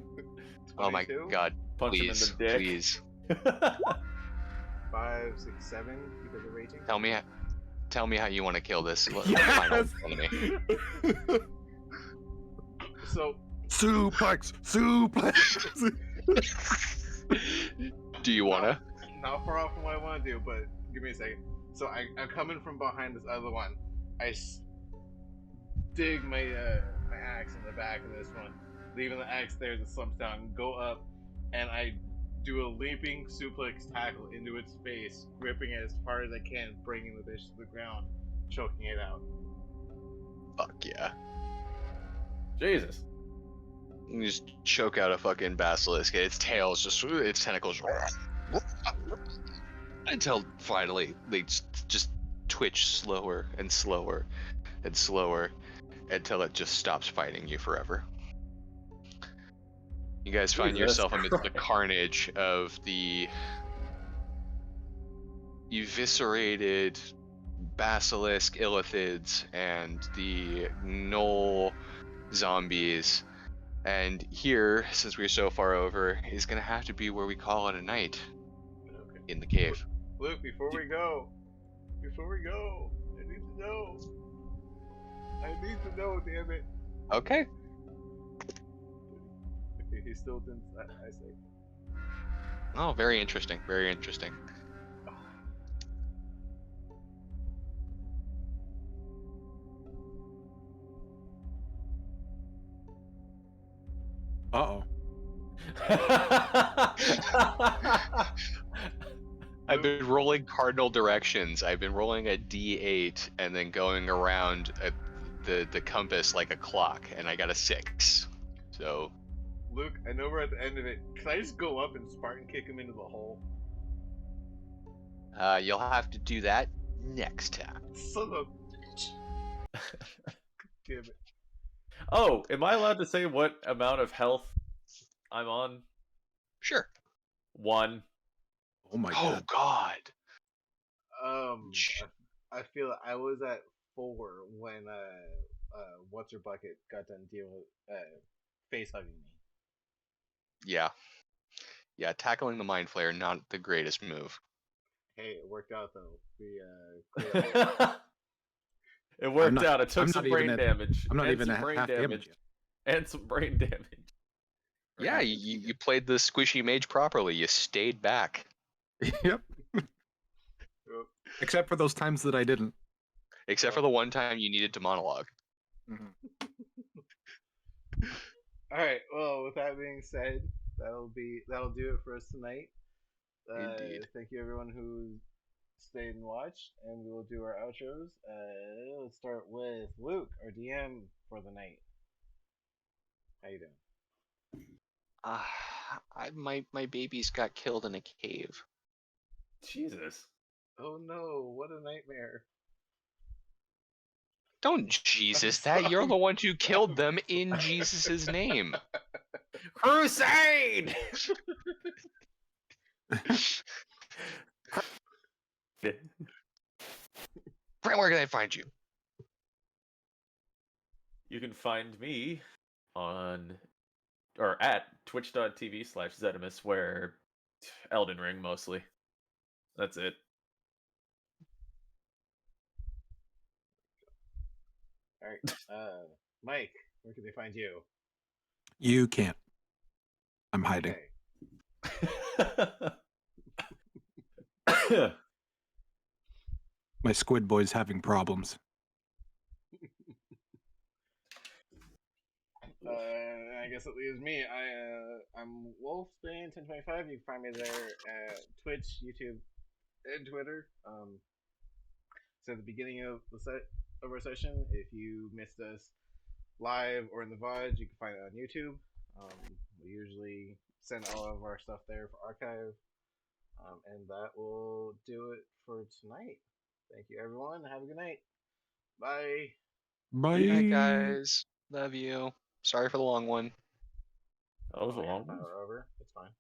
Oh my 22? god. Punch Please. him in the dick. Please. 5, 6, 7 because of raging. Tell me how you want to kill this Yes! final enemy. So Suplex! Suplex! Do you wanna? not far off from what I want to do, but give me a second. So I'm coming from behind this other one. I dig my my axe in the back of this one, leaving the axe there that slumps down, go up, and I do a leaping suplex tackle into its face, gripping it as far as I can, bringing the bitch to the ground, choking it out. Fuck yeah. Jesus. You just choke out a fucking basilisk. Its tail's just, its tentacles, until finally they just twitch slower and slower and slower until it just stops fighting you forever. You guys find Jesus yourself amidst the Christ. carnage of the eviscerated basilisk illithids and the gnoll zombies. And here, since we're so far over, is gonna have to be where we call it a night Okay. in the cave. Luke, before we go, I need to know. I need to know, damn it. Okay. He still didn't. I say. Oh, very interesting. Very interesting. Uh-oh. I've been rolling cardinal directions. I've been rolling a D8 and then going around the compass like a clock, and I got a 6. So Luke, I know we're at the end of it. Can I just go up and Spartan kick him into the hole? you'll have to do that next time. Son of. Damn it. Oh, am I allowed to say what amount of health I'm on? Sure. 1. Oh my Oh god. God. I feel I was at 4 when what's her bucket got done dealing face hugging me. Yeah. Yeah. Tackling the mind flayer, not the greatest move. Hey, it worked out though. We cleared it. It worked not- out. It took I'm some not even brain at- damage. I'm not and even some at brain half damage damage. yet. And some brain damage. Yeah, you played the squishy mage properly. You stayed back. Yep. Except for those times that I didn't. Except for the one time you needed to monologue. Alright, well with that being said, that'll do it for us tonight. Indeed. Thank you everyone who stayed and watched, and we will do our outros. Let's start with Luke, our DM for the night. How you doing? My babies got killed in a cave. Jesus. Oh no, what a nightmare. Don't Jesus that. You're the one who killed them in Jesus' name. Crusade! Brent, where can I find you? You can find me on or at twitch.tv/Zetimus, where Elden Ring mostly. That's it. Alright, Mike, where can they find you? You can't. I'm hiding. Okay. My squid boy's having problems. I guess it leaves me. I'm Wolfsbane1025. You can find me there at Twitch, YouTube, and Twitter. So at the beginning of our session, if you missed us live or in the VOD, you can find it on YouTube. We usually send all of our stuff there for archive. And that will do it for tonight. Thank you, everyone. Have a good night. Bye. Bye. Good night, guys. Love you. Sorry for the long one. That was a long one. Hour over. It's fine.